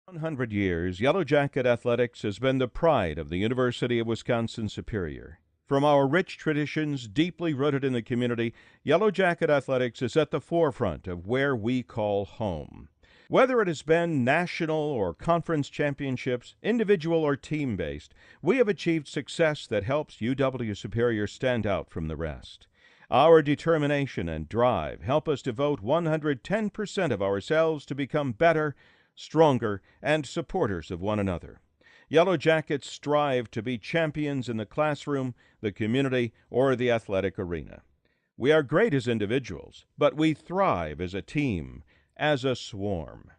100 years, Yellowjacket Athletics has been the pride of the University of Wisconsin-Superior. From our rich traditions deeply rooted in the community, Yellowjacket Athletics is at the forefront of where we call home. Whether it has been national or conference championships, individual or team-based, we have achieved success that helps UW-Superior stand out from the rest. Our determination and drive help us devote 110% of ourselves to become better, stronger, and supporters of one another. Yellow Jackets strive to be champions in the classroom, the community, or the athletic arena. We are great as individuals, but we thrive as a team, as a swarm.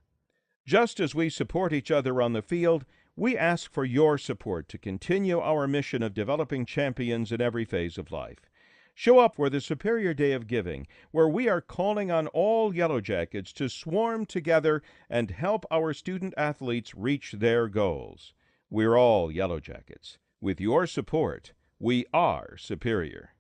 Just as we support each other on the field, we ask for your support to continue our mission of developing champions in every phase of life. Show up for the Superior Day of Giving, where we are calling on all Yellow Jackets to swarm together and help our student athletes reach their goals. We're all Yellow Jackets. With your support, we are superior.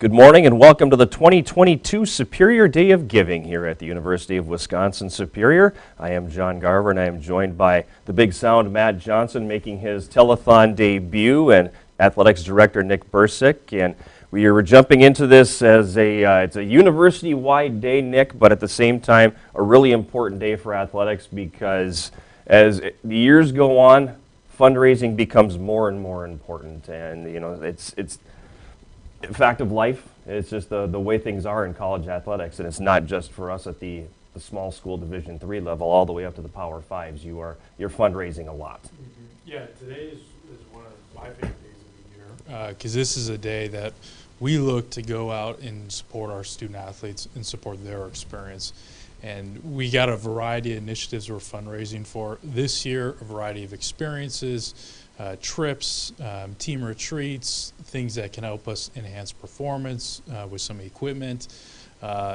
Good morning and welcome to the 2022 Superior Day of Giving here at the University of Wisconsin-Superior. I am John Garver and I am joined by the big sound Matt Johnson making his telethon debut and athletics director Nick Bursick. And we are jumping into this as it's a university-wide day, Nick, but at the same time a really important day for athletics because as the years go on, fundraising becomes more and more important. And you know, it's fact of life. It's just the way things are in college athletics, and it's not just for us at the small school Division III level, all the way up to the Power Fives. You're fundraising a lot. Mm-hmm. Yeah, today is one of my favorite days of the year because this is a day that we look to go out and support our student athletes and support their experience. And we got a variety of initiatives we're fundraising for this year, a variety of experiences, trips, team retreats, things that can help us enhance performance with some equipment,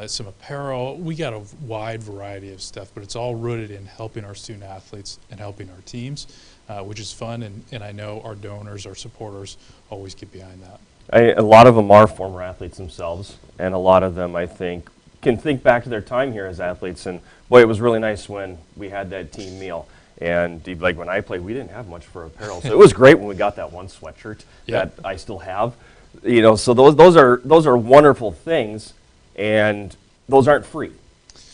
some apparel. We got a wide variety of stuff, but it's all rooted in helping our student athletes and helping our teams, which is fun, and I know our donors, our supporters always get behind that. A lot of them are former athletes themselves, and a lot of them, I think, can think back to their time here as athletes, and boy, it was really nice when we had that team meal. And like when I played, we didn't have much for apparel, so it was great when we got that one sweatshirt that I still have. You know, so those are wonderful things, and those aren't free.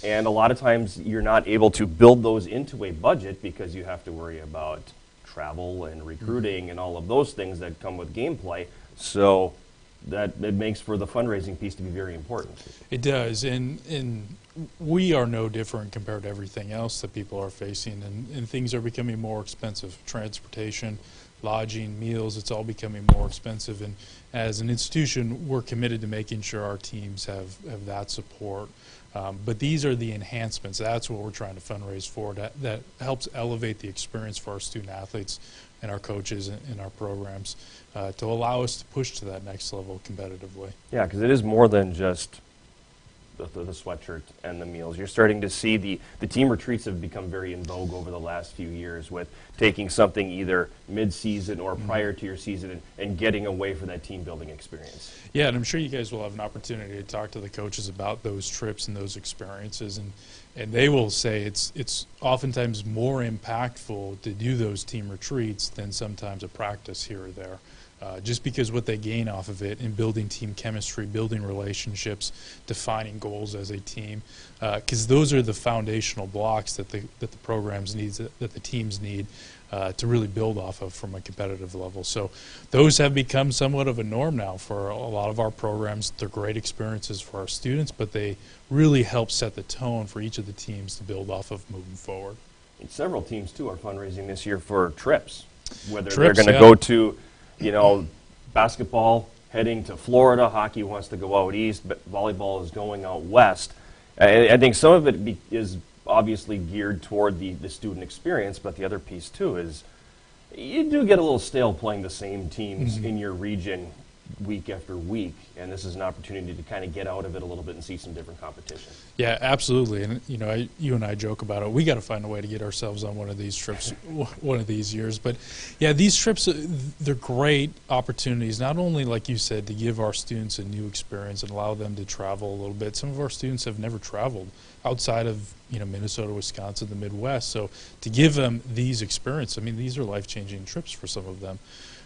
And a lot of times you're not able to build those into a budget because you have to worry about travel and recruiting and all of those things that come with gameplay. So that it makes for the fundraising piece to be very important. It does, and we are no different compared to everything else that people are facing, and things are becoming more expensive. Transportation, lodging, meals, it's all becoming more expensive, and as an institution, we're committed to making sure our teams have that support. But these are the enhancements. That's what we're trying to fundraise for, that helps elevate the experience for our student athletes and our coaches and our programs to allow us to push to that next level competitively. Yeah, because it is more than just the sweatshirt and the meals. You're starting to see the team retreats have become very in vogue over the last few years with taking something either mid-season or prior to your season and getting away for that team building experience. Yeah, and I'm sure you guys will have an opportunity to talk to the coaches about those trips and those experiences, and they will say it's oftentimes more impactful to do those team retreats than sometimes a practice here or there. Just because what they gain off of it in building team chemistry, building relationships, defining goals as a team, because those are the foundational blocks that the programs need, that the teams need to really build off of from a competitive level. So those have become somewhat of a norm now for a lot of our programs. They're great experiences for our students, but they really help set the tone for each of the teams to build off of moving forward. And several teams, too, are fundraising this year for trips, whether Trips, they're going to go to, you know, basketball heading to Florida, hockey wants to go out east, but volleyball is going out west. I think some of it is obviously geared toward the student experience, but the other piece too is you do get a little stale playing the same teams in your region week after week, and this is an opportunity to kind of get out of it a little bit and see some different competition. Yeah, absolutely. And you and I joke about it. We got to find a way to get ourselves on one of these trips one of these years. But yeah, these trips, they're great opportunities, not only, like you said, to give our students a new experience and allow them to travel a little bit. Some of our students have never traveled outside of Minnesota, Wisconsin, the Midwest. So to give them these experiences, I mean, these are life-changing trips for some of them.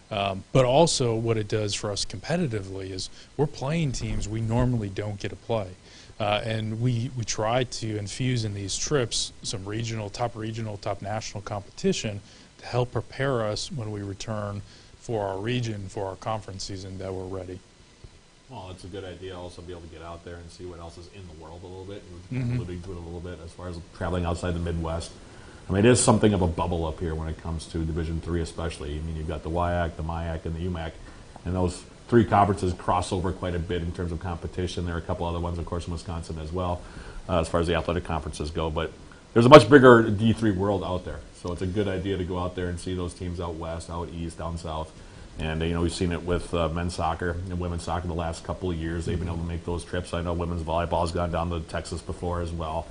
But also what it does for us competitively is we're playing teams we normally don't get to play. And we try to infuse in these trips some top national competition to help prepare us when we return for our region, for our conference season, that we're ready. Well, it's a good idea also to be able to get out there and see what else is in the world a little bit. And alluding to it a little bit as far as traveling outside the Midwest. I mean, it is something of a bubble up here when it comes to Division III especially. I mean, you've got the WIAC, the MIAC, and the UMAC, and those three conferences cross over quite a bit in terms of competition. There are a couple other ones, of course, in Wisconsin as well, as far as the athletic conferences go. But there's a much bigger D3 world out there, so it's a good idea to go out there and see those teams out west, out east, down south. And, we've seen it with men's soccer and women's soccer the last couple of years. They've been able to make those trips. I know women's volleyball has gone down to Texas before as well.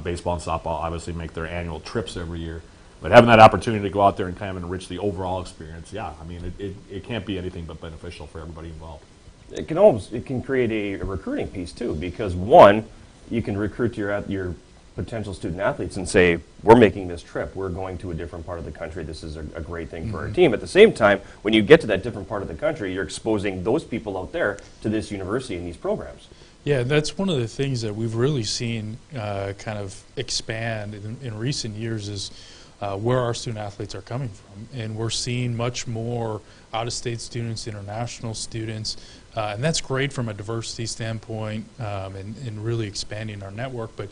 Baseball and softball obviously make their annual trips every year. But having that opportunity to go out there and kind of enrich the overall experience, yeah, I mean, it can't be anything but beneficial for everybody involved. It can create a recruiting piece too, because one, you can recruit your potential student athletes and say, we're making this trip, we're going to a different part of the country, this is a great thing for our team. At the same time, when you get to that different part of the country, you're exposing those people out there to this university and these programs. Yeah, that's one of the things that we've really seen kind of expand in recent years is where our student athletes are coming from. And we're seeing much more out-of-state students, international students, and that's great from a diversity standpoint and really expanding our network. But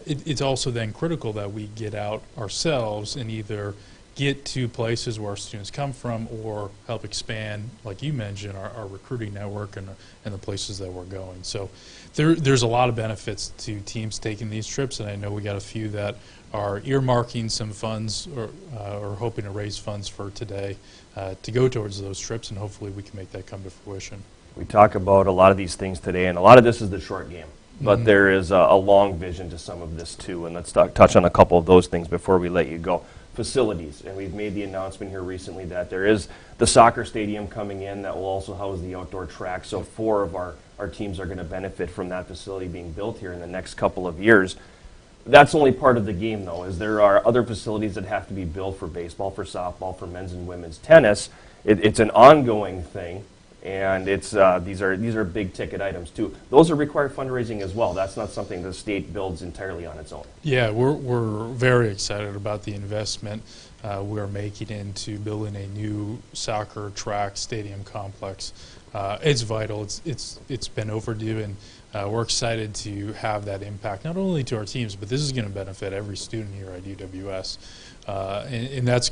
it's also then critical that we get out ourselves and either get to places where our students come from or help expand, like you mentioned, our recruiting network and the places that we're going. So there's a lot of benefits to teams taking these trips, and I know we got a few that are earmarking some funds or hoping to raise funds for today to go towards those trips, and hopefully we can make that come to fruition. We talk about a lot of these things today, and a lot of this is the short game. But there is a long vision to some of this too, and let's touch on a couple of those things before we let you go. Facilities, and we've made the announcement here recently that there is the soccer stadium coming in that will also house the outdoor track, so 4 of our teams are going to benefit from that facility being built here in the next couple of years. That's only part of the game, though, as there are other facilities that have to be built for baseball, for softball, for men's and women's tennis. It's an ongoing thing. And it's these are big ticket items too. Those are required fundraising as well. That's not something the state builds entirely on its own. Yeah, we're very excited about the investment we're making into building a new soccer track stadium complex. It's vital. It's been overdue, and we're excited to have that impact not only to our teams, but this is going to benefit every student here at UWS. And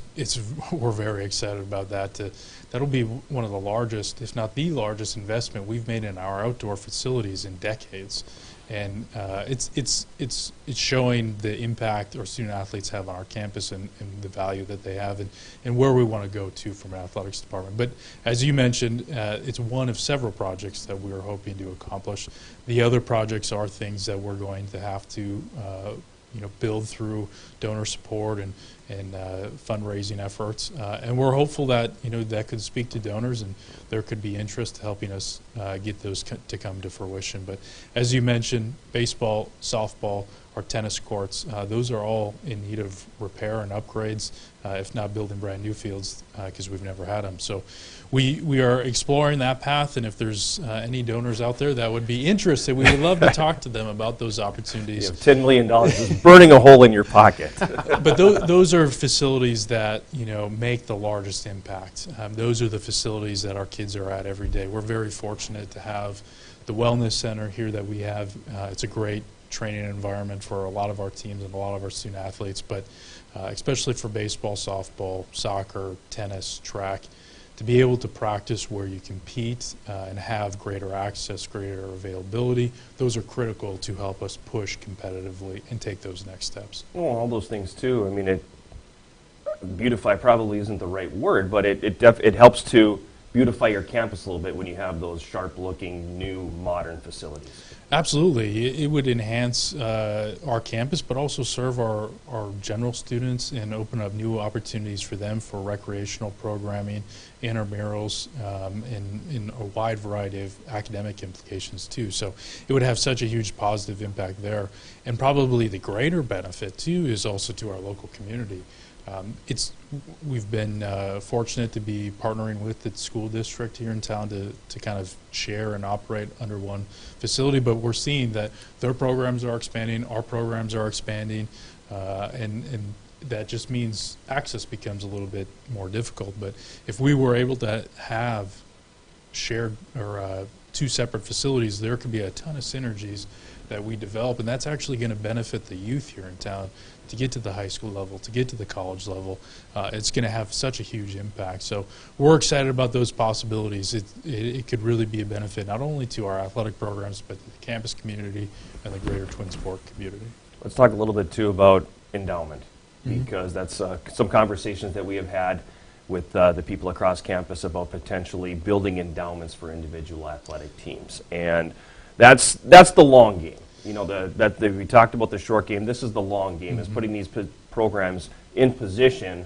we're very excited about that. That'll be one of the largest, if not the largest, investment we've made in our outdoor facilities in decades. And it's showing the impact our student athletes have on our campus and the value that they have and where we want to go to from an athletics department. But as you mentioned, it's one of several projects that we are hoping to accomplish. The other projects are things that we're going to have to build through donor support and fundraising efforts, and we're hopeful that that could speak to donors and there could be interest helping us get those to come to fruition. But as you mentioned, baseball, softball, our tennis courts, those are all in need of repair and upgrades, if not building brand new fields, because we've never had them. So we are exploring that path, and if there's any donors out there that would be interested, we would love to talk to them about those opportunities. You have $10 million just burning a hole in your pocket. But those are facilities that make the largest impact. Those are the facilities that our kids are at every day. We're very fortunate to have the wellness center here that we have. It's a great training environment for a lot of our teams and a lot of our student athletes, but especially for baseball, softball, soccer, tennis, track, to be able to practice where you compete and have greater access, greater availability, those are critical to help us push competitively and take those next steps. Well, all those things too. I mean, beautify probably isn't the right word, but it helps to beautify your campus a little bit when you have those sharp-looking, new, modern facilities. Absolutely. It would enhance our campus, but also serve our general students and open up new opportunities for them for recreational programming, intramurals, and a wide variety of academic implications too. So it would have such a huge positive impact there. And probably the greater benefit too is also to our local community. We've been fortunate to be partnering with the school district here in town to kind of share and operate under one facility, but we're seeing that their programs are expanding, our programs are expanding, and that just means access becomes a little bit more difficult. But if we were able to have shared or two separate facilities, there could be a ton of synergies that we develop, and that's actually going to benefit the youth here in town to get to the high school level, to get to the college level. It's going to have such a huge impact. So we're excited about those possibilities. It could really be a benefit not only to our athletic programs, but to the campus community and the greater Twin Sport community. Let's talk a little bit too about endowment, because that's some conversations that we have had with the people across campus about potentially building endowments for individual athletic teams. And that's the long game. You know, we talked about the short game. This is the long game, is putting these programs in position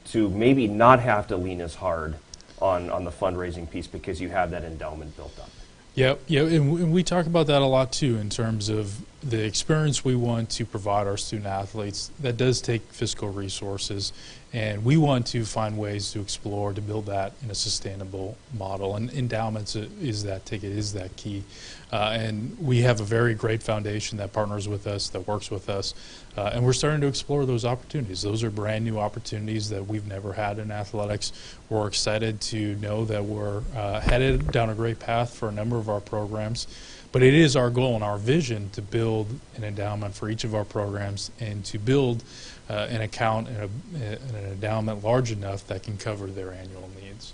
to maybe not have to lean as hard on the fundraising piece because you have that endowment built up. Yeah, and we talk about that a lot too in terms of the experience we want to provide our student athletes. That does take fiscal resources, and we want to find ways to explore to build that in a sustainable model. And endowments is that ticket, is that key. And we have a very great foundation that partners with us, that works with us, and we're starting to explore those opportunities. Those are brand new opportunities that we've never had in athletics. We're excited to know that we're headed down a great path for a number of our programs. But it is our goal and our vision to build an endowment for each of our programs and to build an account and an endowment large enough that can cover their annual needs.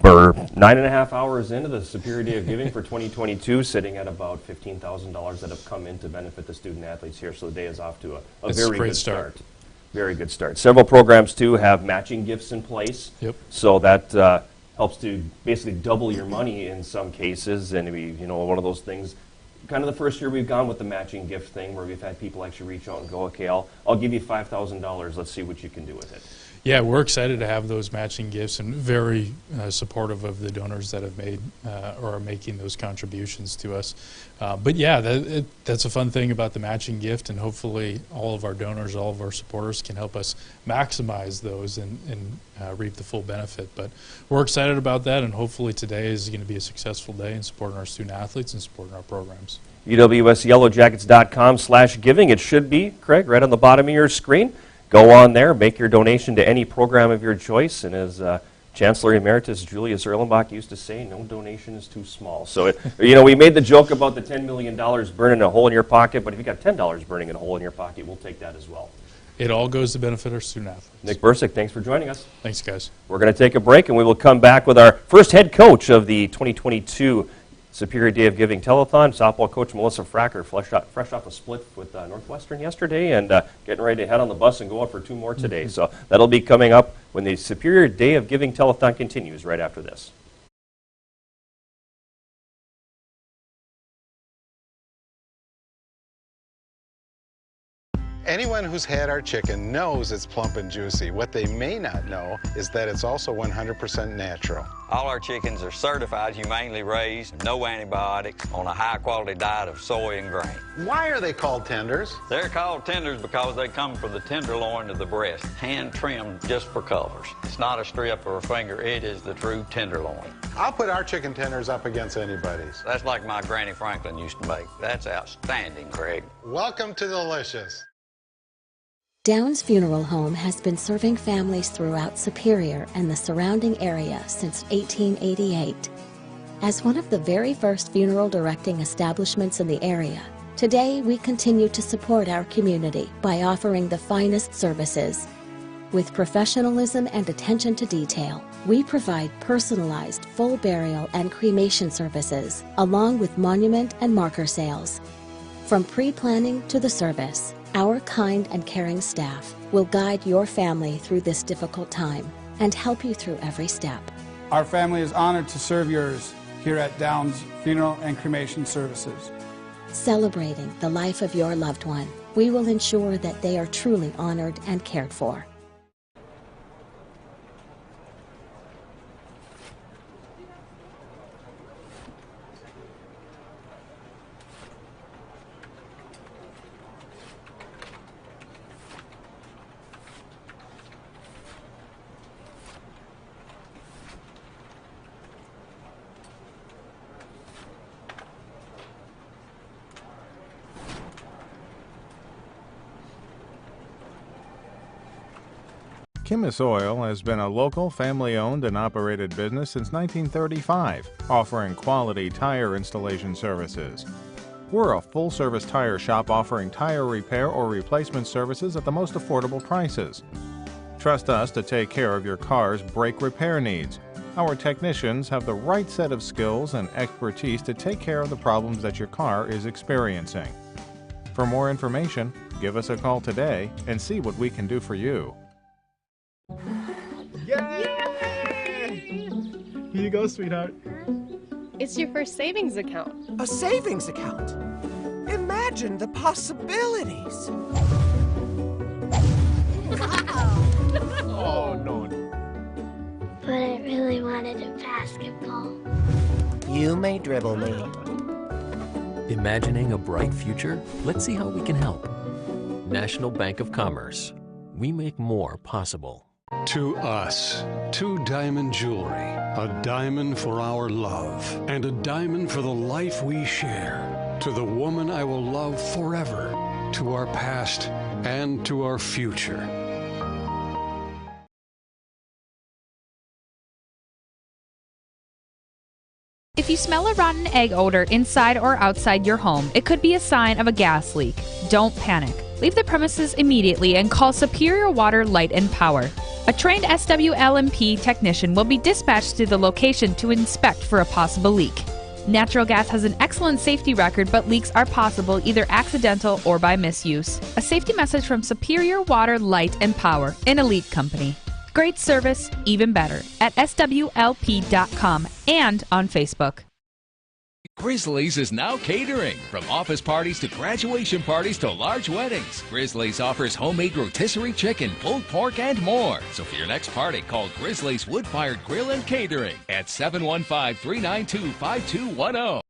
We're 9.5 hours into the Superior Day of Giving for 2022, sitting at about $15,000 that have come in to benefit the student athletes here. So the day is off to a very good start. Very good start. Several programs, too, have matching gifts in place. Yep. So that helps to basically double your money in some cases. And one of those things, kind of the first year we've gone with the matching gift thing where we've had people actually reach out and go, okay, I'll give you $5,000. Let's see what you can do with it. Yeah, we're excited to have those matching gifts and very supportive of the donors that have made or are making those contributions to us. But yeah, that's a fun thing about the matching gift, and hopefully all of our donors, all of our supporters can help us maximize those and reap the full benefit. But we're excited about that, and hopefully today is going to be a successful day in supporting our student athletes and supporting our programs. UWSYellowjackets.com/giving. It should be, Craig, right on the bottom of your screen. Go on there, make your donation to any program of your choice, and as Chancellor Emeritus Julius Erlenbach used to say, no donation is too small. So, we made the joke about the $10 million burning a hole in your pocket, but if you got $10 burning a hole in your pocket, we'll take that as well. It all goes to benefit our student athletes. Nick Bursick, thanks for joining us. Thanks, guys. We're going to take a break, and we will come back with our first head coach of the 2022 Superior Day of Giving Telethon, softball coach Melissa Fracker, fresh off a split with Northwestern yesterday, and getting ready to head on the bus and go out for two more today. So that'll be coming up when the Superior Day of Giving Telethon continues right after this. Anyone who's had our chicken knows it's plump and juicy. What they may not know is that it's also 100% natural. All our chickens are certified, humanely raised, no antibiotics, on a high-quality diet of soy and grain. Why are they called tenders? They're called tenders because they come from the tenderloin of the breast, hand-trimmed just for colors. It's not a strip or a finger, it is the true tenderloin. I'll put our chicken tenders up against anybody's. That's like my Granny Franklin used to make. That's outstanding, Craig. Welcome to Delicious. Downs Funeral Home has been serving families throughout Superior and the surrounding area since 1888. As one of the very first funeral directing establishments in the area, today we continue to support our community by offering the finest services. With professionalism and attention to detail, we provide personalized full burial and cremation services, along with monument and marker sales. From pre-planning to the service, Our kind and caring staff will guide your family through this difficult time and help you through every step. Our family is honored to serve yours here at Downs Funeral and Cremation Services. Celebrating the life of your loved one, we will ensure that they are truly honored and cared for. Chemist Oil has been a local, family-owned and operated business since 1935, offering quality tire installation services. We're a full-service tire shop offering tire repair or replacement services at the most affordable prices. Trust us to take care of your car's brake repair needs. Our technicians have the right set of skills and expertise to take care of the problems that your car is experiencing. For more information, give us a call today and see what we can do for you. Yay! Here you go, sweetheart. It's your first savings account. A savings account? Imagine the possibilities. Oh, no. But I really wanted a basketball. You may dribble me. Imagining a bright future? Let's see how we can help. National Bank of Commerce. We make more possible. To us, 2 diamond jewelry, a diamond for our love, and a diamond for the life we share. To the woman I will love forever, to our past and to our future. If you smell a rotten egg odor inside or outside your home, it could be a sign of a gas leak. Don't panic. Leave the premises immediately and call Superior Water, Light and Power. A trained SWLMP technician will be dispatched to the location to inspect for a possible leak. Natural gas has an excellent safety record, but leaks are possible either accidental or by misuse. A safety message from Superior Water, Light and Power, an elite company. Great service, even better, at swlp.com and on Facebook. Grizzlies is now catering. From office parties to graduation parties to large weddings, Grizzlies offers homemade rotisserie chicken, pulled pork, and more. So for your next party, call Grizzlies Wood-Fired Grill and Catering at 715-392-5210.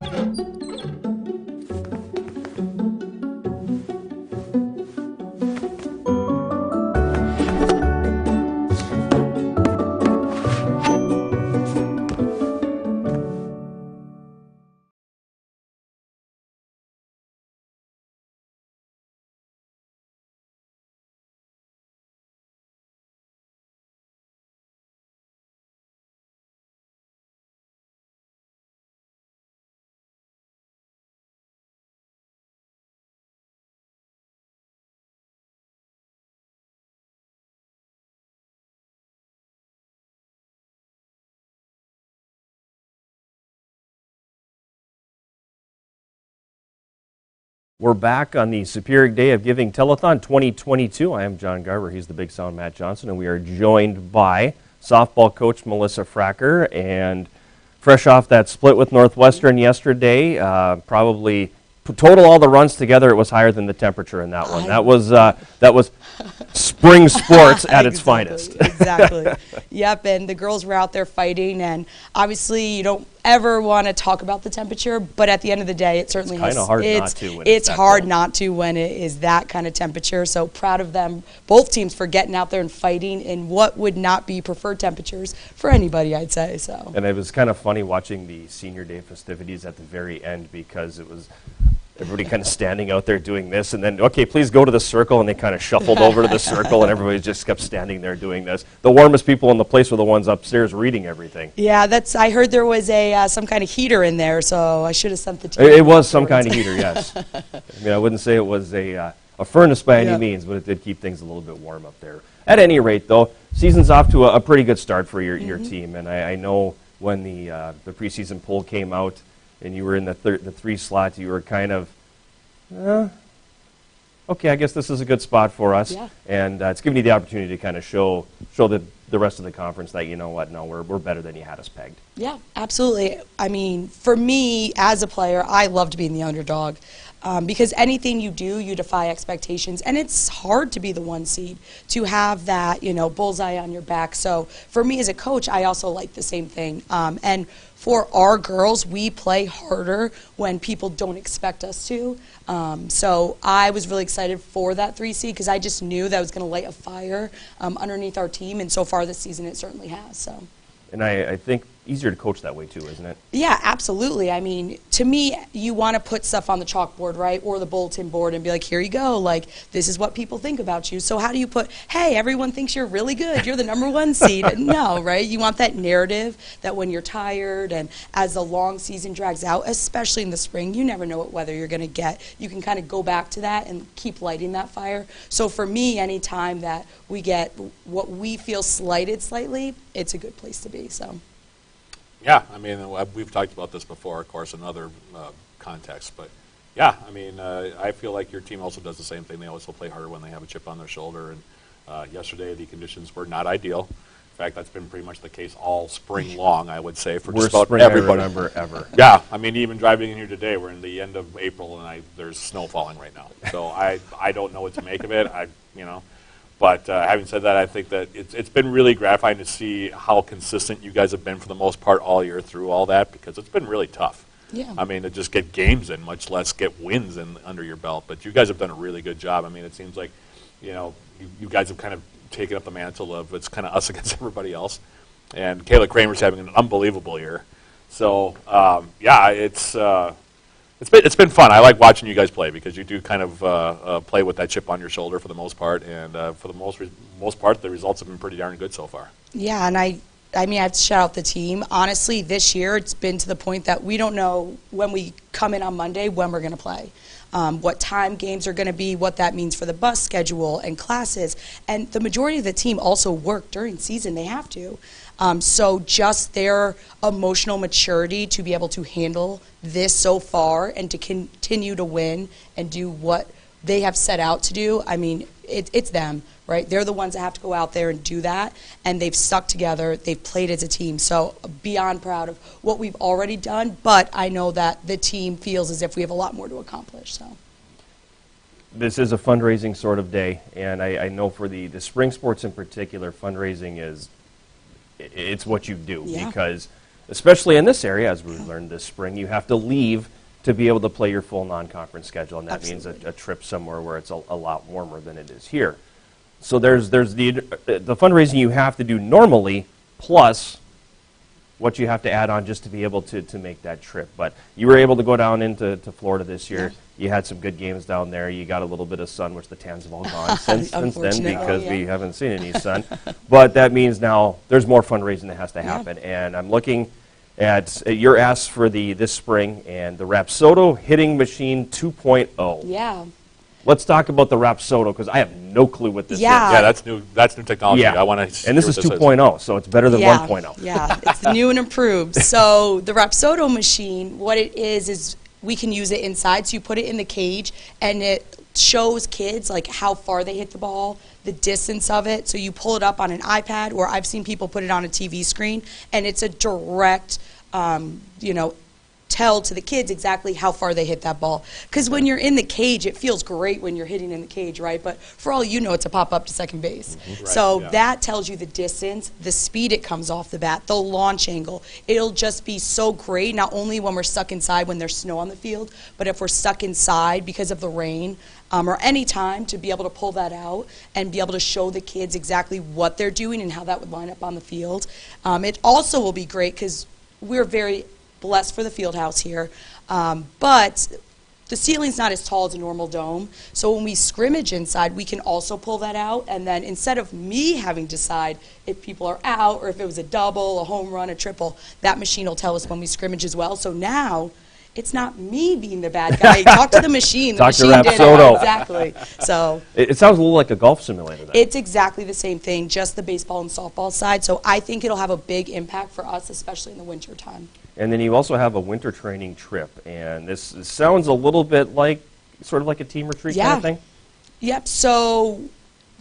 We're back on the Superior Day of Giving Telethon 2022. I am John Garver. He's the big sound Matt Johnson, and we are joined by softball coach Melissa Fracker. And fresh off that split with Northwestern yesterday, probably total all the runs together, it was higher than the temperature in that one. That was spring sports at its finest. Exactly. Yep, and the girls were out there fighting, and obviously you don't ever want to talk about the temperature, but at the end of the day, it certainly it's hard not to when it's hard not to when it is that kind of temperature. So proud of them, both teams, for getting out there and fighting in what would not be preferred temperatures for anybody, I'd say. So. And it was kind of funny watching the senior day festivities at the very end, because it was everybody kind of standing out there doing this, and then, okay, please go to the circle, and they kind of shuffled over to the circle, and everybody just kept standing there doing this. The warmest people in the place were the ones upstairs reading everything. Yeah, I heard there was some kind of heater in there, so I should have sent the team. It was some kind of heater, yes. I mean, I wouldn't say it was a furnace by any means, but it did keep things a little bit warm up there. At any rate, though, season's off to a pretty good start for your team, and I know when the preseason poll came out and you were in the 3 slot, you were kind of, okay, I guess this is a good spot for us. Yeah. And it's giving you the opportunity to kind of show the rest of the conference that, you know what, no, we're better than you had us pegged. Yeah, absolutely. I mean, for me as a player, I loved being the underdog. Because anything you do, you defy expectations, and it's hard to be the 1 seed, to have that, you know, bullseye on your back. So for me as a coach, I also like the same thing. And for our girls, we play harder when people don't expect us to. So I was really excited for that 3 seed because I just knew that was going to light a fire underneath our team, and so far this season it certainly has. So. And I think easier to coach that way too, isn't it? Yeah, absolutely. I mean, to me, you want to put stuff on the chalkboard, right, or the bulletin board and be like, here you go, like, this is what people think about you. So how do you put, hey, everyone thinks you're really good, you're the #1 seed? No, right? You want that narrative that when you're tired and as the long season drags out, especially in the spring, you never know what weather you're going to get. You can kind of go back to that and keep lighting that fire. So for me, any time that we get what we feel slighted slightly, it's a good place to be, so. Yeah, I mean, we've talked about this before, of course, in other contexts. But, yeah, I mean, I feel like your team also does the same thing. They also play harder when they have a chip on their shoulder. And yesterday, the conditions were not ideal. In fact, that's been pretty much the case all spring long, I would say, for just about everybody. I remember ever. Yeah, I mean, even driving in here today, we're in the end of April, and there's snow falling right now. So I don't know what to make of it. But having said that, I think that it's been really gratifying to see how consistent you guys have been for the most part all year through all that, because it's been really tough. Yeah. I mean, to just get games in, much less get wins in under your belt. But you guys have done a really good job. I mean, it seems like, you guys have kind of taken up the mantle of it's kind of us against everybody else. And Kayla Kramer's having an unbelievable year. So, yeah, it's been fun. I like watching you guys play because you do kind of play with that chip on your shoulder for the most part, and for the most part, the results have been pretty darn good so far. Yeah, and I mean, I have to shout out the team. Honestly, this year it's been to the point that we don't know when we come in on Monday when we're going to play. What time games are going to be, what that means for the bus schedule and classes. And the majority of the team also work during season. They have to. So just their emotional maturity to be able to handle this so far and to continue to win and do what they have set out to do, I mean, it's them, right? They're the ones that have to go out there and do that, and they've stuck together. They've played as a team. So beyond proud of what we've already done, but I know that the team feels as if we have a lot more to accomplish. So. This is a fundraising sort of day, and I know for the spring sports in particular, fundraising it's what you do, because especially in this area, as we learned this spring, you have to leave to be able to play your full non-conference schedule, and that means a trip somewhere where it's a lot warmer than it is here. So there's the fundraising you have to do normally, plus what you have to add on just to be able to make that trip. But you were able to go down into Florida this year. You had some good games down there. You got a little bit of sun, which the tans have all gone since then because we haven't seen any sun. But that means now there's more fundraising that has to happen. And I'm looking at your asks for this spring and the Rapsodo Hitting Machine 2.0. Yeah. Let's talk about the Rapsodo, because I have no clue what this is. Yeah, that's new technology. Yeah. I want to. And this is 2.0, so it's better than 1.0. Yeah, it's new and improved. So the Rapsodo machine, what it is we can use it inside. So you put it in the cage, and it shows kids like how far they hit the ball, the distance of it. So you pull it up on an iPad, or I've seen people put it on a TV screen, and it's a direct, tell to the kids exactly how far they hit that ball. Because when you're in the cage, it feels great when you're hitting in the cage, right? But for all you know, it's a pop up to second base. Mm-hmm. Right, so that tells you the distance, the speed it comes off the bat, the launch angle. It'll just be so great, not only when we're stuck inside when there's snow on the field, but if we're stuck inside because of the rain, or any time, to be able to pull that out and be able to show the kids exactly what they're doing and how that would line up on the field. It also will be great because we're very blessed for the field house here, but the ceiling's not as tall as a normal dome, so when we scrimmage inside, we can also pull that out, and then instead of me having to decide if people are out or if it was a double, a home run, a triple, that machine will tell us when we scrimmage as well. So now it's not me being the bad guy. Talk to the machine. The Talk to machine did it. Rapsodo. Exactly. So it sounds a little like a golf simulator then. it's exactly the same thing, just the baseball and softball side. So I think it'll have a big impact for us, especially in the winter time. And then you also have a winter training trip, and this sounds a little bit like, sort of like a team retreat kind of thing? Yep, so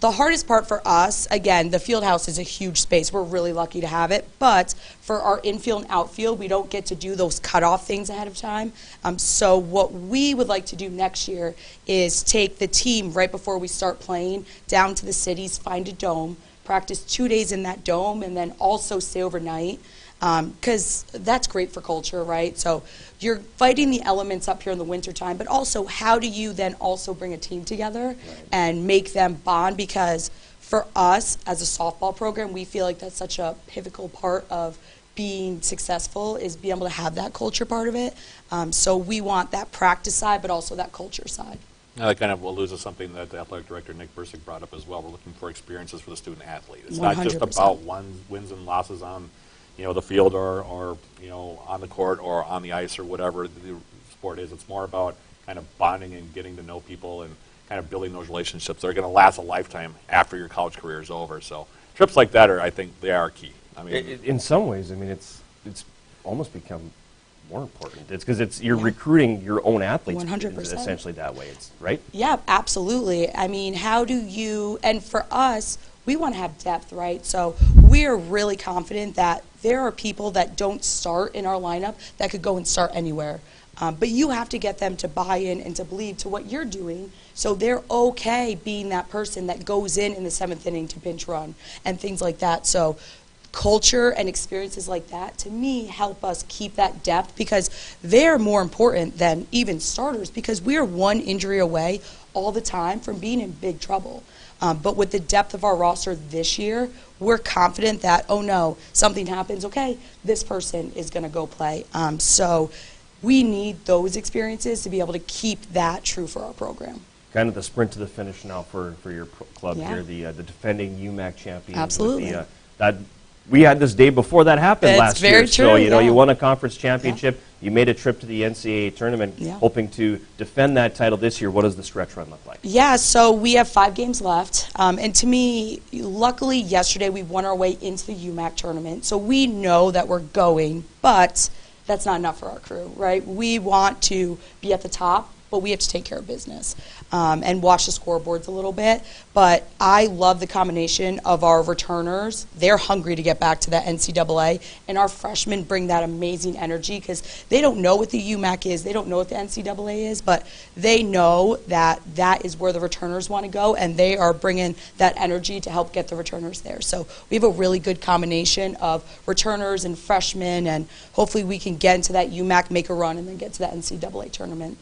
the hardest part for us, again, the field house is a huge space. We're really lucky to have it. But for our infield and outfield, we don't get to do those cutoff things ahead of time. So what we would like to do next year is take the team right before we start playing down to the cities, find a dome, practice 2 days in that dome, and then also stay overnight. Because that's great for culture, right? So you're fighting the elements up here in the wintertime, but also how do you then also bring a team together and make them bond? Because for us as a softball program, we feel like that's such a pivotal part of being successful, is being able to have that culture part of it. So we want that practice side, but also that culture side. Now that kind of alludes to something that the athletic director, Nick Bursick, brought up as well. We're looking for experiences for the student athlete. It's 100%. Not just about wins and losses on the field or on the court or on the ice or whatever the sport is. It's more about kind of bonding and getting to know people and kind of building those relationships that are going to last a lifetime after your college career is over. So trips like that I think they are key. I mean, in some ways, I mean, it's almost become more important. It's because you're recruiting your own athletes 100%. Essentially that way, right? Yeah, absolutely. I mean, how do you, and for us, we want to have depth, right? So we are really confident that there are people that don't start in our lineup that could go and start anywhere. But you have to get them to buy in and to believe to what you're doing, so they're okay being that person that goes in the 7th inning to pinch run and things like that. So culture and experiences like that, to me, help us keep that depth, because they're more important than even starters, because we are one injury away all the time from being in big trouble. But with the depth of our roster this year, we're confident that, oh no, something happens, okay, this person is going to go play. So we need those experiences to be able to keep that true for our program. Kind of the sprint to the finish now for your club here, the defending UMAC champions. Absolutely. We had this day before that happened last year. Very true, so, you won a conference championship. You made a trip to the NCAA tournament, hoping to defend that title this year. What does the stretch run look like? Yeah, so we have 5 games left. And to me, luckily yesterday we won our way into the UMAC tournament. So we know that we're going, but that's not enough for our crew, right? We want to be at the top, but we have to take care of business and watch the scoreboards a little bit. But I love the combination of our returners. They're hungry to get back to that NCAA, and our freshmen bring that amazing energy, because they don't know what the UMAC is, they don't know what the NCAA is, but they know that that is where the returners want to go, and they are bringing that energy to help get the returners there. So we have a really good combination of returners and freshmen, and hopefully we can get into that UMAC, make a run, and then get to that NCAA tournament.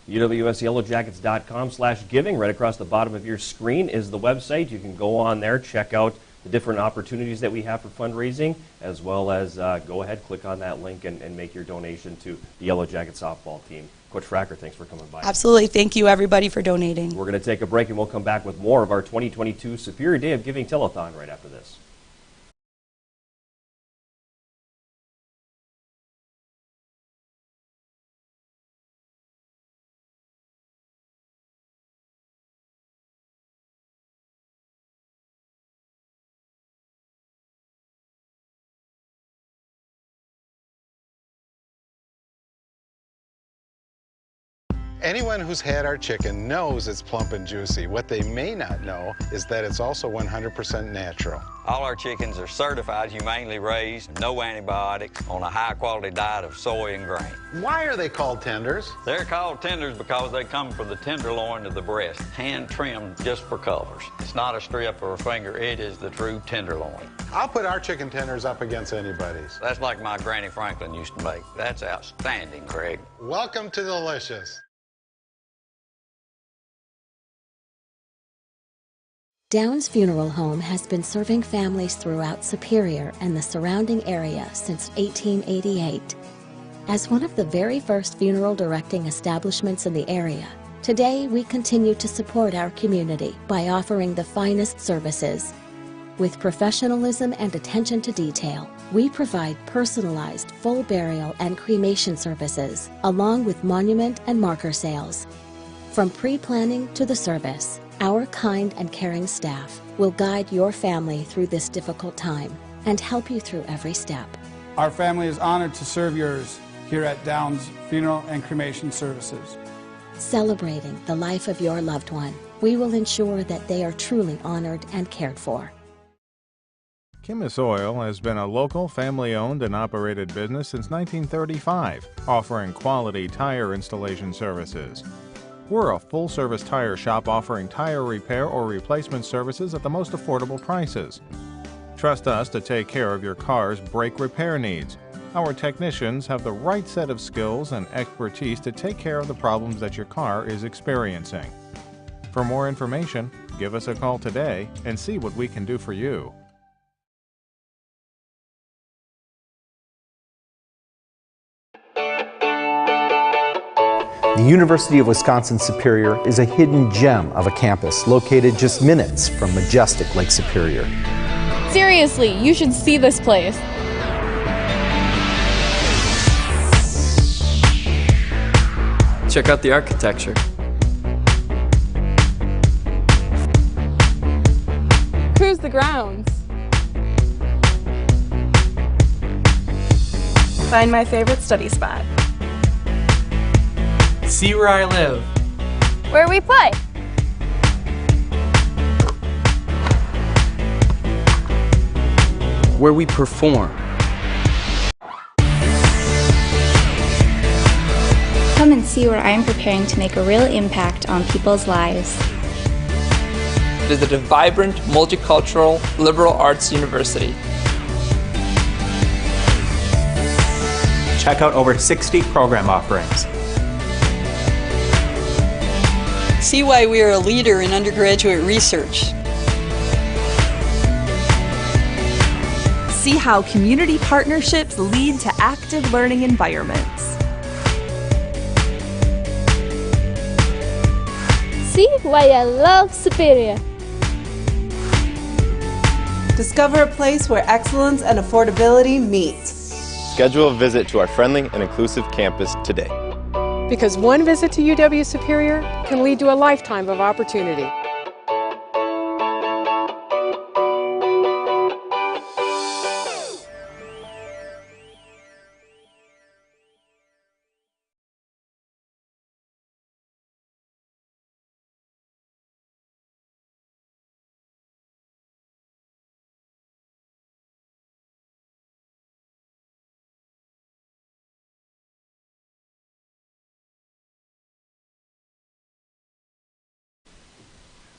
UWSYellowjackets.com/giving. Right across the bottom of your screen is the website. You can go on there, check out the different opportunities that we have for fundraising, as well as go ahead, click on that link, and make your donation to the Yellowjacket softball team. Coach Fracker, thanks for coming by. Absolutely. Thank you, everybody, for donating. We're going to take a break, and we'll come back with more of our 2022 Superior Day of Giving Telethon right after this. Anyone who's had our chicken knows it's plump and juicy. What they may not know is that it's also 100% natural. All our chickens are certified, humanely raised, no antibiotics, on a high-quality diet of soy and grain. Why are they called tenders? They're called tenders because they come from the tenderloin of the breast, hand-trimmed just for colors. It's not a strip or a finger, it is the true tenderloin. I'll put our chicken tenders up against anybody's. That's like my Granny Franklin used to make. That's outstanding, Craig. Welcome to Delicious. Downs Funeral Home has been serving families throughout Superior and the surrounding area since 1888. As one of the very first funeral directing establishments in the area, today we continue to support our community by offering the finest services. With professionalism and attention to detail, we provide personalized full burial and cremation services, along with monument and marker sales. From pre-planning to the service, our kind and caring staff will guide your family through this difficult time and help you through every step. Our family is honored to serve yours here at Downs Funeral and Cremation Services. Celebrating the life of your loved one we will ensure that they are truly honored and cared for. Chemist Oil has been a local, family-owned and operated business since 1935, offering quality tire installation services. We're a full-service tire shop offering tire repair or replacement services at the most affordable prices. Trust us to take care of your car's brake repair needs. Our technicians have the right set of skills and expertise to take care of the problems that your car is experiencing. For more information, give us a call today and see what we can do for you. The University of Wisconsin-Superior is a hidden gem of a campus located just minutes from majestic Lake Superior. Seriously, you should see this place. Check out the architecture. Cruise the grounds. Find my favorite study spot. See where I live. Where we play. Where we perform. Come and see where I am preparing to make a real impact on people's lives. Visit a vibrant, multicultural, liberal arts university. Check out over 60 program offerings. See why we are a leader in undergraduate research. See how community partnerships lead to active learning environments. See why I love Superior. Discover a place where excellence and affordability meet. Schedule a visit to our friendly and inclusive campus today. Because one visit to UW Superior can lead to a lifetime of opportunity.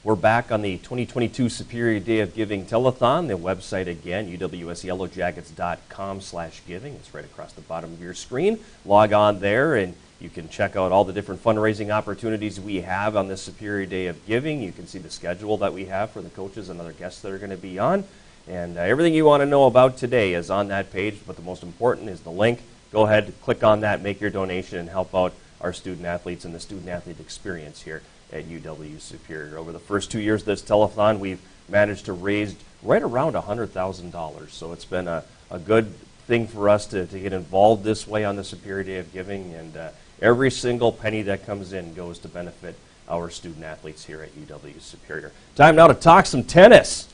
We're back on the 2022 Superior Day of Giving Telethon. The website again, uwsyellowjackets.com/giving. It's right across the bottom of your screen. Log on there and you can check out all the different fundraising opportunities we have on this Superior Day of Giving. You can see the schedule that we have for the coaches and other guests that are going to be on. And everything you want to know about today is on that page, but the most important is the link. Go ahead, click on that, make your donation, and help out our student athletes and the student athlete experience here at UW Superior. Over the first 2 years of this telethon, we've managed to raise right around $100,000. So it's been a good thing for us to get involved this way on the Superior Day of Giving, and every single penny that comes in goes to benefit our student athletes here at UW Superior. Time now to talk some tennis.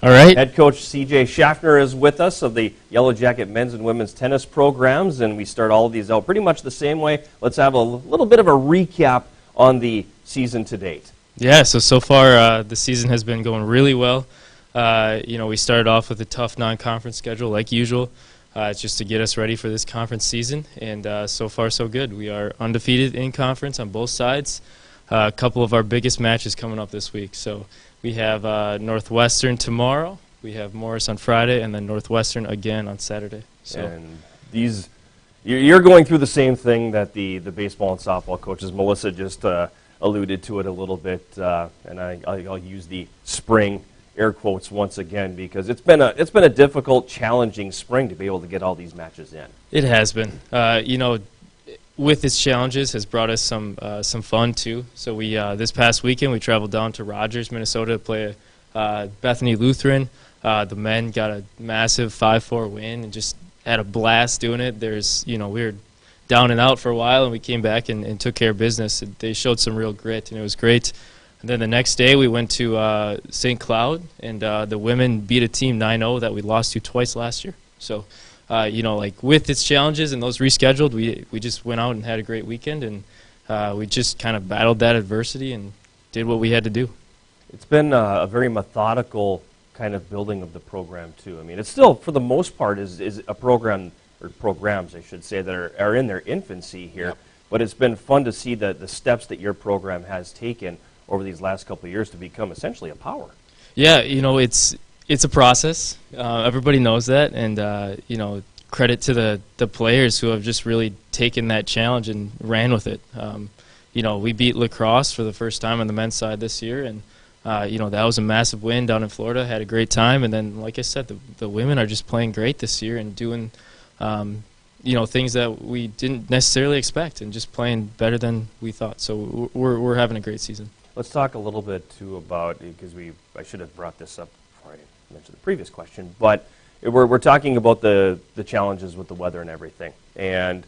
All right. Head coach CJ Schaffner is with us of the Yellowjacket men's and women's tennis programs, and we start all of these out pretty much the same way. Let's have a little bit of a recap on the season to date. Yeah, so far the season has been going really well. We started off with a tough non-conference schedule like usual, just to get us ready for this conference season, and so far so good. We are undefeated in conference on both sides. A couple of our biggest matches coming up this week. So we have Northwestern tomorrow, we have Morris on Friday, and then Northwestern again on Saturday. So. And these, you're going through the same thing that the baseball and softball coaches. Melissa just alluded to it a little bit, and I'll use the spring air quotes once again because it's been a difficult, challenging spring to be able to get all these matches in. It has been. With its challenges has brought us some fun too. So we this past weekend we traveled down to Rogers, Minnesota to play Bethany Lutheran. The men got a massive 5-4 win and just had a blast doing it. We were down and out for a while, and we came back and took care of business. They showed some real grit, and it was great. And then the next day we went to St. Cloud, and the women beat a team 9-0 that we lost to twice last year. So, with its challenges and those rescheduled, we just went out and had a great weekend, and we just kind of battled that adversity and did what we had to do. It's been a very methodical kind of building of the program too. I mean, it's still, for the most part, is a program, or programs, I should say, that are in their infancy here. Yep. But it's been fun to see the steps that your program has taken over these last couple of years to become essentially a power. Yeah, you know, it's a process. Everybody knows that, and you know, credit to the players who have just really taken that challenge and ran with it. You know, we beat lacrosse for the first time on the men's side this year, and you know, that was a massive win down in Florida. Had a great time, and then, like I said, the women are just playing great this year and doing, you know, things that we didn't necessarily expect, and just playing better than we thought. So we're having a great season. Let's talk a little bit too about, because I should have brought this up before I mentioned the previous question, but we're talking about the challenges with the weather and everything, and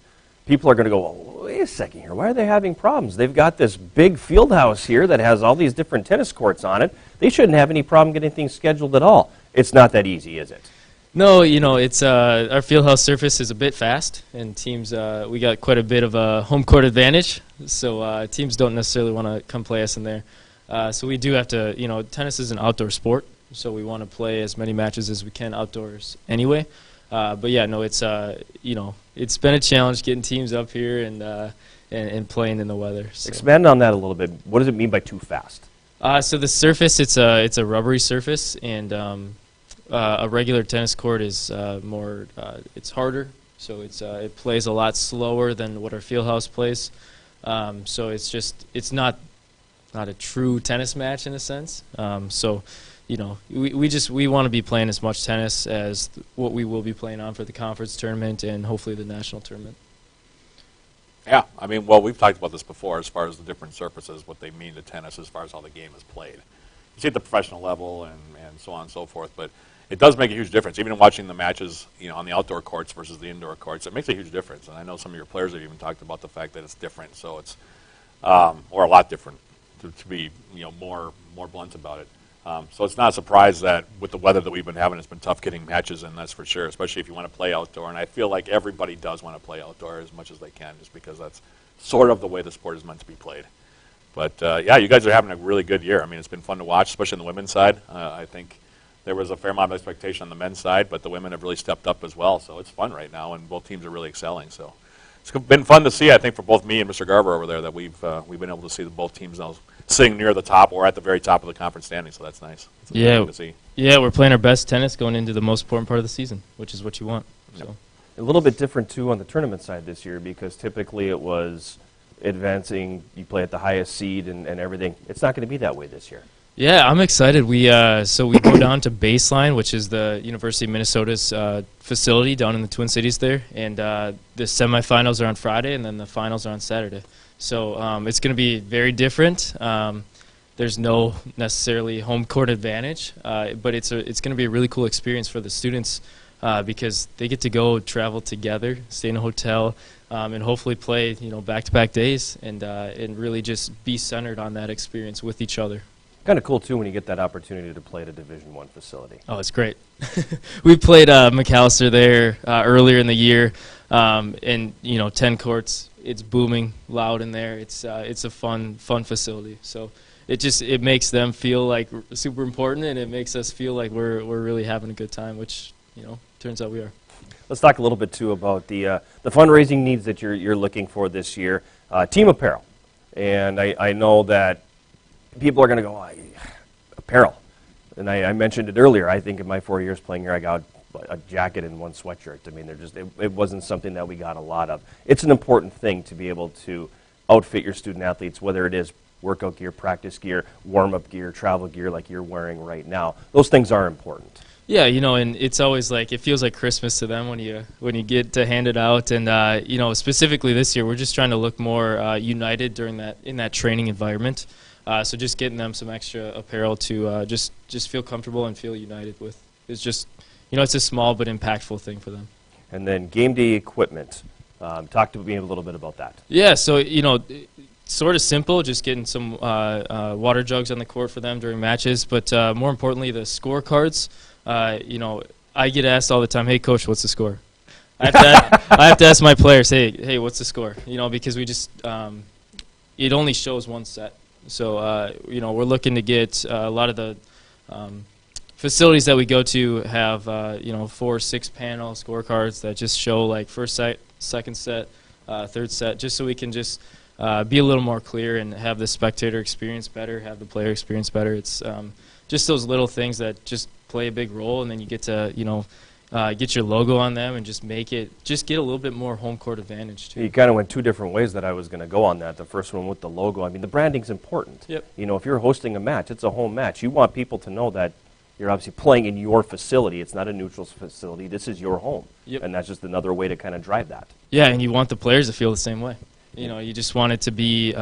people are going to go, well, wait a second here, why are they having problems? They've got this big field house here that has all these different tennis courts on it. They shouldn't have any problem getting things scheduled at all. It's not that easy, is it? No, you know, it's our field house surface is a bit fast, and teams, we got quite a bit of a home court advantage, so teams don't necessarily want to come play us in there. So we do have to, you know, tennis is an outdoor sport, so we want to play as many matches as we can outdoors anyway. But yeah, no, it's you know, it's been a challenge getting teams up here and playing in the weather. So. Expand on that a little bit. What does it mean by too fast? So the surface, it's a rubbery surface, and a regular tennis court is more, it's harder, so it plays a lot slower than what our field house plays. So it's not a true tennis match in a sense. So, you know, we want to be playing as much tennis as what we will be playing on for the conference tournament and hopefully the national tournament. Yeah, I mean, well, we've talked about this before as far as the different surfaces, what they mean to tennis as far as how the game is played. You see at the professional level and so on and so forth, but it does make a huge difference. Even in watching the matches, you know, on the outdoor courts versus the indoor courts, it makes a huge difference. And I know some of your players have even talked about the fact that it's different, so it's or a lot different to be, you know, more blunt about it. So it's not a surprise that with the weather that we've been having, it's been tough getting matches in, that's for sure, especially if you want to play outdoor. And I feel like everybody does want to play outdoor as much as they can, just because that's sort of the way the sport is meant to be played. But yeah, you guys are having a really good year. I mean, it's been fun to watch, especially on the women's side. I think there was a fair amount of expectation on the men's side, but the women have really stepped up as well. So it's fun right now, and both teams are really excelling. So it's been fun to see, I think, for both me and Mr. Garver over there, that we've been able to see both teams now sitting near the top or at the very top of the conference standing. So that's nice. It's yeah, to see. Yeah, we're playing our best tennis going into the most important part of the season, which is what you want. Yep. So a little bit different too on the tournament side this year, because typically it was advancing, you play at the highest seed and everything. It's not going to be that way this year. Yeah, I'm excited. So we go down to Baseline, which is the University of Minnesota's facility down in the Twin Cities there, and the semifinals are on Friday, and then the finals are on Saturday. So it's going to be very different. There's no necessarily home court advantage, but it's going to be a really cool experience for the students because they get to go travel together, stay in a hotel, and hopefully play, you know, back-to-back days, and really just be centered on that experience with each other. Kind of cool too when you get that opportunity to play at a Division I facility. Oh, it's great. We played McAllister there earlier in the year, and you know, 10 courts. It's booming, loud in there. It's a fun facility. So it makes them feel like super important, and it makes us feel like we're really having a good time, which, you know, turns out we are. Let's talk a little bit too about the fundraising needs that you're looking for this year. Team Apparel, and I know that people are going to go, apparel. And I mentioned it earlier. I think in my 4 years playing here, I got a jacket and one sweatshirt. I mean, it wasn't something that we got a lot of. It's an important thing to be able to outfit your student athletes, whether it is workout gear, practice gear, warm-up gear, travel gear like you're wearing right now. Those things are important. Yeah, you know, and it's always like, it feels like Christmas to them when you get to hand it out. And you know, specifically this year, we're just trying to look more united in that training environment. So just getting them some extra apparel to just feel comfortable and feel united with. It's just, you know, it's a small but impactful thing for them. And then game day equipment. Talk to me a little bit about that. Yeah, so, you know, sort of simple, just getting some water jugs on the court for them during matches. But more importantly, the scorecards. You know, I get asked all the time, hey, Coach, what's the score? I have to ask my players, hey, what's the score? You know, because we just, it only shows one set. So, we're looking to get a lot of the facilities that we go to have, 4 or 6 panel scorecards that just show like first set, second set, third set, just so we can just be a little more clear and have the spectator experience better, have the player experience better. It's just those little things that just play a big role, and then you get to, get your logo on them and just get a little bit more home court advantage too. You kind of went 2 different ways that I was going to go on that. The first one with the logo. I mean, the branding's important. Yep. If you're hosting a match, it's a home match. You want people to know that you're obviously playing in your facility. It's not a neutral facility. This is your home. Yep. And that's just another way to kind of drive that. Yeah, and you want the players to feel the same way. You just want it to be,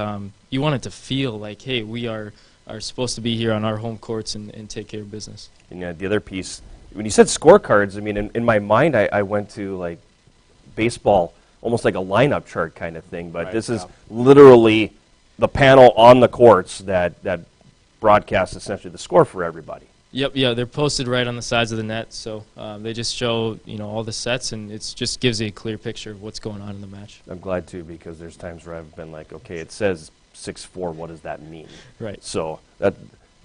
you want it to feel like, hey, we are supposed to be here on our home courts and take care of business. And the other piece, when you said scorecards, I mean, in my mind, I went to like baseball, almost like a lineup chart kind of thing. But this is literally the panel on the courts that broadcasts essentially the score for everybody. Yep, yeah, they're posted right on the sides of the net, so they just show all the sets, and it just gives you a clear picture of what's going on in the match. I'm glad too, because there's times where I've been like, okay, it says 6'4", what does that mean? Right. So that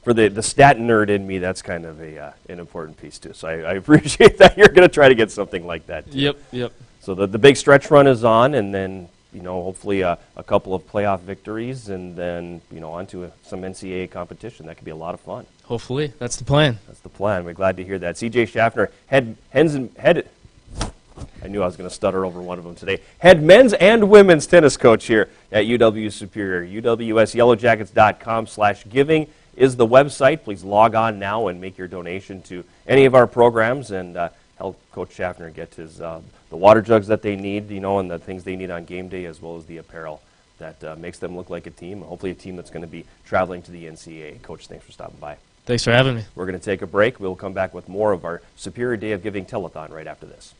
for the stat nerd in me, that's kind of an important piece too. So I appreciate that you're going to try to get something like that too. Yep. So the big stretch run is on, and then hopefully a couple of playoff victories, and then onto some NCAA competition. That could be a lot of fun. Hopefully, that's the plan. That's the plan. We're glad to hear that. C.J. Schaffner, head. I knew I was going to stutter over one of them today. Head men's and women's tennis coach here at UW Superior. UWSYellowjackets.com/giving is the website. Please log on now and make your donation to any of our programs and help Coach Schaffner get his the water jugs that they need, and the things they need on game day, as well as the apparel that makes them look like a team. Hopefully, a team that's going to be traveling to the NCAA. Coach, thanks for stopping by. Thanks for having me. We're going to take a break. We'll come back with more of our Superior Day of Giving Telethon right after this.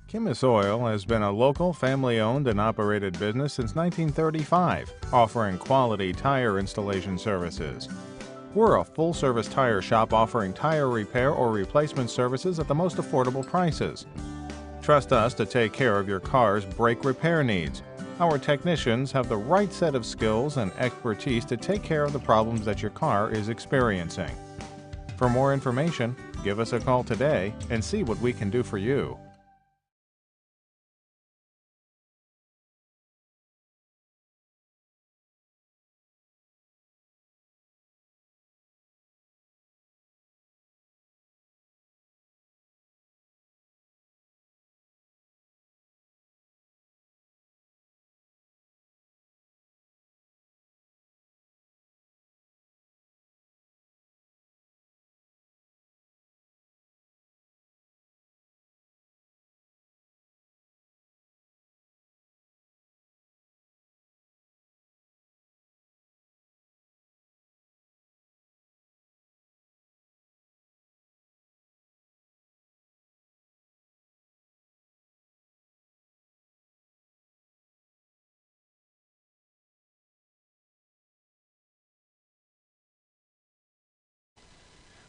Chemist Oil has been a local, family-owned and operated business since 1935, offering quality tire installation services. We're a full-service tire shop offering tire repair or replacement services at the most affordable prices. Trust us to take care of your car's brake repair needs. Our technicians have the right set of skills and expertise to take care of the problems that your car is experiencing. For more information, give us a call today and see what we can do for you.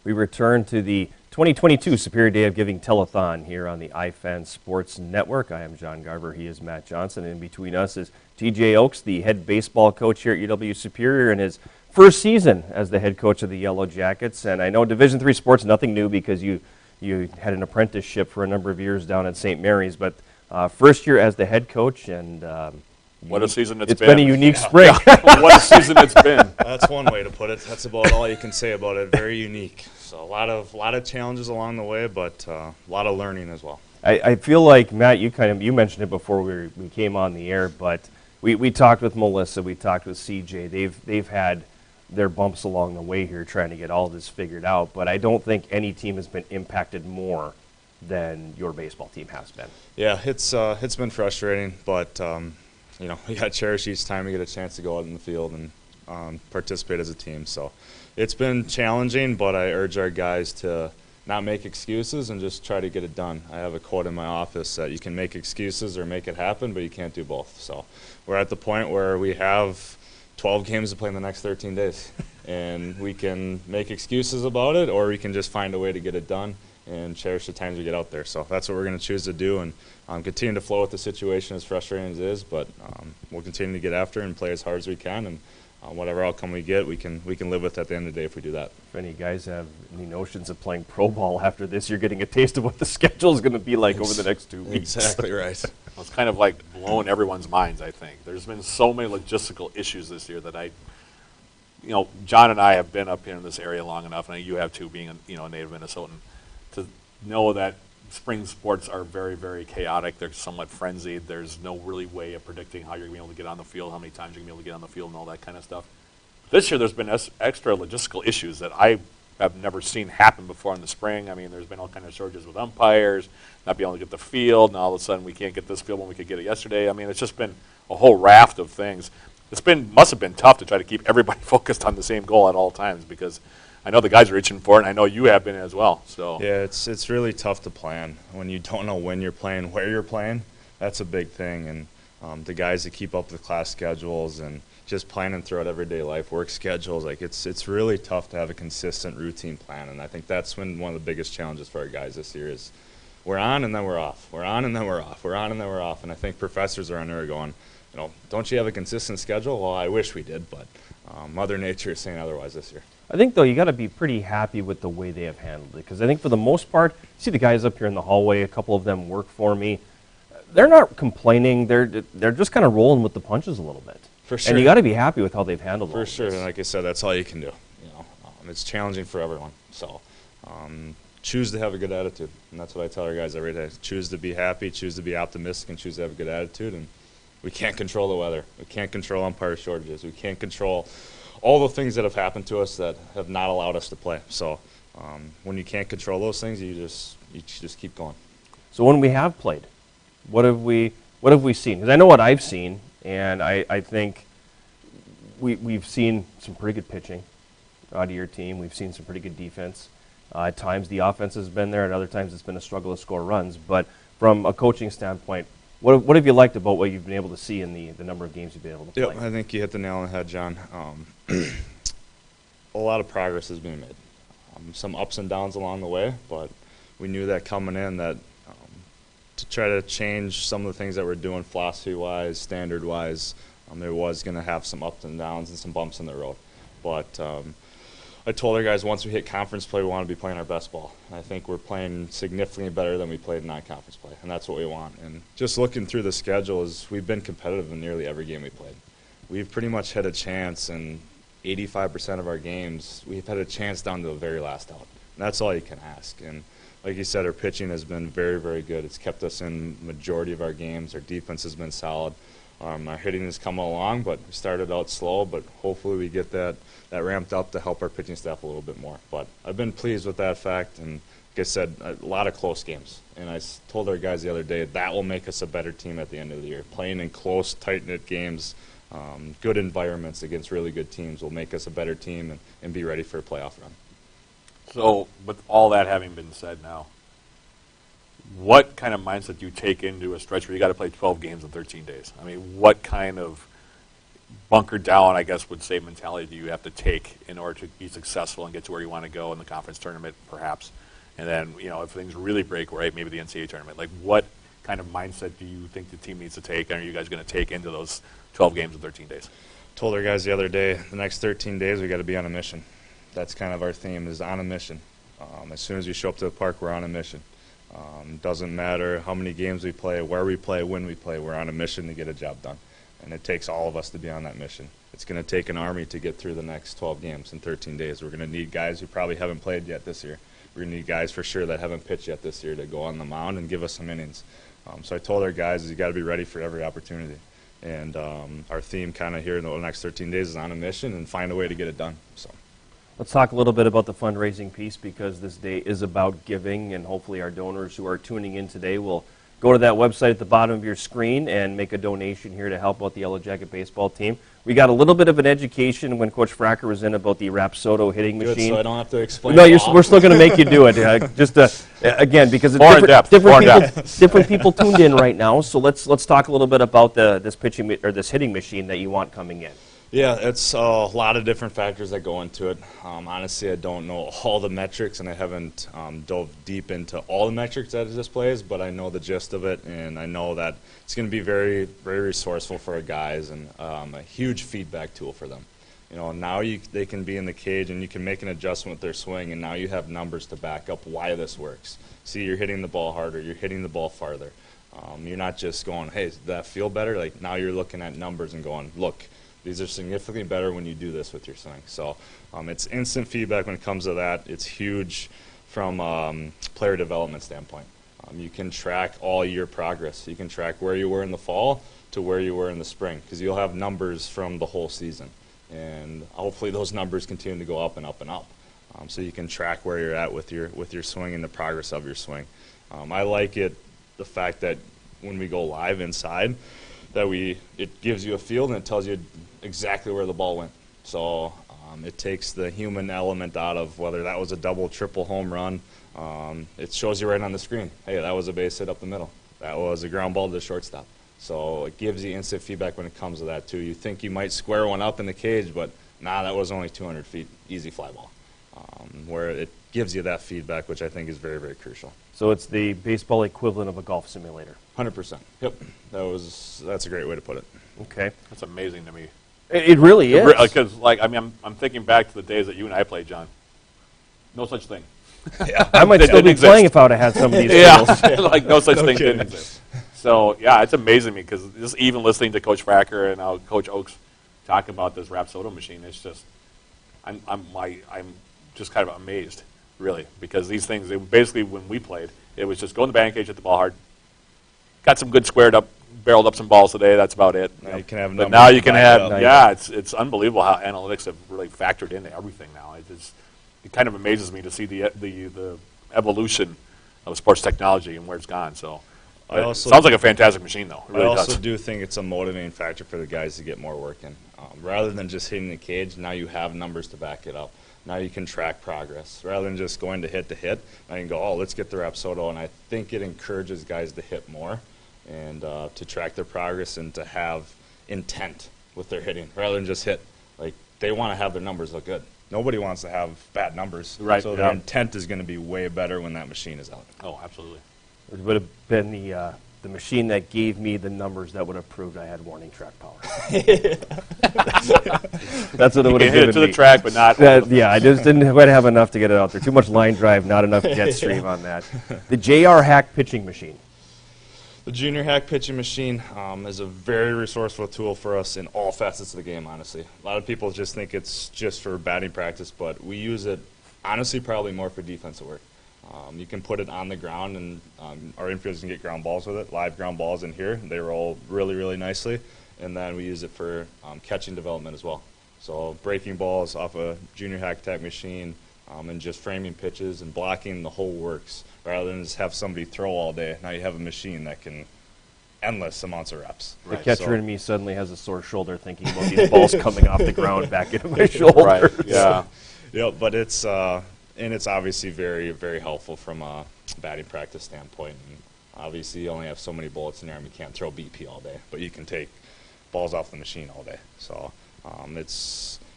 We return to the 2022 Superior Day of Giving Telethon here on the iFan Sports Network. I am John Garver. He is Matt Johnson. In between us is TJ Oakes, the head baseball coach here at UW Superior in his first season as the head coach of the Yellowjackets. And I know Division III sports, nothing new because you had an apprenticeship for a number of years down at St. Mary's. But first year as the head coach, and what a season it's been. It's been a unique spring. What a season it's been. That's one way to put it. That's about all you can say about it. Very unique. So a lot of challenges along the way, but a lot of learning as well. I feel like, Matt, you mentioned it before we came on the air, but we talked with Melissa, we talked with CJ. They've had their bumps along the way here trying to get all this figured out, but I don't think any team has been impacted more than your baseball team has been. Yeah, it's been frustrating, but you know, we got to cherish each time we get a chance to go out in the field and participate as a team. So it's been challenging, but I urge our guys to not make excuses and just try to get it done. I have a quote in my office that you can make excuses or make it happen, but you can't do both. So we're at the point where we have 12 games to play in the next 13 days. And we can make excuses about it, or we can just find a way to get it done and cherish the times we get out there. So that's what we're going to choose to do, and continue to flow with the situation, as frustrating as it is, but we'll continue to get after it and play as hard as we can, and whatever outcome we get, we can live with at the end of the day if we do that. If any guys have any notions of playing pro ball after this, you're getting a taste of what the schedule is going to be like over the next 2 weeks. Exactly right. Well, it's kind of like blowing everyone's minds, I think. There's been so many logistical issues this year that John and I have been up here in this area long enough, and you have too, being a native Minnesotan, to know that spring sports are very, very chaotic. They're somewhat frenzied. There's no really way of predicting how you're going to be able to get on the field, how many times you're going to be able to get on the field, and all that kind of stuff. This year, there's been extra logistical issues that I have never seen happen before in the spring. I mean, there's been all kinds of shortages with umpires, not being able to get the field, and all of a sudden we can't get this field when we could get it yesterday. I mean, it's just been a whole raft of things. Must have been tough to try to keep everybody focused on the same goal at all times, because I know the guys are itching for it, and I know you have been as well. So yeah, it's really tough to plan when you don't know when you're playing, where you're playing. That's a big thing, and the guys that keep up with class schedules and just planning throughout everyday life, work schedules, like it's really tough to have a consistent routine plan, and I think that's when one of the biggest challenges for our guys this year is we're on and then we're off, we're on and then we're off, we're on and then we're off, and I think professors are on there going, don't you have a consistent schedule? Well, I wish we did, but Mother Nature is saying otherwise this year. I think, though, you got to be pretty happy with the way they have handled it, because I think for the most part, see the guys up here in the hallway, a couple of them work for me. They're not complaining. They're just kind of rolling with the punches a little bit. For sure. And you got to be happy with how they've handled it. For sure, and like I said, that's all you can do. It's challenging for everyone. So choose to have a good attitude, and that's what I tell our guys every day. Choose to be happy, choose to be optimistic, and choose to have a good attitude. And we can't control the weather. We can't control umpire shortages. We can't control all the things that have happened to us that have not allowed us to play. So when you can't control those things, you just keep going. So when we have played, what have we seen? Because I know what I've seen, and I think we've seen some pretty good pitching out of your team. We've seen some pretty good defense. At times the offense has been there, at other times it's been a struggle to score runs. But from a coaching standpoint, what have you liked about what you've been able to see in the number of games you've been able to play? Yep, I think you hit the nail on the head, John. A lot of progress is being made. Some ups and downs along the way, but we knew that coming in that to try to change some of the things that we're doing philosophy-wise, standard-wise, there was going to have some ups and downs and some bumps in the road. But I told our guys once we hit conference play, we want to be playing our best ball. And I think we're playing significantly better than we played in non-conference play, and that's what we want. And just looking through the schedule, is we've been competitive in nearly every game we played. We've pretty much had a chance in 85% of our games. We've had a chance down to the very last out. And that's all you can ask. And like you said, our pitching has been very, very good. It's kept us in majority of our games. Our defense has been solid. Our hitting has come along, but we started out slow, but hopefully we get that ramped up to help our pitching staff a little bit more. But I've been pleased with that fact, and like I said, a lot of close games. And I told our guys the other day that will make us a better team at the end of the year. Playing in close, tight-knit games, good environments against really good teams will make us a better team and be ready for a playoff run. So, with all that having been said now, what kind of mindset do you take into a stretch where you got to play 12 games in 13 days? I mean, what kind of bunker down, I guess, would say mentality do you have to take in order to be successful and get to where you want to go in the conference tournament, perhaps? And then, you know, if things really break right, maybe the NCAA tournament. Like, what kind of mindset do you think the team needs to take, and are you guys going to take into those 12 games in 13 days? Told our guys the other day, the next 13 days we got to be on a mission. That's kind of our theme, is on a mission. As soon as we show up to the park, we're on a mission. Doesn't matter how many games we play, where we play, when we play, we're on a mission to get a job done. And it takes all of us to be on that mission. It's going to take an army to get through the next 12 games in 13 days. We're going to need guys who probably haven't played yet this year. We're going to need guys for sure that haven't pitched yet this year to go on the mound and give us some innings. So I told our guys, you got to be ready for every opportunity. And our theme kind of here in the next 13 days is on a mission and find a way to get it done. So. Let's talk a little bit about the fundraising piece, because this day is about giving, and hopefully our donors who are tuning in today will go to that website at the bottom of your screen and make a donation here to help out the Yellowjacket baseball team. We got a little bit of an education when Coach Fracker was in about the Rapsodo hitting machine. So I don't have to explain. No, we're still going to make you do it. Again, because different people tuned in right now. So let's talk a little bit about this hitting machine that you want coming in. Yeah, it's a lot of different factors that go into it. Honestly, I don't know all the metrics, and I haven't dove deep into all the metrics that it displays, but I know the gist of it, and I know that it's going to be very, very resourceful for our guys and a huge feedback tool for them. You know, now they can be in the cage and you can make an adjustment with their swing, and now you have numbers to back up why this works. See, you're hitting the ball harder, you're hitting the ball farther. You're not just going, hey, does that feel better? Like, now you're looking at numbers and going, look, these are significantly better when you do this with your swing. So it's instant feedback when it comes to that. It's huge from player development standpoint. You can track all your progress. You can track where you were in the fall to where you were in the spring, because you'll have numbers from the whole season. And hopefully those numbers continue to go up and up and up. So you can track where you're at with your swing and the progress of your swing. I like the fact that when we go live inside, that it gives you a field and it tells you exactly where the ball went. So it takes the human element out of whether that was a double, triple home run. It shows you right on the screen, hey, that was a base hit up the middle. That was a ground ball to the shortstop. So it gives you instant feedback when it comes to that too. You think you might square one up in the cage, but nah, that was only 200 feet, easy fly ball. Where it gives you that feedback, which I think is very, very crucial. So it's the baseball equivalent of a golf simulator. 100%. Yep. That's a great way to put it. Okay. That's amazing to me. It really is. Because, I'm thinking back to the days that you and I played, John. No such thing. Yeah. I might still be playing if I would have had some of these skills. Like no such thing didn't exist. So, yeah, it's amazing to me, because just even listening to Coach Fracker and now Coach Oakes talk about this Rapsodo machine, it's just, I'm just kind of amazed, really, because these things, basically when we played, it was just go in the batting cage, hit the ball hard, got some good squared up, barreled up some balls today, that's about it. Now you can have but now you can have, it's unbelievable how analytics have really factored into everything now. It kind of amazes me to see the evolution of sports technology and where it's gone. So it sounds like a fantastic machine, though. It really I also does. do think it's a motivating factor for the guys to get more work in. Rather than just hitting the cage, now you have numbers to back it up. Now you can track progress. Rather than just going to hit, now you can go, oh, let's get the Rapsodo. And I think it encourages guys to hit more and to track their progress and to have intent with their hitting rather than just hit. Like, they want to have their numbers look good. Nobody wants to have bad numbers. Right. So their intent is going to be way better when that machine is out. Oh, absolutely. It would have been the the machine that gave me the numbers that would have proved I had warning track power. That's what it would have given me. Hit it to the track, but not. Yeah, I just didn't quite have enough to get it out there. Too much line drive, not enough jet stream on that. The JR Hack pitching machine. The Junior Hack pitching machine is a very resourceful tool for us in all facets of the game, honestly. A lot of people just think it's just for batting practice, but we use it, honestly, probably more for defensive work. You can put it on the ground, and our infielders can get ground balls with it, live ground balls in here. They roll really, really nicely, and then we use it for catching development as well. So breaking balls off a Junior Hack attack machine, and just framing pitches and blocking the whole works, rather than just have somebody throw all day. Now you have a machine that can endless amounts of reps. The catcher in me suddenly has a sore shoulder thinking about these balls coming off the ground back into my shoulder. Right. Yeah. Yeah, but it's obviously very, very helpful from a batting practice standpoint. And obviously, you only have so many bullets in your arm. You can't throw BP all day, but you can take balls off the machine all day. So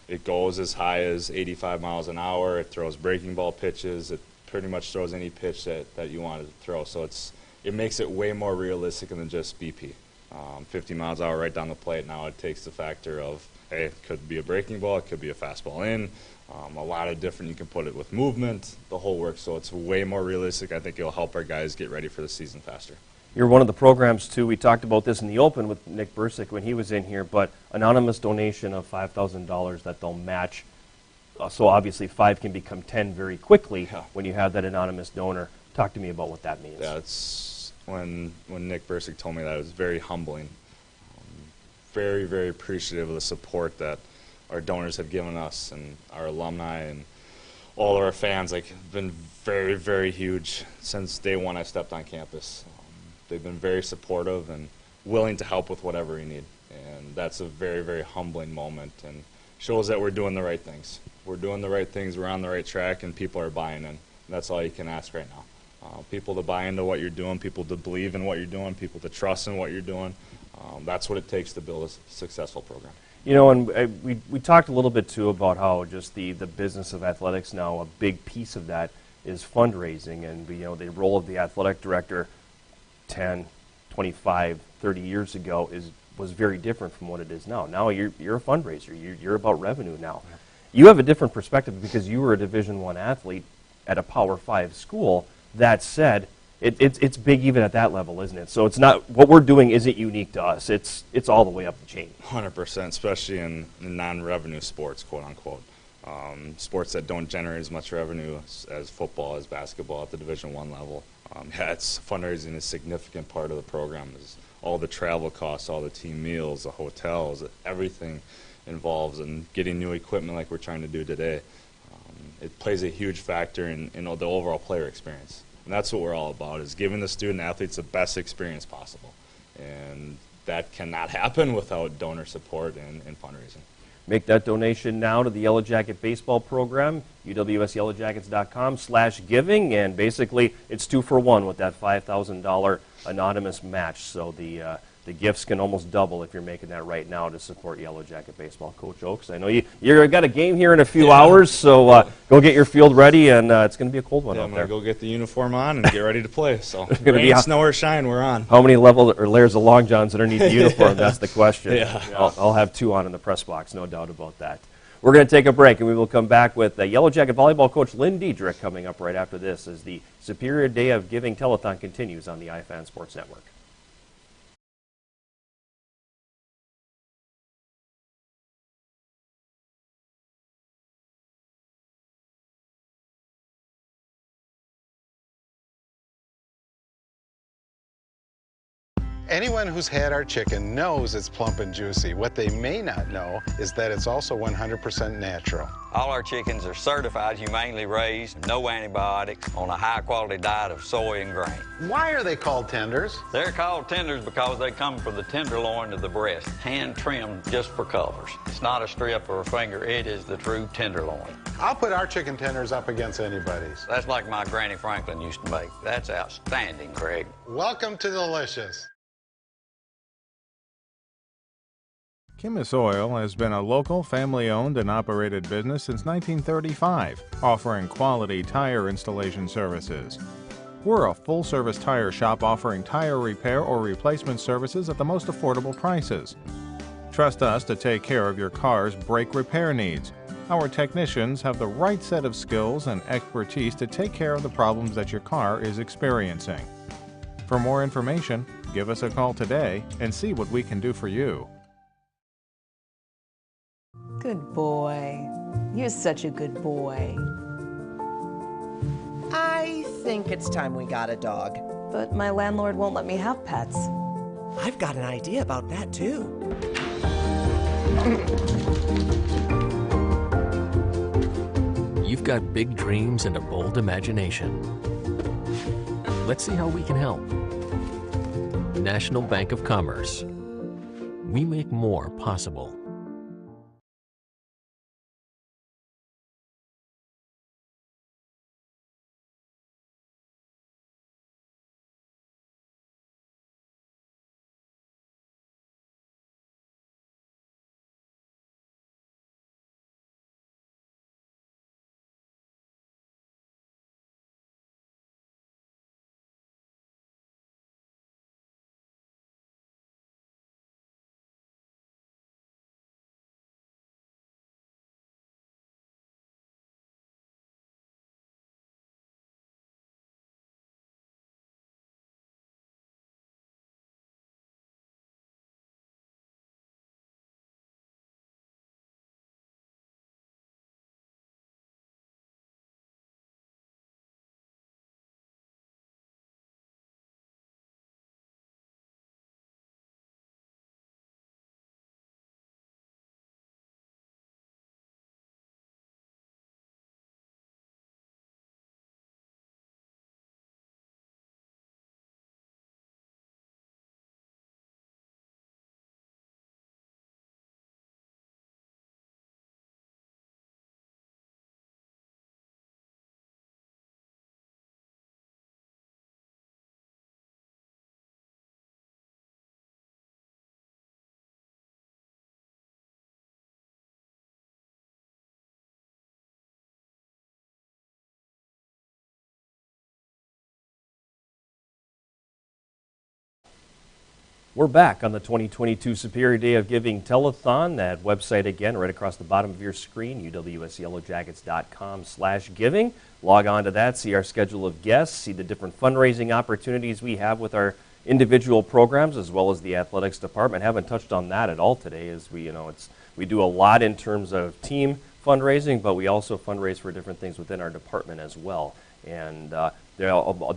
it goes as high as 85 miles an hour. It throws breaking ball pitches. It pretty much throws any pitch that you want it to throw. So it makes it way more realistic than just BP. 50 miles an hour right down the plate. Now it takes the factor of, hey, it could be a breaking ball, it could be a fastball in. A lot of different, you can put it with movement, the whole works. So it's way more realistic. I think it'll help our guys get ready for the season faster. You're one of the programs, too. We talked about this in the open with Nick Bursick when he was in here, but anonymous donation of $5,000 that they'll match. So obviously 5 can become 10 very quickly when you have that anonymous donor. Talk to me about what that means. Yeah, it's when Nick Bursick told me that, it was very humbling. Very, very appreciative of the support that our donors have given us, and our alumni and all of our fans. Like, been very, very huge since day one I stepped on campus. They've been very supportive and willing to help with whatever you need. And that's a very, very humbling moment, and shows that we're doing the right things. We're doing the right things, we're on the right track, and people are buying in. That's all you can ask right now. People to buy into what you're doing, people to believe in what you're doing, people to trust in what you're doing. That's what it takes to build a successful program. You know, and we talked a little bit, too, about how just the business of athletics now, a big piece of that is fundraising. And, you know, the role of the athletic director 10, 25, 30 years ago was very different from what it is now. Now you're a fundraiser. You're about revenue now. You have a different perspective because you were a Division I athlete at a Power 5 school. That said, it's big even at that level, isn't it? So it's not, what we're doing isn't unique to us. It's all the way up the chain. 100%, especially in non-revenue sports, quote unquote. Sports that don't generate as much revenue as football, as basketball at the Division I level. It's fundraising is a significant part of the program. Is all the travel costs, all the team meals, the hotels, everything involves in getting new equipment like we're trying to do today. It plays a huge factor in the overall player experience. And that's what we're all about, is giving the student athletes the best experience possible. And that cannot happen without donor support and fundraising. Make that donation now to the Yellowjacket baseball program, uwsyellowjackets.com/giving, and basically it's 2 for 1 with that $5,000 anonymous match. So the gifts can almost double if you're making that right now to support Yellowjacket baseball. Coach Oakes, I know you've got a game here in a few hours, so go get your field ready, and it's going to be a cold one out there. I'm going to go get the uniform on and get ready to play. So rain, snow, or shine, we're on. How many levels or layers of long johns underneath the uniform? That's the question. Yeah. I'll have 2 on in the press box, no doubt about that. We're going to take a break, and we will come back with Yellowjacket volleyball coach Lynn Diedrich coming up right after this as the Superior Day of Giving Telethon continues on the iFan Sports Network. Anyone who's had our chicken knows it's plump and juicy. What they may not know is that it's also 100% natural. All our chickens are certified, humanely raised, no antibiotics, on a high-quality diet of soy and grain. Why are they called tenders? They're called tenders because they come from the tenderloin of the breast, hand-trimmed just for colors. It's not a strip or a finger, it is the true tenderloin. I'll put our chicken tenders up against anybody's. That's like my Granny Franklin used to make. That's outstanding, Craig. Welcome to Delicious. Chemist Oil has been a local, family-owned and operated business since 1935, offering quality tire installation services. We're a full-service tire shop offering tire repair or replacement services at the most affordable prices. Trust us to take care of your car's brake repair needs. Our technicians have the right set of skills and expertise to take care of the problems that your car is experiencing. For more information, give us a call today and see what we can do for you. Good boy. You're such a good boy. I think it's time we got a dog. But my landlord won't let me have pets. I've got an idea about that too. You've got big dreams and a bold imagination. Let's see how we can help. National Bank of Commerce. We make more possible. We're back on the 2022 Superior Day of Giving Telethon. That website again, right across the bottom of your screen, uwsyellowjackets.com/giving. Log on to that, see our schedule of guests, see the different fundraising opportunities we have with our individual programs as well as the athletics department. Haven't touched on that at all today, as we do a lot in terms of team fundraising, but we also fundraise for different things within our department as well. And the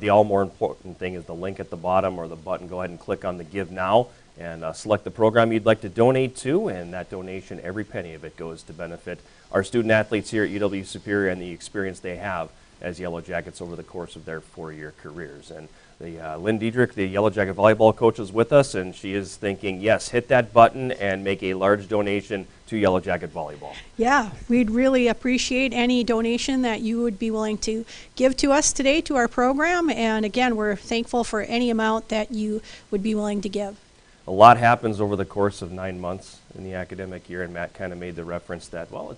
all more important thing is the link at the bottom or the button. Go ahead and click on the Give Now and select the program you'd like to donate to, and that donation, every penny of it goes to benefit our student athletes here at UW Superior and the experience they have as Yellowjackets over the course of their 4-year careers. And Lynn Diedrich, the Yellowjacket volleyball coach, is with us, and she is thinking, yes, hit that button and make a large donation to Yellowjacket volleyball. Yeah, we'd really appreciate any donation that you would be willing to give to us today to our program. And again, we're thankful for any amount that you would be willing to give. A lot happens over the course of 9 months in the academic year, and Matt kind of made the reference that, well,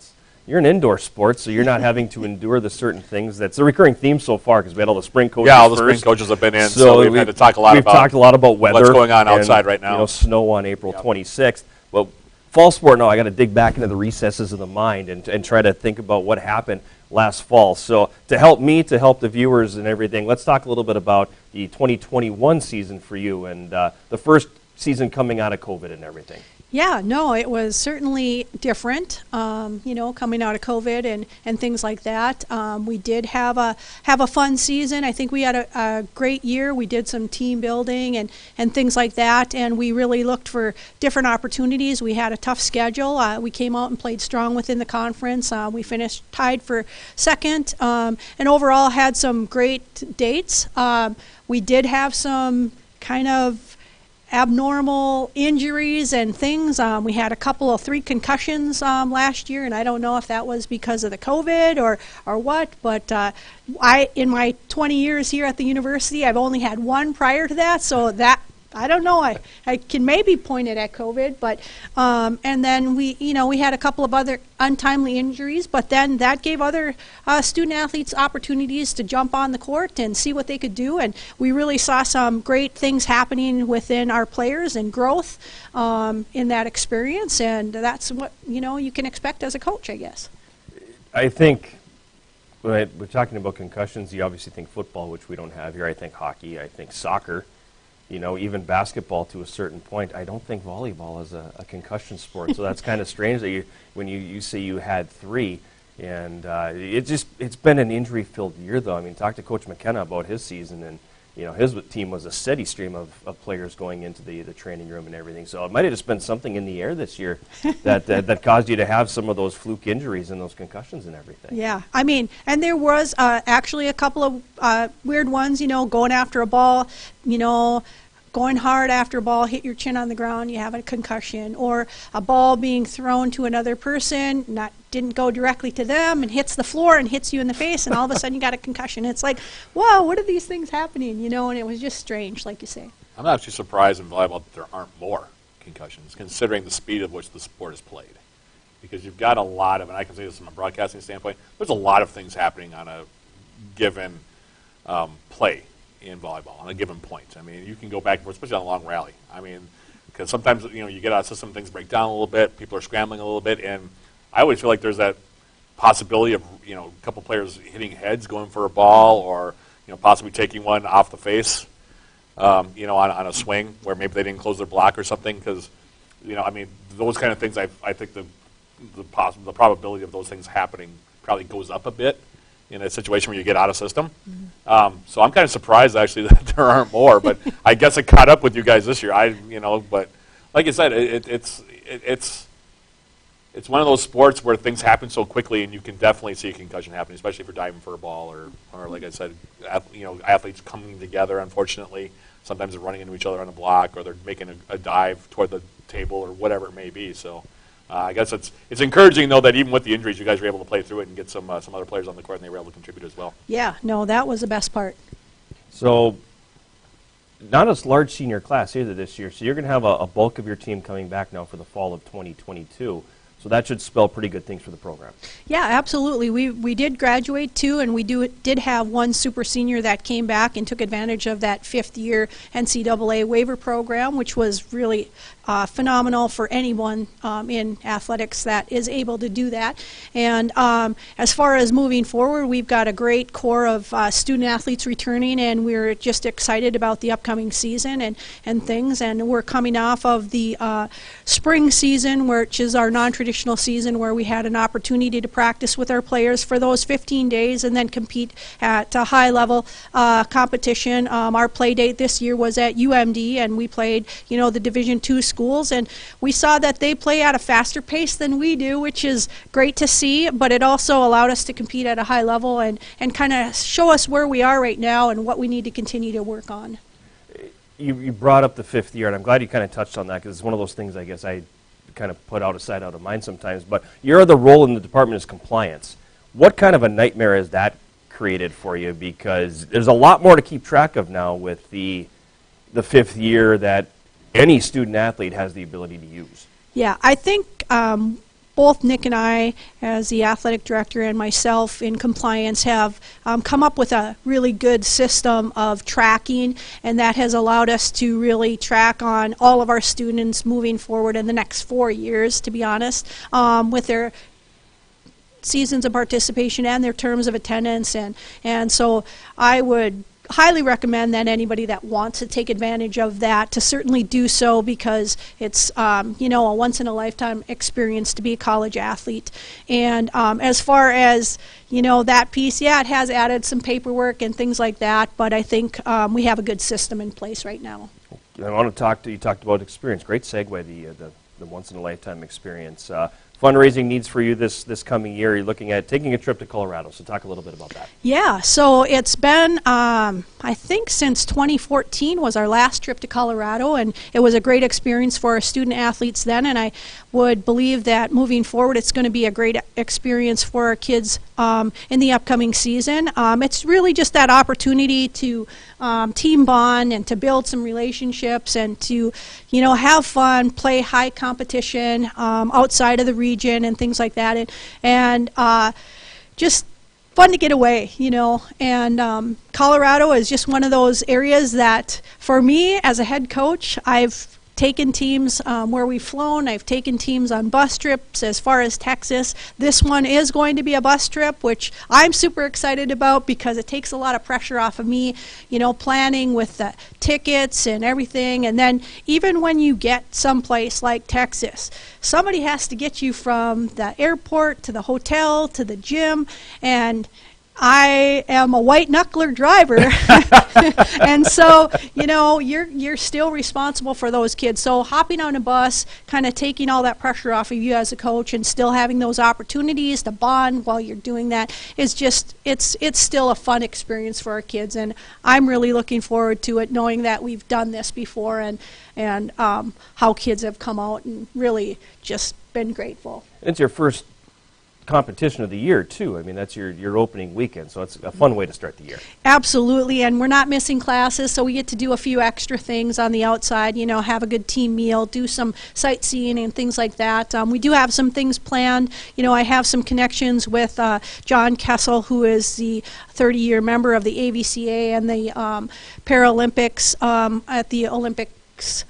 you're an indoor sport, so you're not having to endure the certain things. That's a recurring theme so far because we had all the spring coaches. Yeah, all the spring coaches have been in, so we've had to talk a lot about. We've talked a lot about weather. What's going on outside right now? Snow on April 26th. Well, fall sport. No, I got to dig back into the recesses of the mind and try to think about what happened last fall. So to help me, to help the viewers and everything, let's talk a little bit about the 2021 season for you and the first season coming out of COVID and everything. Yeah, no, it was certainly different, coming out of COVID and things like that. We did have a fun season. I think we had a great year. We did some team building and things like that, and we really looked for different opportunities. We had a tough schedule. We came out and played strong within the conference. We finished tied for second, and overall had some great dates. We did have some kind of abnormal injuries and things. We had a couple of 3 concussions last year, and I don't know if that was because of the COVID or what, but in my 20 years here at the university, I've only had one prior to that, so that I don't know. I can maybe point it at COVID, but and then we had a couple of other untimely injuries, but then that gave other student athletes opportunities to jump on the court and see what they could do, and we really saw some great things happening within our players and growth in that experience, and that's what you can expect as a coach, I guess. I think when we're talking about concussions, you obviously think football, which we don't have here. I think hockey. I think soccer. Even basketball to a certain point. I don't think volleyball is a concussion sport, so that's kind of strange that when you say you had 3, and it's been an injury-filled year, though. I mean, talk to Coach McKenna about his season, and his team was a steady stream of players going into the training room and everything. So it might have just been something in the air this year that caused you to have some of those fluke injuries and those concussions and everything. Yeah, I mean, and there was actually a couple of weird ones, going after a ball, going hard after a ball, hit your chin on the ground, you have a concussion, or a ball being thrown to another person, didn't go directly to them and hits the floor and hits you in the face, and all of a sudden you got a concussion. It's like, whoa, what are these things happening? And it was just strange, like you say. I'm actually surprised in volleyball that there aren't more concussions, considering the speed at which the sport is played. Because you've got a lot of, and I can say this from a broadcasting standpoint, there's a lot of things happening on a given play in volleyball on a given point. I mean, you can go back and forth, especially on a long rally. I mean, because sometimes you get out of system, things break down a little bit, people are scrambling a little bit, and I always feel like there's that possibility of a couple players hitting heads, going for a ball, or possibly taking one off the face, on a swing where maybe they didn't close their block or something. Because I mean, those kind of things, I think the probability of those things happening probably goes up a bit in a situation where you get out of system. Mm-hmm. So I'm kind of surprised actually that there aren't more, but I guess it caught up with you guys this year. But like you said, it's one of those sports where things happen so quickly, and you can definitely see a concussion happening, especially if you're diving for a ball or like I said, athletes coming together. Unfortunately, sometimes they're running into each other on the block, or they're making a dive toward the table, or whatever it may be. So. I guess it's encouraging, though, that even with the injuries, you guys were able to play through it and get some other players on the court, and they were able to contribute as well. Yeah, no, that was the best part. So, not a large senior class either this year, so you're going to have a bulk of your team coming back now for the fall of 2022. So that should spell pretty good things for the program. Yeah, absolutely. We did graduate too, and we did have one super senior that came back and took advantage of that 5th-year NCAA waiver program, which was really phenomenal for anyone in athletics that is able to do that. And as far as moving forward, we've got a great core of student athletes returning, and we're just excited about the upcoming season and things. And we're coming off of the spring season, which is our non-traditional season, where we had an opportunity to practice with our players for those 15 days and then compete at a high-level competition. Our play date this year was at UMD, and we played, the Division II schools, and we saw that they play at a faster pace than we do, which is great to see, but it also allowed us to compete at a high level and kind of show us where we are right now and what we need to continue to work on. You brought up the 5th year, and I'm glad you kind of touched on that, because it's one of those things I guess I kind of put out of sight, out of mind sometimes. But your other role in the department is compliance. What kind of a nightmare has that created for you? Because there's a lot more to keep track of now with the 5th year that any student athlete has the ability to use. Yeah, I think both Nick and I, as the athletic director, and myself in compliance, have come up with a really good system of tracking, and that has allowed us to really track on all of our students moving forward in the next 4 years, to be honest, with their seasons of participation and their terms of attendance. And so I would highly recommend that anybody that wants to take advantage of that to certainly do so, because it's a once-in-a-lifetime experience to be a college athlete. And as far as that piece, yeah, it has added some paperwork and things like that, but I think we have a good system in place right now. I want to you talked about experience. Great segue, the once-in-a-lifetime experience. fundraising needs for you this coming year. You're looking at taking a trip to Colorado, so talk a little bit about that. Yeah, so it's been, I think since 2014 was our last trip to Colorado, and it was a great experience for our student athletes then, and I would believe that moving forward it's going to be a great experience for our kids in the upcoming season. It's really just that opportunity to team bond and to build some relationships and to, have fun, play high competition outside of the region and things like that, and just fun to get away, and Colorado is just one of those areas that for me as a head coach, I've taken teams where we've flown. I've taken teams on bus trips as far as Texas. This one is going to be a bus trip, which I'm super excited about because it takes a lot of pressure off of me, planning with the tickets and everything. And then even when you get someplace like Texas, somebody has to get you from the airport to the hotel to the gym, and I am a white knuckler driver, and so you're still responsible for those kids. So hopping on a bus, kind of taking all that pressure off of you as a coach, and still having those opportunities to bond while you're doing that is just it's still a fun experience for our kids, and I'm really looking forward to it, knowing that we've done this before and how kids have come out and really just been grateful. It's your first competition of the year too. I mean, that's your opening weekend, so it's a fun way to start the year. Absolutely, and we're not missing classes, so we get to do a few extra things on the outside, have a good team meal, do some sightseeing and things like that. We do have some things planned. I have some connections with John Kessel, who is the 30-year member of the AVCA and the Paralympics at the Olympics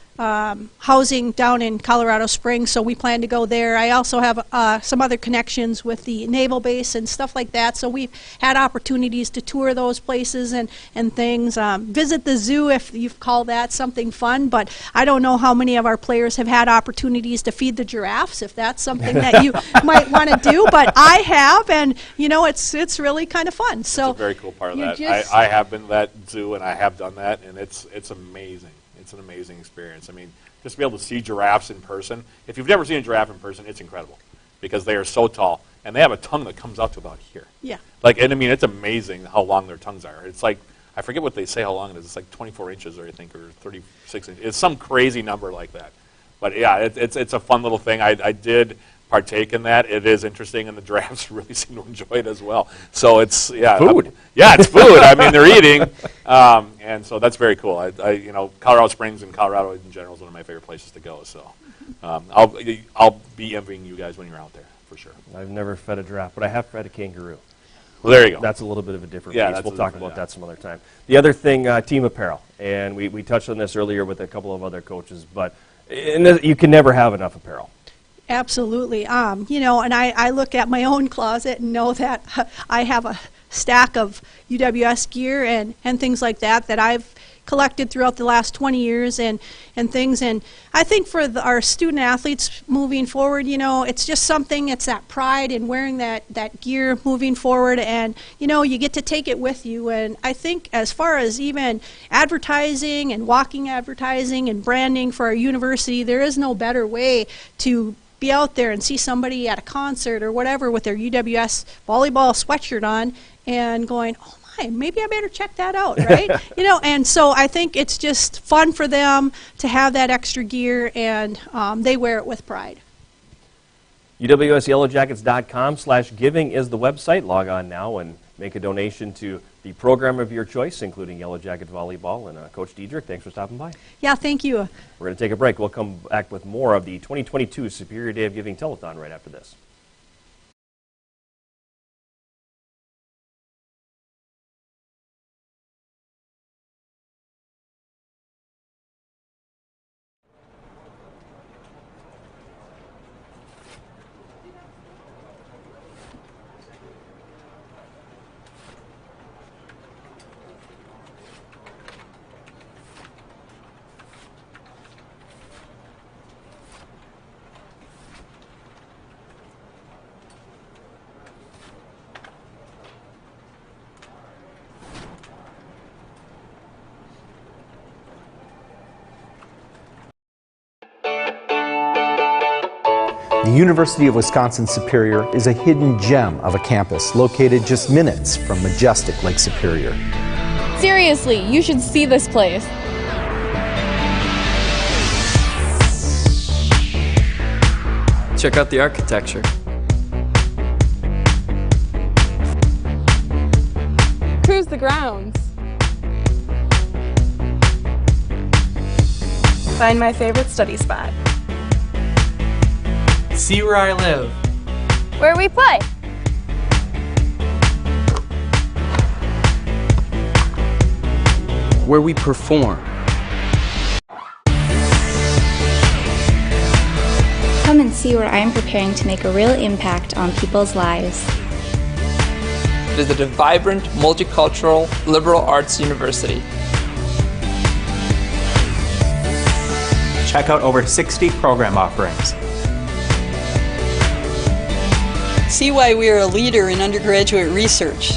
housing down in Colorado Springs, so we plan to go there. I also have some other connections with the naval base and stuff like that, so we've had opportunities to tour those places and things. Visit the zoo if you call that something fun, but I don't know how many of our players have had opportunities to feed the giraffes, if that's something that you might want to do, but I have, and it's really kind of fun. So it's a very cool part of that. I have been to that zoo and I have done that, and it's amazing. It's an amazing experience. I mean, just to be able to see giraffes in person. If you've never seen a giraffe in person, it's incredible because they are so tall and they have a tongue that comes out to about here. Yeah. And I mean, it's amazing how long their tongues are. It's like, I forget what they say how long it is. It's like 24 inches, or I think, or 36 inches. It's some crazy number like that. But yeah, it's a fun little thing. I did partake in that. It is interesting, and the giraffes really seem to enjoy it as well. So it's food. It's food. I mean, they're eating, and so that's very cool. Colorado Springs and Colorado in general is one of my favorite places to go. So I'll be envying you guys when you're out there for sure. I've never fed a giraffe, but I have fed a kangaroo. Well, there you go. That's a little bit of a different piece. We'll talk about that some other time. The other thing, team apparel, and we touched on this earlier with a couple of other coaches, but you can never have enough apparel. Absolutely. And I look at my own closet and know that I have a stack of UWS gear and things like that I've collected throughout the last 20 years and things. And I think for our student athletes moving forward, it's just something, it's that pride in wearing that gear moving forward, and, you get to take it with you. And I think as far as even advertising and walking advertising and branding for our university, there is no better way to be out there and see somebody at a concert or whatever with their UWS volleyball sweatshirt on and going, oh my, maybe I better check that out, right? And so I think it's just fun for them to have that extra gear, and they wear it with pride. UWSYellowjackets.com/giving is the website. Log on now and make a donation to the program of your choice, including Yellowjacket Volleyball. And Coach Diedrich, thanks for stopping by. Yeah, thank you. We're going to take a break. We'll come back with more of the 2022 Superior Day of Giving Telethon right after this. The University of Wisconsin-Superior is a hidden gem of a campus located just minutes from majestic Lake Superior. Seriously, you should see this place. Check out the architecture. Cruise the grounds. Find my favorite study spot. See where I live. Where we play. Where we perform. Come and see where I am preparing to make a real impact on people's lives. Visit a vibrant, multicultural, liberal arts university. Check out over 60 program offerings. See why we are a leader in undergraduate research.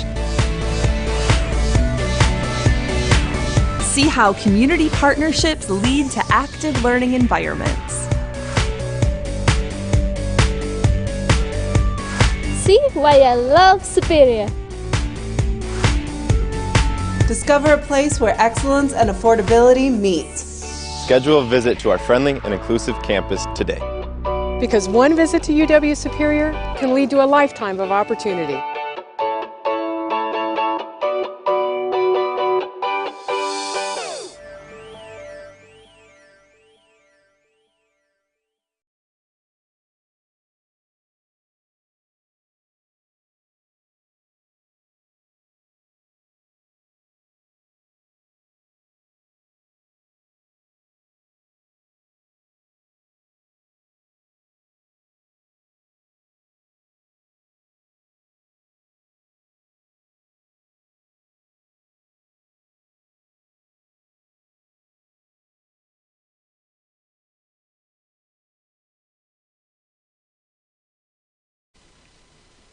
See how community partnerships lead to active learning environments. See why I love Superior. Discover a place where excellence and affordability meet. Schedule a visit to our friendly and inclusive campus today. Because one visit to UW Superior can lead to a lifetime of opportunity.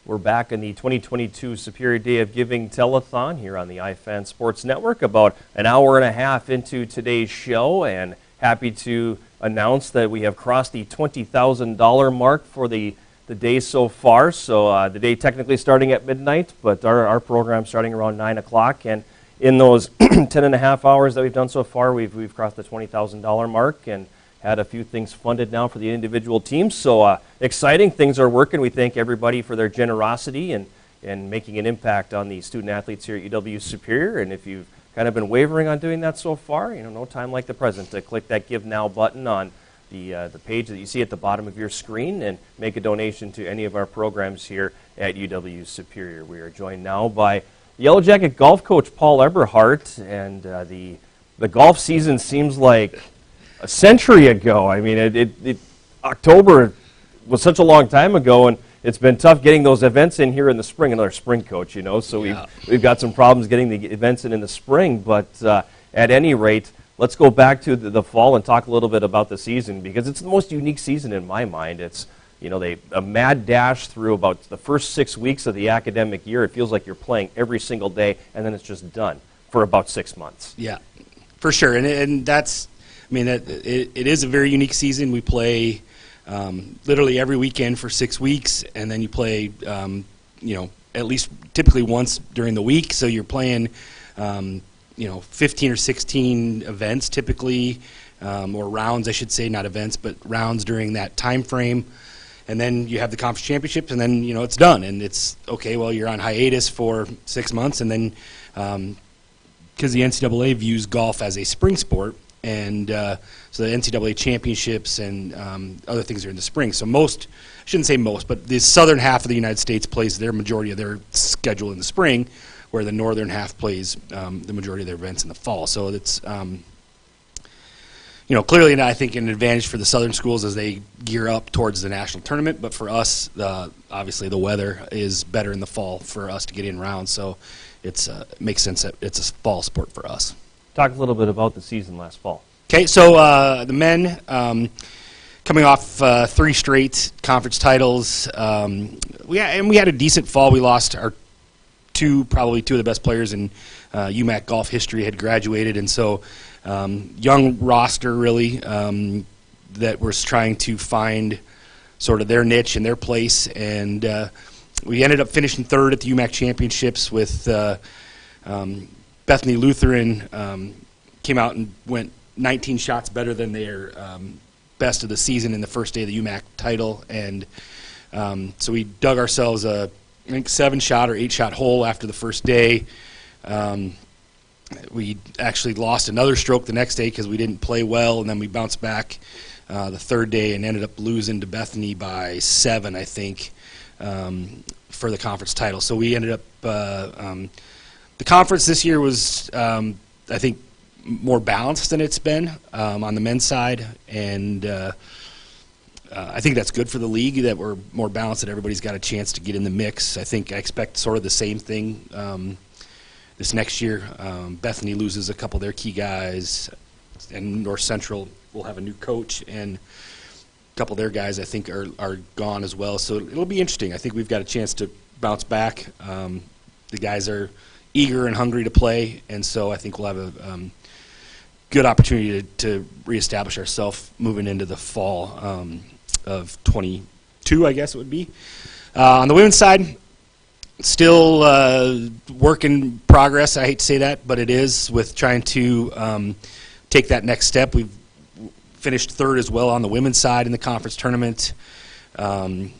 We're back in the 2022 Superior Day of Giving Telethon here on the iFan Sports Network, about an hour and a half into today's show, and happy to announce that we have crossed the $20,000 mark for the day so far. So the day technically starting at midnight, but our program starting around 9 o'clock, and in those 10 and a half hours that we've done so far, we've crossed the $20,000 mark and had a few things funded now for the individual teams. So exciting, things are working. We thank everybody for their generosity and making an impact on the student athletes here at UW Superior. And if you've kind of been wavering on doing that so far, no time like the present to click that Give Now button on the page that you see at the bottom of your screen and make a donation to any of our programs here at UW Superior. We are joined now by Yellowjacket golf coach Paul Eberhardt, and the golf season seems like a century ago. I mean, October was such a long time ago, and it's been tough getting those events in here in the spring. Another spring coach, so yeah. we've got some problems getting the events in the spring. But at any rate, let's go back to the fall and talk a little bit about the season, because it's the most unique season in my mind. It's a mad dash through about the first 6 weeks of the academic year. It feels like you're playing every single day, and then it's just done for about 6 months. Yeah, for sure, and that's. I mean, it is a very unique season. We play literally every weekend for 6 weeks, and then you play, at least typically once during the week. So you're playing, 15 or 16 events typically, or rounds, I should say, not events, but rounds during that time frame. And then you have the conference championships, and then, it's done. And it's, okay, well, you're on hiatus for 6 months, and then because the NCAA views golf as a spring sport, and so the NCAA championships and other things are in the spring. So I shouldn't say most, but the southern half of the United States plays their majority of their schedule in the spring, where the northern half plays the majority of their events in the fall. So it's, clearly, I think, an advantage for the southern schools as they gear up towards the national tournament. But for us, obviously the weather is better in the fall for us to get in rounds. So it makes sense that it's a fall sport for us. Talk a little bit about the season last fall. Okay, so the men coming off 3 straight conference titles. We had a decent fall. We lost our probably two of the best players in UMAC golf history had graduated, and so young roster really that was trying to find sort of their niche and their place. And we ended up finishing third at the UMAC Championships with Bethany Lutheran came out and went 19 shots better than their best of the season in the first day of the UMAC title. And so we dug ourselves a, I think, 7-shot or 8-shot hole after the first day. We actually lost another stroke the next day because we didn't play well, and then we bounced back the third day and ended up losing to Bethany by 7, I think, for the conference title. So we ended up the conference this year was, I think, more balanced than it's been on the men's side, and I think that's good for the league that we're more balanced, that everybody's got a chance to get in the mix. I expect sort of the same thing this next year. Bethany loses a couple of their key guys, and North Central will have a new coach, and a couple of their guys I think are gone as well. So it'll be interesting. I think we've got a chance to bounce back. The guys are eager and hungry to play, and so I think we'll have a good opportunity to reestablish ourselves moving into the fall of 22, I guess it would be. On the women's side, still work in progress. I hate to say that, but it is, with trying to take that next step. We've finished third as well on the women's side in the conference tournament. Have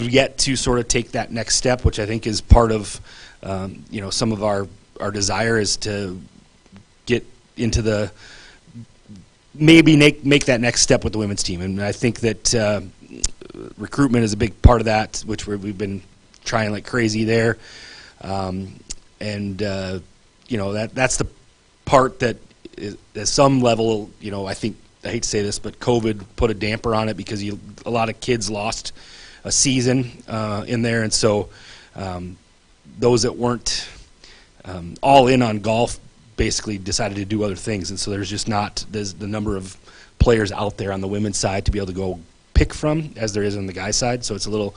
yet to sort of take that next step, which I think is part of some of our desire is to get into the maybe make that next step with the women's team. And I think that recruitment is a big part of that, which we've been trying like crazy there. That's the part that is, at some level, I think, I hate to say this, but COVID put a damper on it because a lot of kids lost a season in there. And so those that weren't all in on golf basically decided to do other things, and so there's the number of players out there on the women's side to be able to go pick from as there is on the guys' side. So it's a little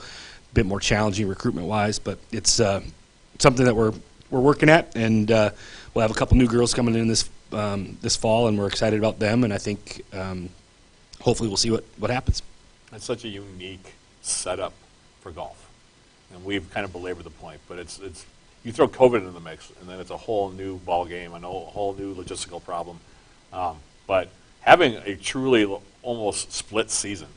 bit more challenging recruitment wise, but it's something that we're working at, and we'll have a couple new girls coming in this fall, and we're excited about them, and I think hopefully we'll see what happens. It's such a unique setup for golf, and we've kind of belabored the point, but it's you throw COVID into the mix, and then it's a whole new ball game, a whole new logistical problem. But having a truly almost split season,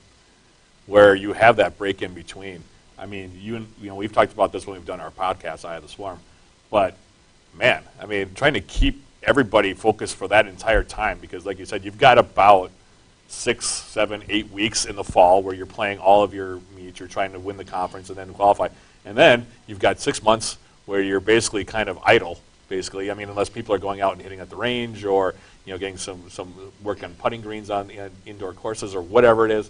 where you have that break in between. I mean, we've talked about this when we've done our podcast, Eye of the Swarm. But man, I mean, trying to keep everybody focused for that entire time, because, like you said, you've got about 6, 7, 8 weeks in the fall where you're playing all of your meets. You're trying to win the conference and then qualify, and then you've got 6 months where you're basically kind of idle, basically. I mean, unless people are going out and hitting at the range, or getting some work on putting greens on indoor courses or whatever it is.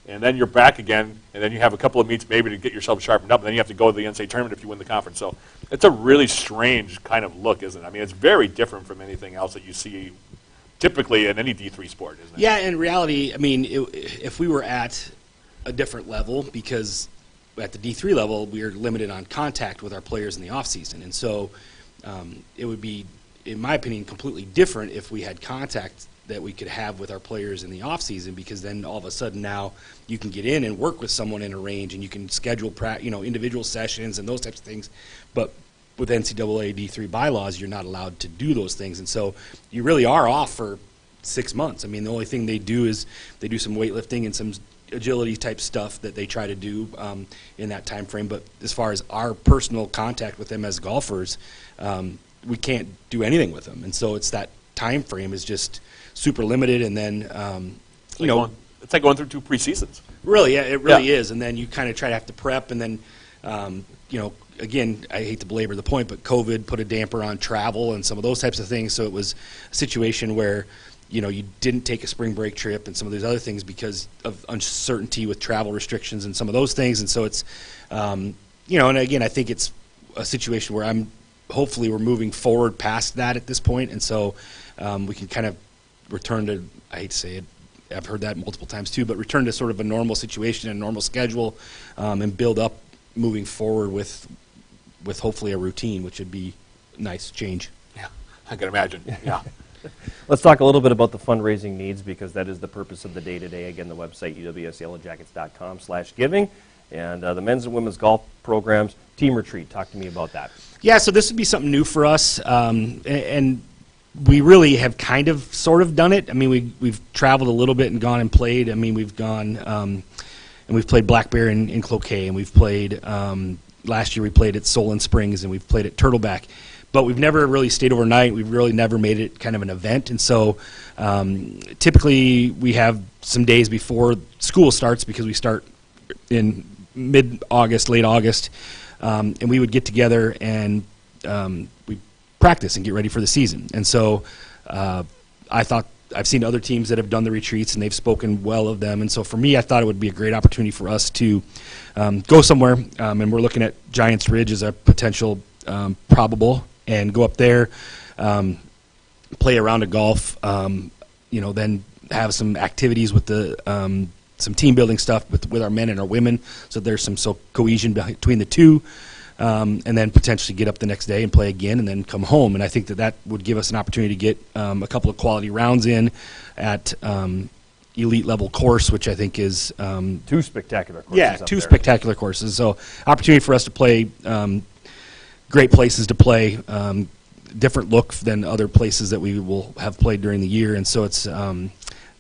And then you're back again, and then you have a couple of meets maybe to get yourself sharpened up, and then you have to go to the NCAA tournament if you win the conference. So it's a really strange kind of look, isn't it? I mean, it's very different from anything else that you see typically in any D3 sport, isn't it? Yeah, in reality, I mean, if we were at a different level, because at the D3 level, we are limited on contact with our players in the off season, and so it would be, in my opinion, completely different if we had contact that we could have with our players in the off season, because then all of a sudden now you can get in and work with someone in a range, and you can schedule individual sessions and those types of things. But with NCAA D3 bylaws, you're not allowed to do those things, and so you really are off for 6 months. I mean, the only thing they do is they do some weightlifting and some agility type stuff that they try to do in that time frame. But as far as our personal contact with them as golfers, we can't do anything with them, and so it's that time frame is just super limited. And then it's like going through 2 preseasons. Really, yeah, it really is. And then you kind of try to have to prep, and then again, I hate to belabor the point, but COVID put a damper on travel and some of those types of things. So it was a situation where you didn't take a spring break trip and some of those other things because of uncertainty with travel restrictions and some of those things. And so it's and again, I think it's a situation where hopefully we're moving forward past that at this point, and so we can kind of return to, I hate to say it, I've heard that multiple times too, but return to sort of a normal situation and a normal schedule, and build up moving forward with hopefully a routine, which would be a nice change. Yeah, I can imagine. Yeah. Let's talk a little bit about the fundraising needs, because that is the purpose of the day today. Again, the website, uwsyellowjackets.com/giving. And the men's and women's golf programs, team retreat. Talk to me about that. Yeah, so this would be something new for us, and we really have kind of sort of done it. I mean, we've traveled a little bit and gone and played. I mean, we've gone and we've played Black Bear in Cloquet, and we've played last year we played at Solon Springs, and we've played at Turtleback. But we've never really stayed overnight. We've really never made it kind of an event. And so typically we have some days before school starts, because we start in mid-August, late August, and we would get together and we practice and get ready for the season. And so I thought, I've seen other teams that have done the retreats and they've spoken well of them. And so for me, I thought it would be a great opportunity for us to go somewhere, and we're looking at Giants Ridge as a potential probable, and go up there, play a round of golf, then have some activities with the some team building stuff with our men and our women, so there's some cohesion between the two, and then potentially get up the next day and play again, and then come home. And I think that would give us an opportunity to get a couple of quality rounds in at elite level course, which I think is 2 spectacular courses. Yeah, 2 spectacular courses. So opportunity for us to play. Great places to play, different look than other places that we will have played during the year. And so it's an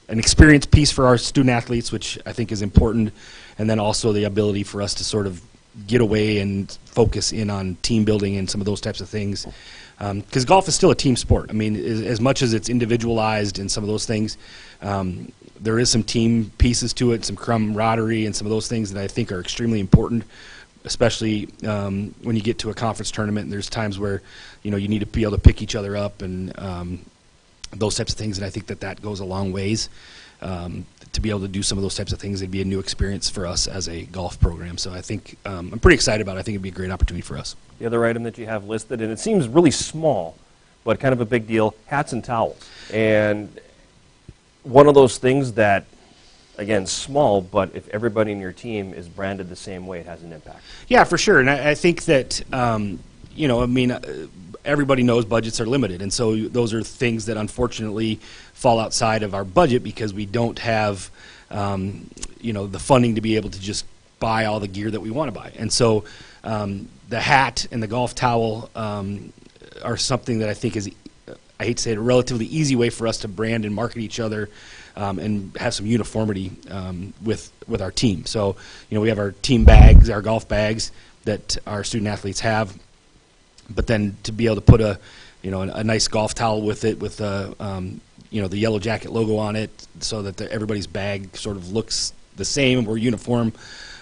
experience piece for our student athletes, which I think is important, and then also the ability for us to sort of get away and focus in on team building and some of those types of things. Because golf is still a team sport. I mean, as much as it's individualized and some of those things, there is some team pieces to it, some camaraderie and some of those things that I think are extremely important, especially when you get to a conference tournament, and there's times where you need to be able to pick each other up and those types of things. And I think that goes a long ways to be able to do some of those types of things. It'd be a new experience for us as a golf program. So I think I'm pretty excited about it. I think it'd be a great opportunity for us. The other item that you have listed, and it seems really small, but kind of a big deal, hats and towels. And one of those things that, again, small, but if everybody in your team is branded the same way, it has an impact. Yeah, for sure. And I think that, everybody knows budgets are limited. And so those are things that unfortunately fall outside of our budget, because we don't have, the funding to be able to just buy all the gear that we want to buy. And so the hat and the golf towel are something that I think is, I hate to say it, a relatively easy way for us to brand and market each other, and have some uniformity with our team. So, we have our team bags, our golf bags that our student athletes have, but then to be able to put a nice golf towel with it, with the Yellowjacket logo on it, so that everybody's bag sort of looks the same and we're uniform.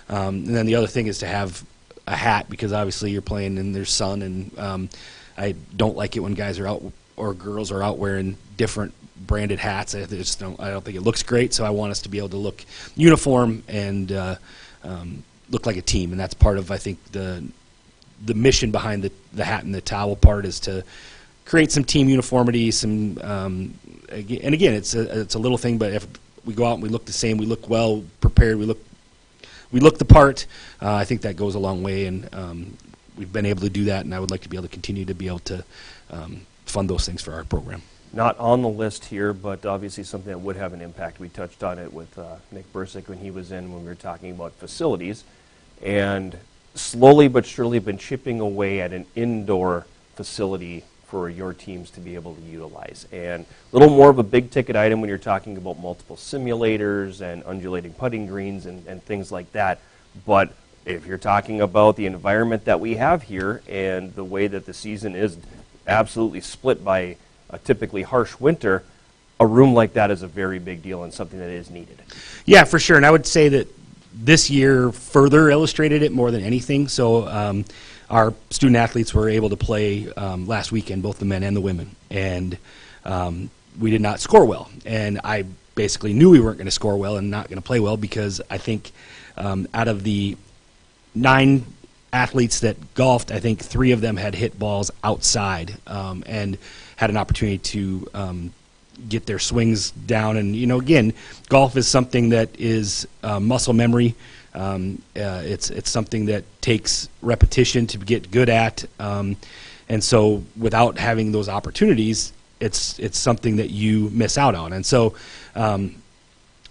And then the other thing is to have a hat, because obviously you're playing in there's sun, and I don't like it when guys are out or girls are out wearing different branded hats. I don't think it looks great. So I want us to be able to look uniform and look like a team, and that's part of, I think, the mission behind the hat and the towel part, is to create some team uniformity. Some and again, it's a little thing, but if we go out and we look the same, we look well prepared, we look the part, I think that goes a long way, and we've been able to do that, and I would like to be able to continue to be able to fund those things for our program. Not on the list here, but obviously something that would have an impact. We touched on it with Nick Bursick when he was in, when we were talking about facilities, and slowly but surely been chipping away at an indoor facility for your teams to be able to utilize. And a little more of a big ticket item when you're talking about multiple simulators and undulating putting greens and things like that. But if you're talking about the environment that we have here and the way that the season is absolutely split by a typically harsh winter, a room like that is a very big deal and something that is needed. Yeah, for sure. And I would say that this year further illustrated it more than anything. So our student athletes were able to play last weekend, both the men and the women, and we did not score well. And I basically knew we weren't going to score well and not going to play well, because I think out of the 9 athletes that golfed, I think 3 of them had hit balls outside and had an opportunity to get their swings down. And, again, golf is something that is muscle memory. It's something that takes repetition to get good at. And so without having those opportunities, it's something that you miss out on. And so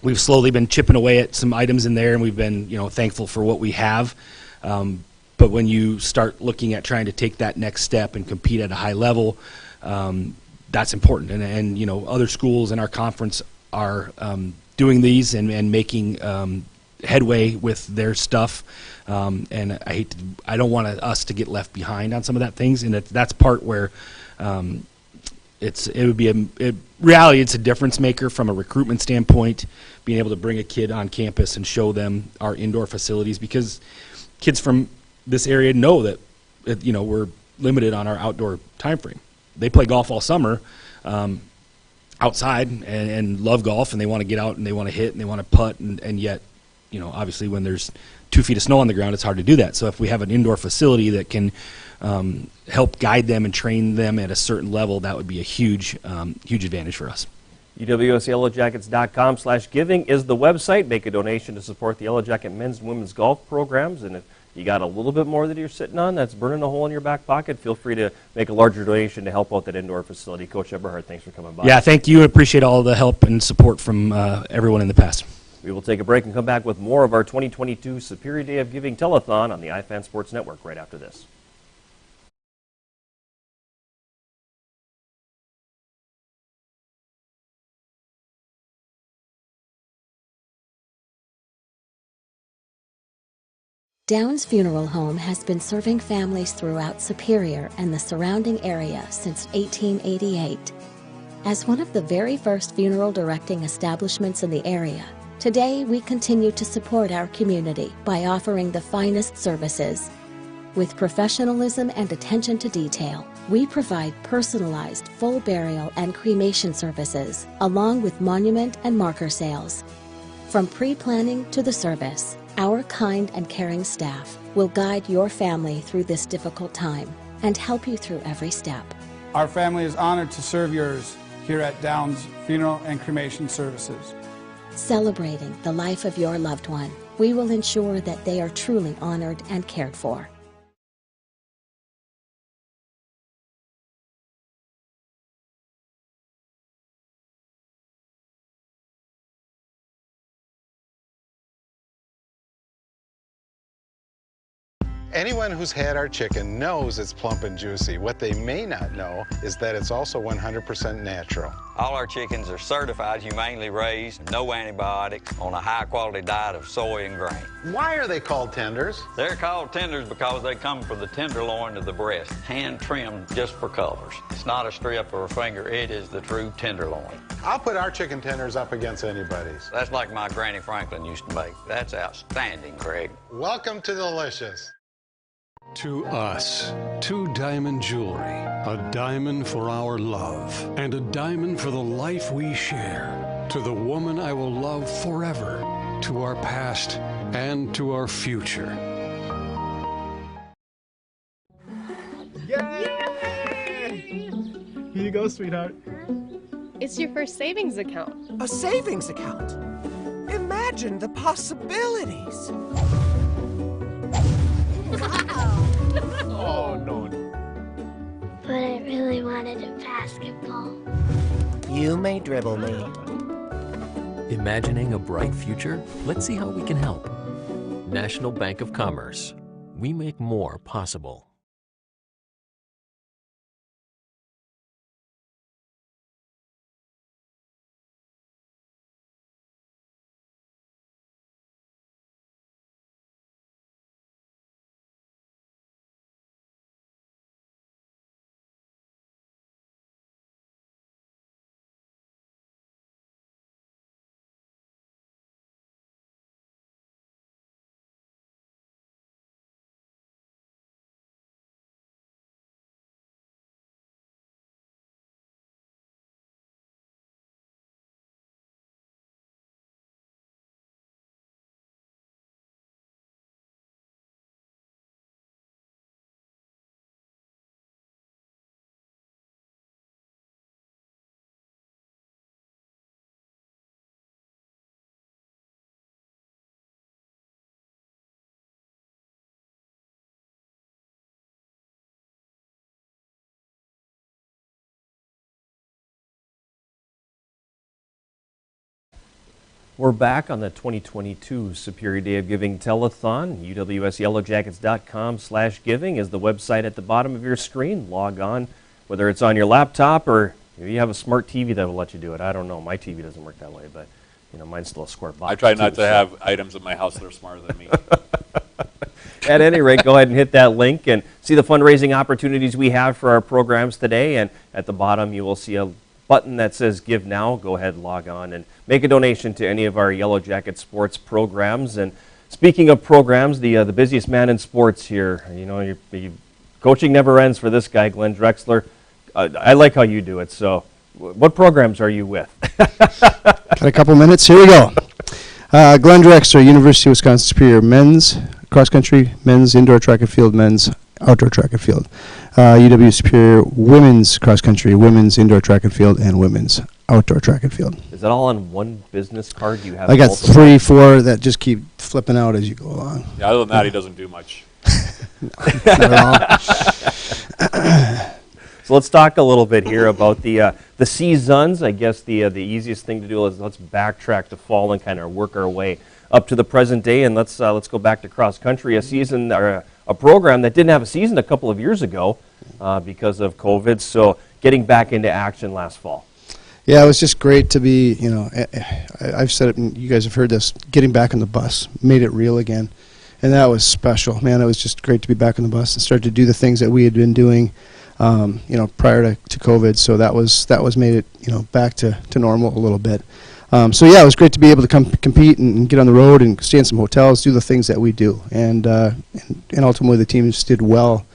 we've slowly been chipping away at some items in there, and we've been, thankful for what we have. But when you start looking at trying to take that next step and compete at a high level, that's important. And other schools in our conference are doing these and making headway with their stuff. And I don't want us to get left behind on some of that things. And that's part where it would be reality. It's a difference maker from a recruitment standpoint, being able to bring a kid on campus and show them our indoor facilities, because kids from this area know that we're limited on our outdoor time frame. They play golf all summer outside and love golf, and they want to get out and they want to hit and they want to putt, and yet obviously when there's 2 feet of snow on the ground, it's hard to do that. So if we have an indoor facility that can help guide them and train them at a certain level, that would be a huge advantage for us. UWSYellowjackets.com/giving is the website. Make a donation to support the Yellowjacket men's and women's golf programs. And if you got a little bit more that you're sitting on that's burning a hole in your back pocket, feel free to make a larger donation to help out that indoor facility. Coach Eberhard, thanks for coming by. Yeah, thank you. I appreciate all the help and support from everyone in the past. We will take a break and come back with more of our 2022 Superior Day of Giving Telethon on the iFan Sports Network right after this. Downs Funeral Home has been serving families throughout Superior and the surrounding area since 1888. As one of the very first funeral directing establishments in the area, today we continue to support our community by offering the finest services. With professionalism and attention to detail, we provide personalized full burial and cremation services, along with monument and marker sales. From pre-planning to the service, our kind and caring staff will guide your family through this difficult time and help you through every step. Our family is honored to serve yours here at Downs Funeral and Cremation Services. Celebrating the life of your loved one, we will ensure that they are truly honored and cared for. Anyone who's had our chicken knows it's plump and juicy. What they may not know is that it's also 100% natural. All our chickens are certified, humanely raised, no antibiotics, on a high-quality diet of soy and grain. Why are they called tenders? They're called tenders because they come from the tenderloin of the breast, hand-trimmed just for colors. It's not a strip or a finger, it is the true tenderloin. I'll put our chicken tenders up against anybody's. That's like my Granny Franklin used to make. That's outstanding, Craig. Welcome to Delicious. To us, 2 diamond jewelry, a diamond for our love, and a diamond for the life we share. To the woman I will love forever, to our past and to our future. Yay! Here you go, sweetheart. It's your first savings account. A savings account? Imagine the possibilities. Oh, no. But I really wanted a basketball. You may dribble me. Imagining a bright future? Let's see how we can help. National Bank of Commerce. We make more possible. We're back on the 2022 Superior Day of Giving Telethon. UWSYellowjackets.com/giving is the website at the bottom of your screen. Log on, whether it's on your laptop or maybe you have a smart TV that will let you do it. I don't know. My TV doesn't work that way, but mine's still a square box. I try not to have items in my house that are smarter than me. At any rate, go ahead and hit that link and see the fundraising opportunities we have for our programs today. And at the bottom, you will see a button that says Give Now. Go ahead, log on, and make a donation to any of our Yellowjacket sports programs. And speaking of programs, the busiest man in sports here, coaching never ends for this guy, Glenn Drexler. I like how you do it. So what programs are you with? Got a couple minutes. Here we go. Glenn Drexler, University of Wisconsin Superior, men's cross country, men's indoor track and field, men's outdoor track and field. UW Superior, women's cross country, women's indoor track and field, and women's outdoor track and field. Is that all on one business card? You have? I got multiple? 3, 4 that just keep flipping out as you go along. Yeah, other than that, he doesn't do much. Not at all. So let's talk a little bit here about the seasons. I guess the easiest thing to do is let's backtrack to fall and kind of work our way up to the present day, and let's go back to cross country. A season or a program that didn't have a season a couple of years ago because of COVID. So getting back into action last fall. Yeah, it was just great to be. I've said it, and you guys have heard this. Getting back on the bus made it real again, and that was special. Man, it was just great to be back on the bus and start to do the things that we had been doing. Prior to COVID, so that was made it back to normal a little bit. So yeah, it was great to be able to come compete and get on the road and stay in some hotels, do the things that we do, and ultimately the team just did well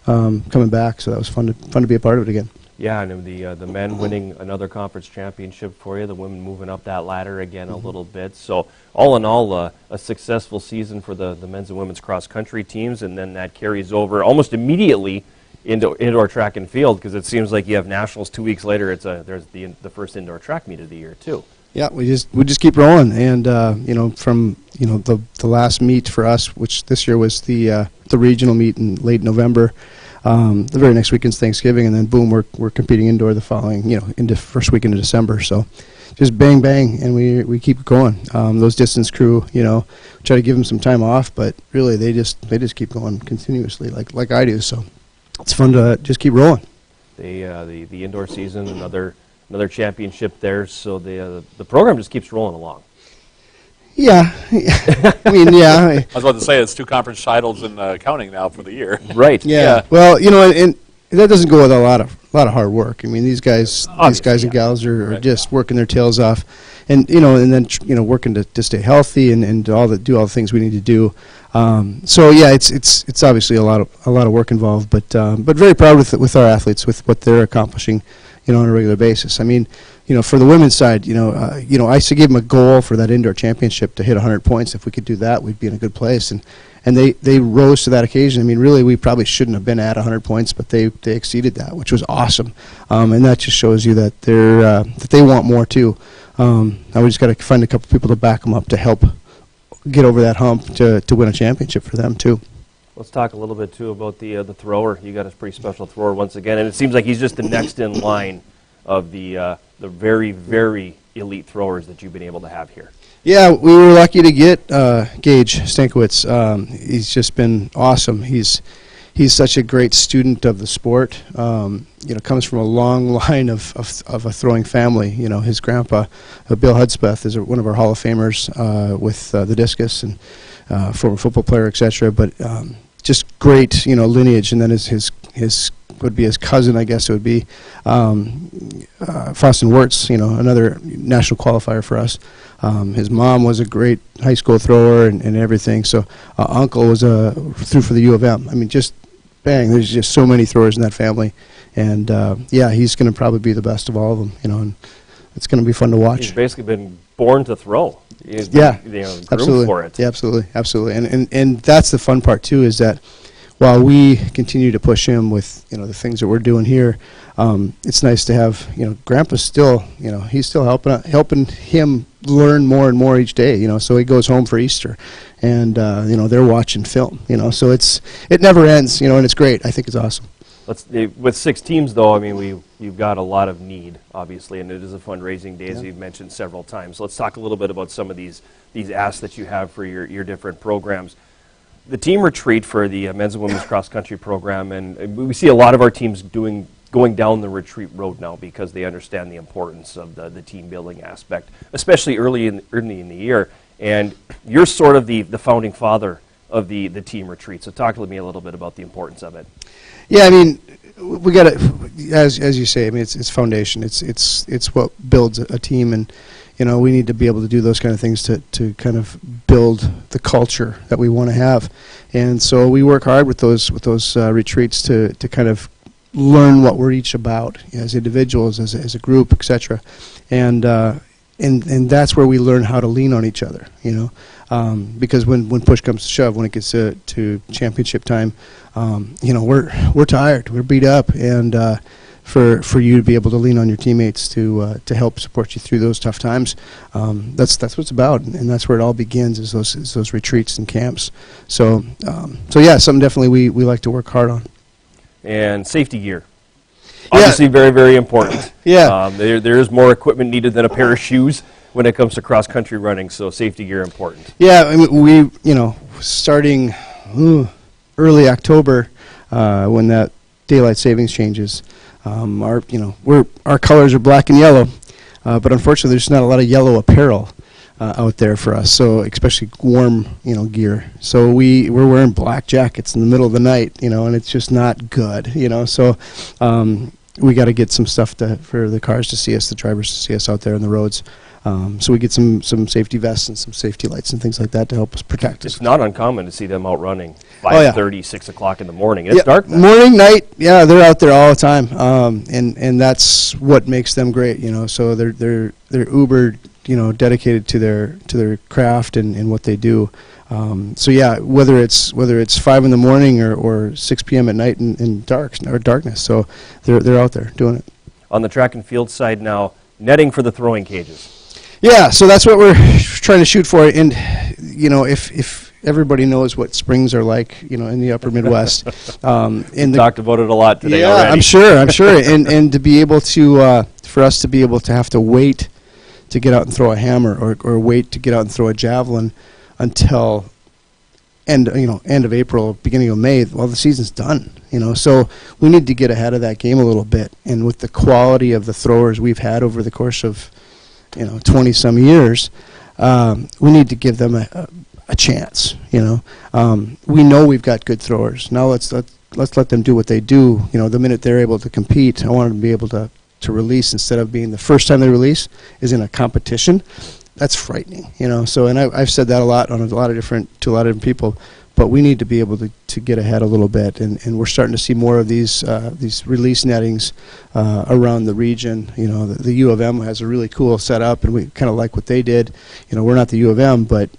coming back. So that was fun to be a part of it again. Yeah, and the men winning another conference championship for you, the women moving up that ladder again a little bit. So all in all, a successful season for the men's and women's cross country teams, and then that carries over almost immediately into indoor track and field, because it seems like you have nationals 2 weeks later. There's the first indoor track meet of the year too. Yeah, we just keep rolling, and from the last meet for us, which this year was the regional meet in late November. The very next weekend's Thanksgiving, and then boom, we're competing indoor the following into first weekend of December. So just bang bang, and we keep going. Those distance crew, try to give them some time off, but really they just keep going continuously, like I do. So it's fun to just keep rolling. The indoor season, another championship there, so the program just keeps rolling along. Yeah, I mean, yeah. I was about to say it's 2 conference titles and counting now for the year. Right. Yeah. Well, and that doesn't go with a lot of hard work. I mean, these guys and gals are just working their tails off, and then working to stay healthy and do all the things we need to do. So yeah, it's obviously a lot of work involved, but very proud with our athletes, with what they're accomplishing, on a regular basis. I mean, for the women's side, I used to give them a goal for that indoor championship to hit 100 points. If we could do that, we'd be in a good place. And they rose to that occasion. I mean, really, we probably shouldn't have been at 100 points, but they exceeded that, which was awesome. And that just shows you that they want more too. Now we just got to find a couple people to back them up to help get over that hump to win a championship for them too. Let's talk a little bit too about the thrower. You got a pretty special thrower once again, and it seems like he's just the next in line of the very, very elite throwers that you've been able to have here. Yeah, we were lucky to get Gage Stankowitz. He's just been awesome. He's such a great student of the sport. Comes from a long line of a throwing family. His grandpa, Bill Hudspeth, is one of our Hall of Famers with the discus and former football player, etc. But just great, lineage. And then his would be his cousin, I guess it would be, Faustin Wirtz, another national qualifier for us. His mom was a great high school thrower and everything. So uncle was threw for the U of M. I mean, just bang, there's just so many throwers in that family. And he's going to probably be the best of all of them, and it's going to be fun to watch. He's basically been born to throw. He's absolutely. For it. Yeah, absolutely. And that's the fun part too, is that while we continue to push him with the things that we're doing here, it's nice to have Grandpa's still he's still helping him learn more and more each day. So he goes home for Easter, and they're watching film. So it never ends. And it's great. I think it's awesome. With 6 teams, though, I mean, you've got a lot of need, obviously, and it is a fundraising day, as you've mentioned several times. So let's talk a little bit about some of these asks that you have for your different programs. The team retreat for the men's and women's cross-country program, and we see a lot of our teams going down the retreat road now because they understand the importance of the team-building aspect, especially early in the year. And you're sort of the founding father of the team retreat. So talk to me a little bit about the importance of it. Yeah, I mean, we got to, as you say, I mean, it's foundation. It's what builds a team, and we need to be able to do those kind of things to kind of build the culture that we want to have. And so we work hard with those retreats to kind of learn what we're each about as individuals, as a group, etc. And that's where we learn how to lean on each other, because when push comes to shove, when it gets to championship time, we're tired, we're beat up, and for you to be able to lean on your teammates to help support you through those tough times, that's what it's about, and that's where it all begins, is those retreats and camps. So yeah, something definitely we like to work hard on. And safety gear. Obviously, very, very important. Yeah. There is more equipment needed than a pair of shoes when it comes to cross-country running, so safety gear important. Yeah, I mean, we, starting early October, when that daylight savings changes, our colors are black and yellow, but unfortunately, there's not a lot of yellow apparel out there for us, so especially warm, gear. So we're wearing black jackets in the middle of the night, and it's just not good, so we got to get some stuff for the cars to see us, the drivers to see us out there on the roads. So we get some safety vests and some safety lights and things like that to help us protect us. It's not uncommon to see them out running 5:30, 6 o'clock in the morning. It's dark then. Morning, night, yeah, they're out there all the time, and that's what makes them great, So they're uber, dedicated to their craft and what they do. So yeah, whether it's 5 in the morning or 6 p.m. at night in darkness, so they're out there doing it. On the track and field side now, netting for the throwing cages. Yeah, so that's what we're trying to shoot for, and if everybody knows what springs are like, in the upper Midwest. We talked about it a lot today already. I'm sure, and to be able to, for us to be able to have to wait to get out and throw a hammer or wait to get out and throw a javelin until end of April, beginning of May, well, the season's done, so we need to get ahead of that game a little bit. And with the quality of the throwers we've had over the course of 20 some years, we need to give them a chance. We know we've got good throwers. Now let's let them do what they do. The minute they're able to compete, I want them to be able to release, instead of being the first time they release is in a competition. That's frightening, So, and I've said that to a lot of different people. But we need to be able to get ahead a little bit, and we're starting to see more of these release nettings around the region. The U of M has a really cool setup, and we kind of like what they did. We're not the U of M, but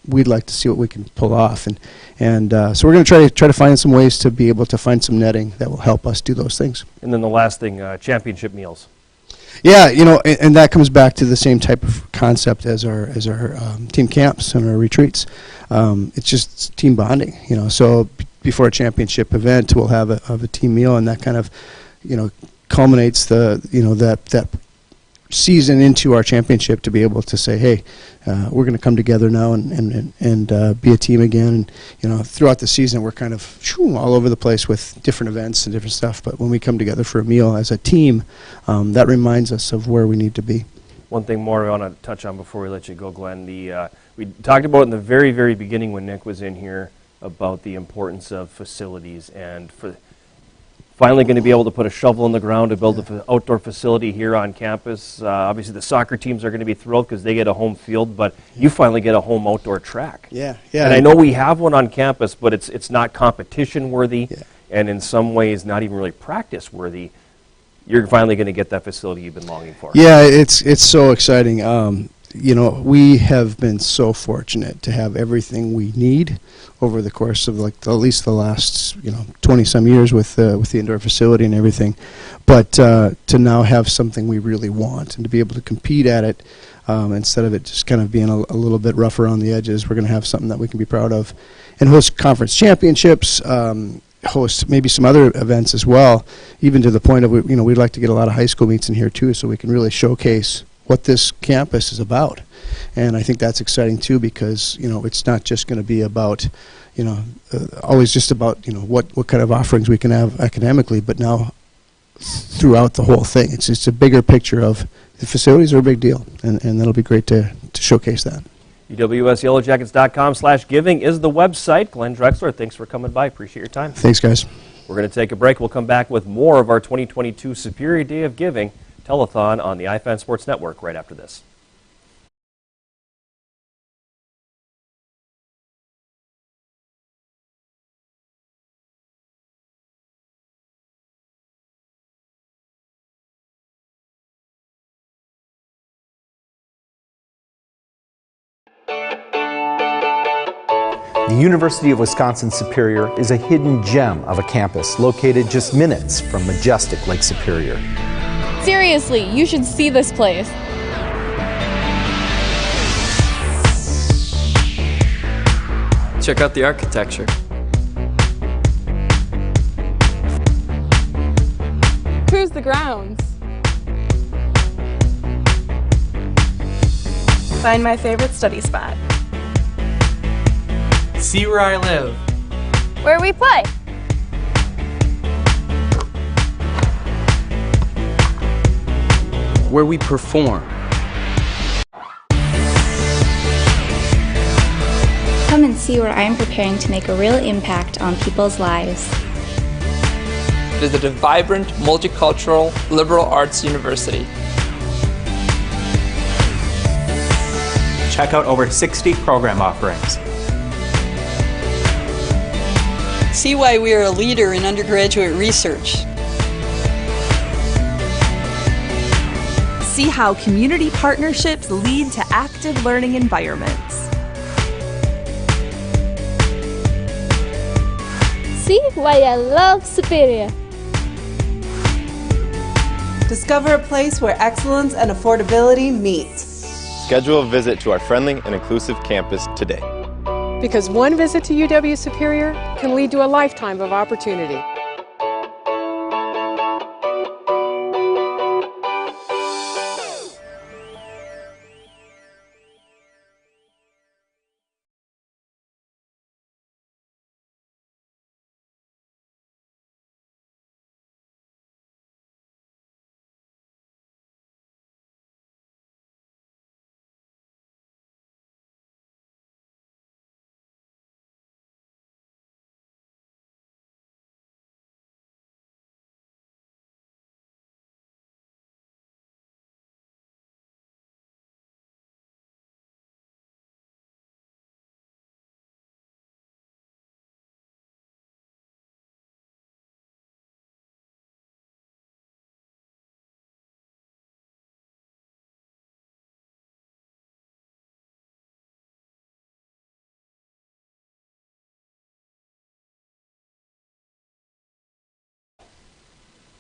we'd like to see what we can pull off, and so we're going to try to find some ways to be able to find some netting that will help us do those things. And then the last thing, championship meals. Yeah, and that comes back to the same type of concept as our team camps and our retreats. It's just team bonding, So before a championship event, we'll have a team meal, and that kind of, culminates that season into our championship, to be able to say, hey, we're going to come together now and be a team again. And throughout the season, we're kind of all over the place with different events and different stuff. But when we come together for a meal as a team, that reminds us of where we need to be. One thing more I want to touch on before we let you go, Glenn. We talked about in the very, very beginning when Nick was in here about the importance of facilities, and for finally going to be able to put a shovel in the ground to build an outdoor facility here on campus. Obviously, the soccer teams are going to be thrilled because they get a home field, but you finally get a home outdoor track. Yeah. And I know we have one on campus, but it's not competition worthy, and in some ways not even really practice worthy. You're finally going to get that facility you've been longing for. Yeah, it's so exciting. We have been so fortunate to have everything we need over the course of at least the last 20 some years with the indoor facility and everything, but to now have something we really want and to be able to compete at it, instead of it just kind of being a little bit rough around the edges, we're going to have something that we can be proud of and host conference championships. host maybe some other events as well, even to the point of, we'd like to get a lot of high school meets in here too, so we can really showcase what this campus is about. And I think that's exciting too, because it's not just going to be about always just about what kind of offerings we can have academically, but now throughout the whole thing, it's a bigger picture of the facilities are a big deal, and that'll be great to showcase that. UWSYellowjackets.com/giving is the website. Glenn Drexler, thanks for coming by. Appreciate your time. Thanks, guys. We're going to take a break. We'll come back with more of our 2022 Superior Day of Giving Telethon on the iFan Sports Network right after this. The University of Wisconsin-Superior is a hidden gem of a campus located just minutes from majestic Lake Superior. Seriously, you should see this place. Check out the architecture. Cruise the grounds. Find my favorite study spot. See where I live. Where we play. Where we perform. Come and see where I am preparing to make a real impact on people's lives. Visit a vibrant, multicultural, liberal arts university. Check out over 60 program offerings. See why we are a leader in undergraduate research. See how community partnerships lead to active learning environments. See why I love Superior. Discover a place where excellence and affordability meet. Schedule a visit to our friendly and inclusive campus today. Because one visit to UW Superior can lead to a lifetime of opportunity.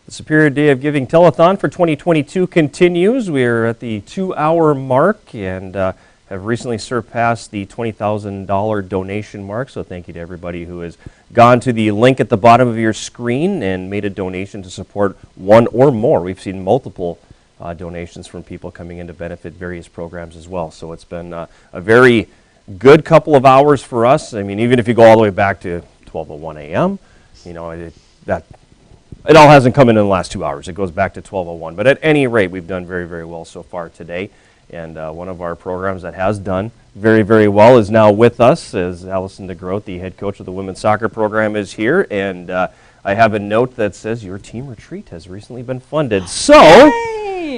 The Superior Day of Giving Telethon for 2022 continues. We're at the 2-hour mark and have recently surpassed the $20,000 donation mark. So thank you to everybody who has gone to the link at the bottom of your screen and made a donation to support one or more. We've seen multiple donations from people coming in to benefit various programs as well. So it's been a very good couple of hours for us. I mean, even if you go all the way back to 12:01 a.m., it all hasn't come in the last 2 hours. It goes back to 12:01. But at any rate, we've done very, very well so far today. And one of our programs that has done very, very well is now with us, as Allison DeGroat, the head coach of the women's soccer program, is here. And I have a note that says your team retreat has recently been funded. So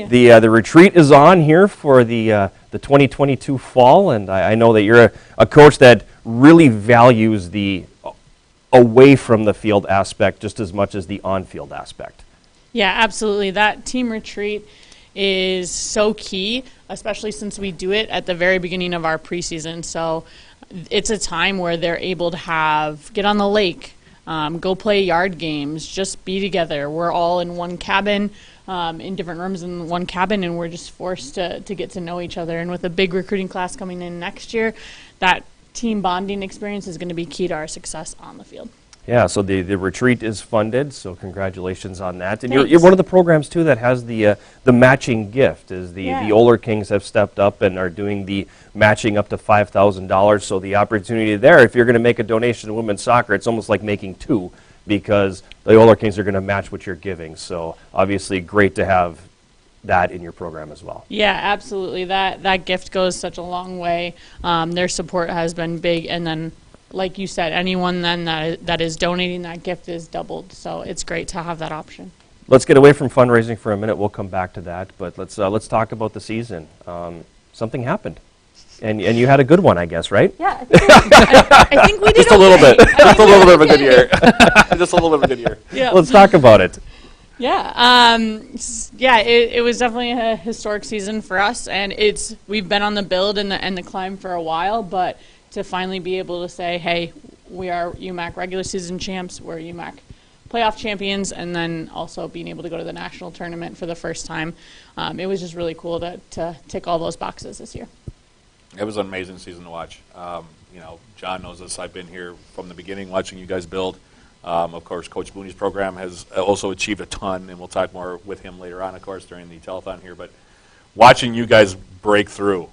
the retreat is on here for the 2022 fall. And I know that you're a coach that really values the away from the field aspect just as much as the on-field aspect. Yeah, absolutely. That team retreat is so key, especially since we do it at the very beginning of our preseason. So it's a time where they're able to get on the lake, go play yard games, just be together. We're all in one cabin, in different rooms in one cabin, and we're just forced to get to know each other. And with a big recruiting class coming in next year, that team bonding experience is going to be key to our success on the field. Yeah, so the retreat is funded, so congratulations on that. And Thanks. you're one of the programs, too, that has the matching gift. The Oler Kings have stepped up and are doing the matching up to $5,000. So the opportunity there, if you're going to make a donation to women's soccer, it's almost like making two, because the Oler Kings are going to match what you're giving. So obviously great to have that in your program as well. Yeah, absolutely. That gift goes such a long way. Their support has been big, and then, like you said, anyone then that is donating that gift is doubled. So it's great to have that option. Let's get away from fundraising for a minute. We'll come back to that, but let's talk about the season. Something happened, and you had a good one, I guess, right? Yeah, I think we did just a little okay. bit. Just a little bit of a good Okay. year. Just a little bit of a good year. Yeah. Let's talk about it. Yeah, it was definitely a historic season for us, and we've been on the build and the climb for a while, but to finally be able to say, hey, we are UMAC regular season champs, we're UMAC playoff champions, and then also being able to go to the national tournament for the first time, it was just really cool to tick all those boxes this year. It was an amazing season to watch. John knows this. I've been here from the beginning watching you guys build. Of course, Coach Booney's program has also achieved a ton, and we'll talk more with him later on, of course, during the telethon here. But watching you guys break through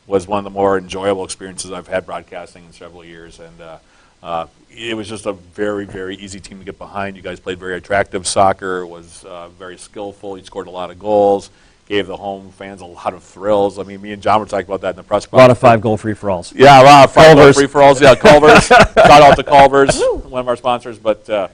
was one of the more enjoyable experiences I've had broadcasting in several years. And it was just a very, very easy team to get behind. You guys played very attractive soccer, was very skillful. You scored a lot of goals, gave the home fans a lot of thrills. I mean, me and John were talking about that in the press conference. A lot of 5-goal free-for-alls. Yeah, a lot of 5-goal free-for-alls. Yeah, Culver's. Shout out to Culver's, one of our sponsors. But, for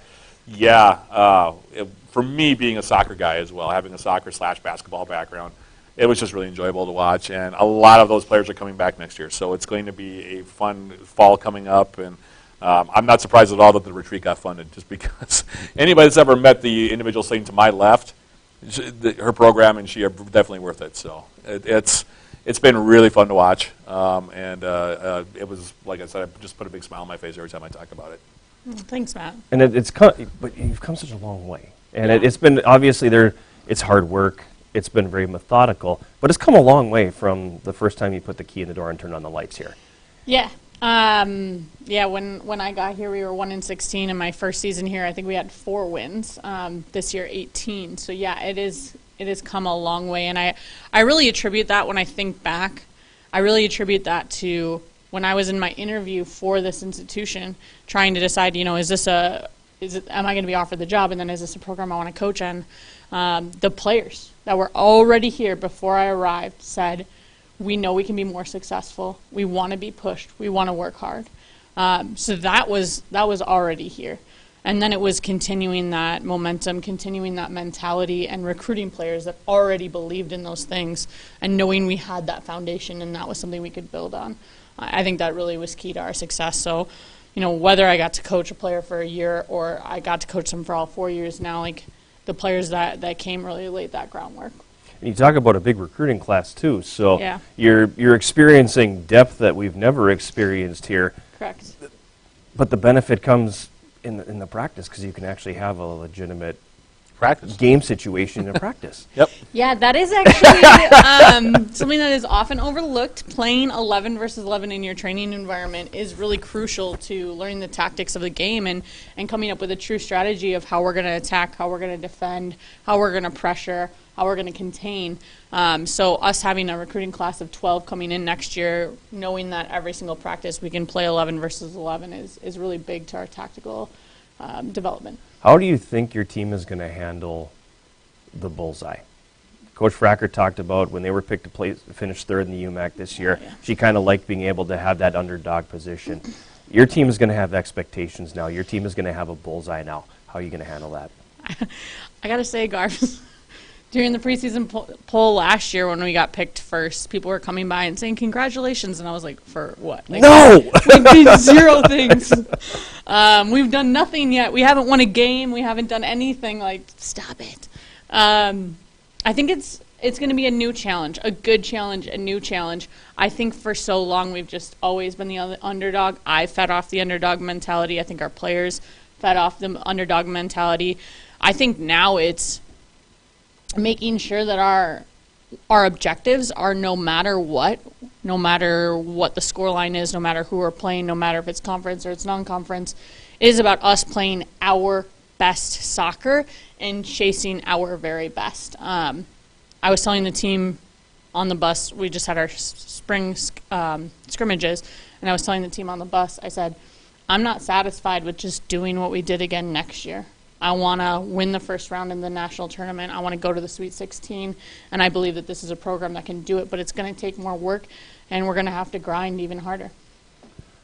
me, being a soccer guy as well, having a soccer/basketball background, it was just really enjoyable to watch. And a lot of those players are coming back next year. So it's going to be a fun fall coming up. And I'm not surprised at all that the retreat got funded, just because anybody that's ever met the individual sitting to my left, her program and she are definitely worth it. So it's been really fun to watch, and it was, like I said, I just put a big smile on my face every time I talk about it. Thanks, Matt. And but you've come such a long way, and it's been obviously it's hard work. It's been very methodical, but it's come a long way from the first time you put the key in the door and turned on the lights here. Yeah. When I got here, we were 1-16 in my first season here. I think we had 4 wins. This year, 18. So yeah, it has come a long way, and I really attribute that when I think back. I really attribute that to when I was in my interview for this institution, trying to decide, am I going to be offered the job, and then is this a program I want to coach in? The players that were already here before I arrived said, we know we can be more successful. We want to be pushed. We want to work hard. So that was already here. And then it was continuing that momentum, continuing that mentality, and recruiting players that already believed in those things, and knowing we had that foundation and that was something we could build on. I think that really was key to our success. So, whether I got to coach a player for a year or I got to coach them for all 4 years now, the players that came really laid that groundwork. And you talk about a big recruiting class too, so Yeah. you're experiencing depth that we've never experienced here. Correct. But the benefit comes in the practice, because you can actually have a legitimate practice game situation in practice. Yep. Yeah, that is actually something that is often overlooked. Playing 11 versus 11 in your training environment is really crucial to learning the tactics of the game and coming up with a true strategy of how we're going to attack, how we're going to defend, how we're going to pressure, how we're going to contain. So us having a recruiting class of 12 coming in next year, knowing that every single practice we can play 11 versus 11 is really big to our tactical development. How do you think your team is going to handle the bullseye? Coach Fracker talked about when they were picked to finish third in the UMAC this year, she kind of liked being able to have that underdog position. Your team is going to have expectations now. Your team is going to have a bullseye now. How are you going to handle that? I got to say, Garver, during the preseason poll last year when we got picked first, people were coming by and saying congratulations, and I was like, for what? No! We did 0 things. We've done nothing yet. We haven't won a game. We haven't done anything. Stop it. I think it's going to be a new challenge, a good challenge, a new challenge. I think for so long we've just always been the underdog. I fed off the underdog mentality. I think our players fed off the underdog mentality. I think now it's making sure that our our objectives are no matter what the score line is, no matter who we're playing, no matter if it's conference or it's non-conference, it is about us playing our best soccer and chasing our very best. I was telling the team on the bus, we just had our spring scrimmages, and I was telling the team on the bus, I said, I'm not satisfied with just doing what we did again next year. I want to win the first round in the national tournament. I want to go to the Sweet 16, and I believe that this is a program that can do it, but it's going to take more work, and we're going to have to grind even harder.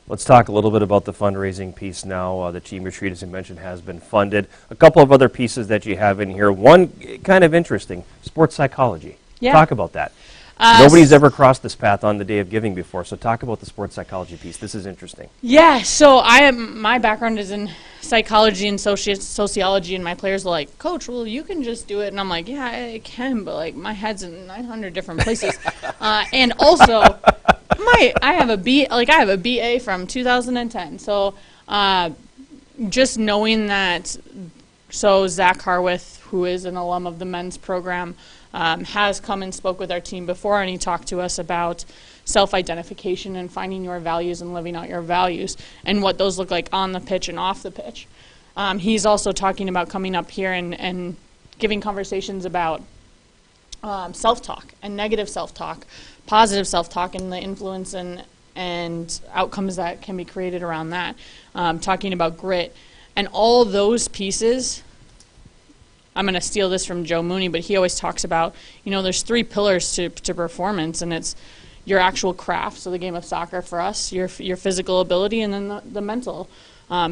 Let's talk a little bit about the fundraising piece now. The team retreat, as you mentioned, has been funded. A couple of other pieces that you have in here. One, kind of interesting, sports psychology. Yeah. Talk about that. Nobody's ever crossed this path on the Day of Giving before, so talk about the sports psychology piece. This is interesting. Yeah, so my background is in psychology and sociology, and my players are like, Coach, well, you can just do it. And I'm like, yeah, I can, but like my head's in 900 different places. And also, I have a BA from 2010. So just knowing that, so Zach Harwith, who is an alum of the men's program, has come and spoke with our team before, and he talked to us about self-identification and finding your values and living out your values and what those look like on the pitch and off the pitch. He's also talking about coming up here and giving conversations about self-talk and negative self-talk, positive self-talk, and the influence and outcomes that can be created around that, talking about grit. And all those pieces, I'm going to steal this from Joe Mooney, but he always talks about, there's 3 pillars to performance, and it's your actual craft, so the game of soccer for us, your physical ability, and then the mental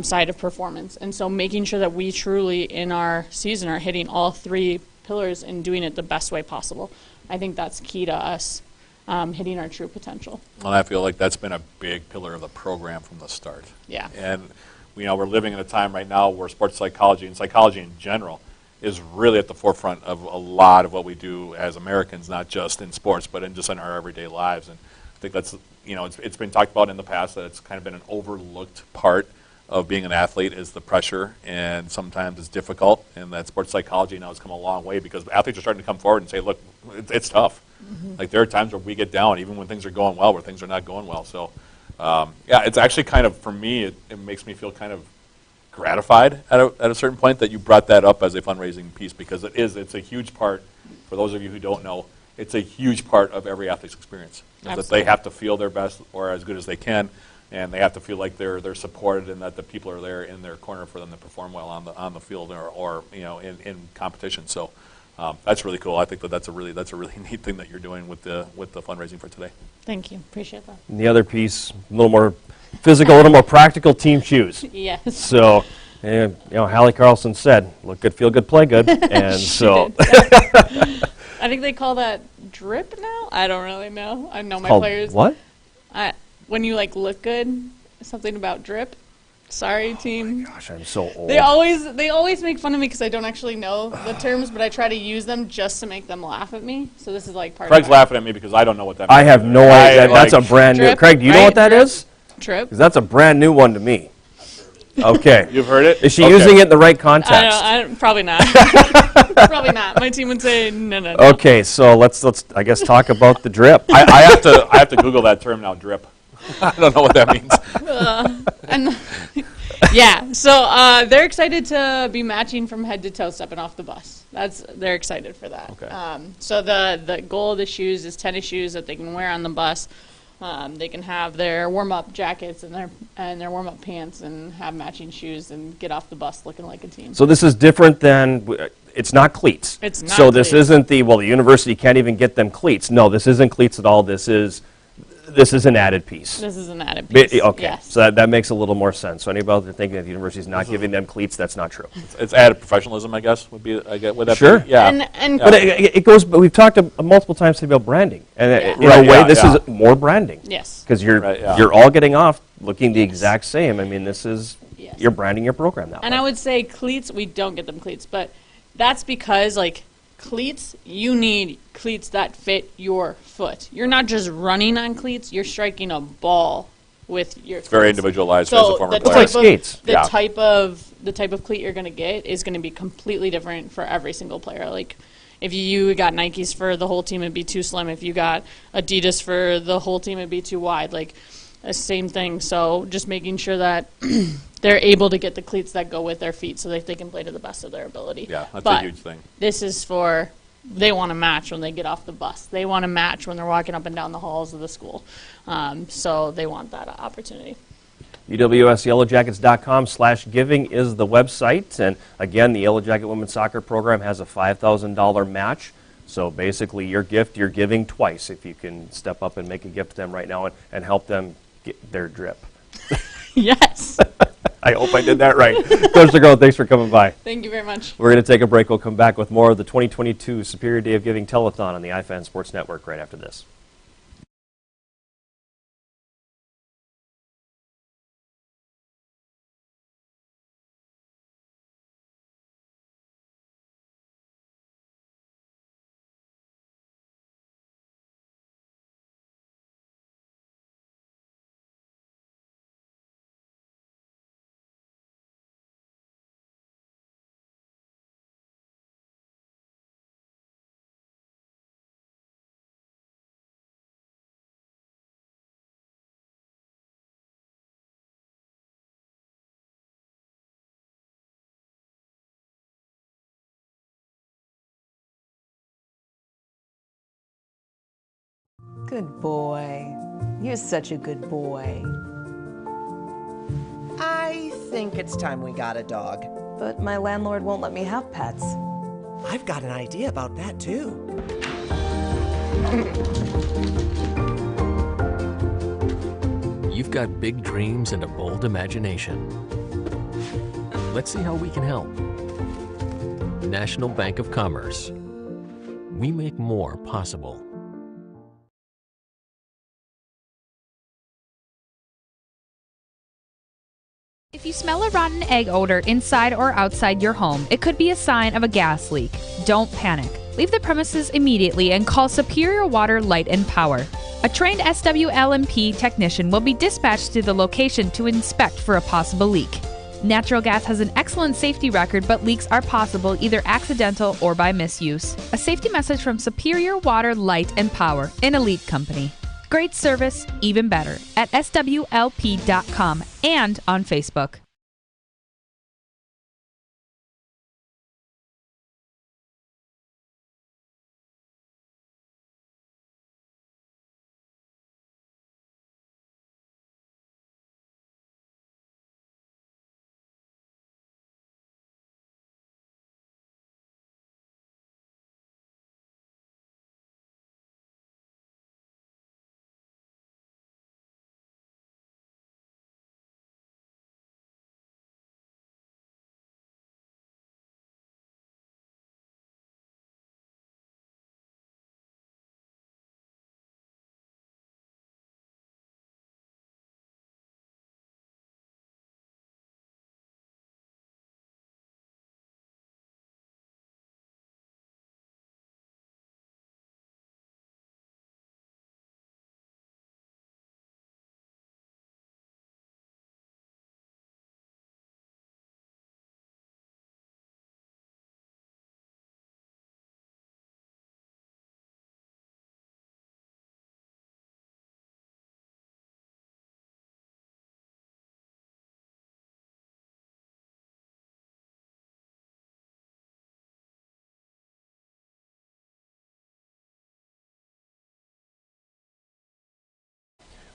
side of performance. And so making sure that we truly, in our season, are hitting all 3 pillars and doing it the best way possible. I think that's key to us hitting our true potential. Well, I feel like that's been a big pillar of the program from the start. Yeah. And, we're living in a time right now where sports psychology and psychology in general is really at the forefront of a lot of what we do as Americans, not just in sports, but in our everyday lives. And I think that's, it's been talked about in the past that it's kind of been an overlooked part of being an athlete is the pressure, and sometimes it's difficult, and that sports psychology now has come a long way because athletes are starting to come forward and say, look, it's tough. Mm-hmm. Like there are times where we get down, even when things are going well, where things are not going well. So, it's actually kind of, for me, it makes me feel kind of gratified at a certain point that you brought that up as a fundraising piece, because it's a huge part, for those of you who don't know, it's a huge part of every athlete's experience. That they have to feel their best or as good as they can, and they have to feel like they're supported and that the people are there in their corner for them to perform well on the field or in competition. So that's really cool. I think that's a really neat thing that you're doing with the fundraising for today. Thank you. Appreciate that. And the other piece, a little more physical, a little more practical, team shoes. Yes. So, Hallie Carlson said, look good, feel good, play good. And so. I think they call that drip now? I don't really know. I know my called players. What? When you look good, something about drip. Sorry, team. Oh my gosh, I'm so old. They always make fun of me because I don't actually know the terms, but I try to use them just to make them laugh at me. So this is part Craig's of laughing at me because I don't know what that means. I have no idea. That's a brand new. Drip, Craig, do you know what that is? Drip. Because that's a brand new one to me. Okay. You've heard it? Is she using it in the right context? Probably not. Probably not. My team would say no. Okay, so let's I guess talk about the drip. I have to Google that term now, drip. I don't know what that means. So they're excited to be matching from head to toe stepping off the bus. They're excited for that. Okay. So the goal of the shoes is tennis shoes that they can wear on the bus. They can have their warm-up jackets and their warm-up pants and have matching shoes and get off the bus looking like a team. So this is different than, it's not cleats. It's not So this cleats. isn't the university can't even get them cleats. No, this isn't cleats at all. This is an added piece. This is an added piece. Okay, yes. so that makes a little more sense. So anybody thinking that the university is not giving them cleats, that's not true. It's added professionalism, I guess, would that sure. be? Yeah. But it goes, but we've talked multiple times today about branding. And in a way, this is more branding. Yes. Because you're all getting off looking the exact same. I mean, this is, you're branding your program that way. And I would say cleats, we don't get them cleats, but that's because, cleats, you need cleats that fit your foot. You're not just running on cleats, you're striking a ball with your cleats. It's very individualized as a former player. It's like skates. The type of cleat you're going to get is going to be completely different for every single player. If you got Nikes for the whole team, it'd be too slim. If you got Adidas for the whole team, it'd be too wide. Like, same thing. So just making sure that they're able to get the cleats that go with their feet so that they can play to the best of their ability. Yeah, that's but a huge thing. This is for, they want to match when they get off the bus. They want to match when they're walking up and down the halls of the school. So they want that opportunity. UWSYellowjackets.com/giving is the website. And again, the Yellow Jacket Women's Soccer Program has a $5,000 match. So basically your gift, you're giving twice if you can step up and make a gift to them right now and help them get their drip. Yes. I hope I did that right. Coach DeGroat, thanks for coming by. Thank you very much. We're going to take a break. We'll come back with more of the 2022 Superior Day of Giving Telethon on the iFan Sports Network right after this. Good boy. You're such a good boy. I think it's time we got a dog. But my landlord won't let me have pets. I've got an idea about that, too. You've got big dreams and a bold imagination. Let's see how we can help. National Bank of Commerce. We make more possible. If you smell a rotten egg odor inside or outside your home, it could be a sign of a gas leak. Don't panic. Leave the premises immediately and call Superior Water, Light and Power. A trained SWLMP technician will be dispatched to the location to inspect for a possible leak. Natural gas has an excellent safety record, but leaks are possible either accidental or by misuse. A safety message from Superior Water, Light and Power, an elite company. Great service, even better, at swlp.com and on Facebook.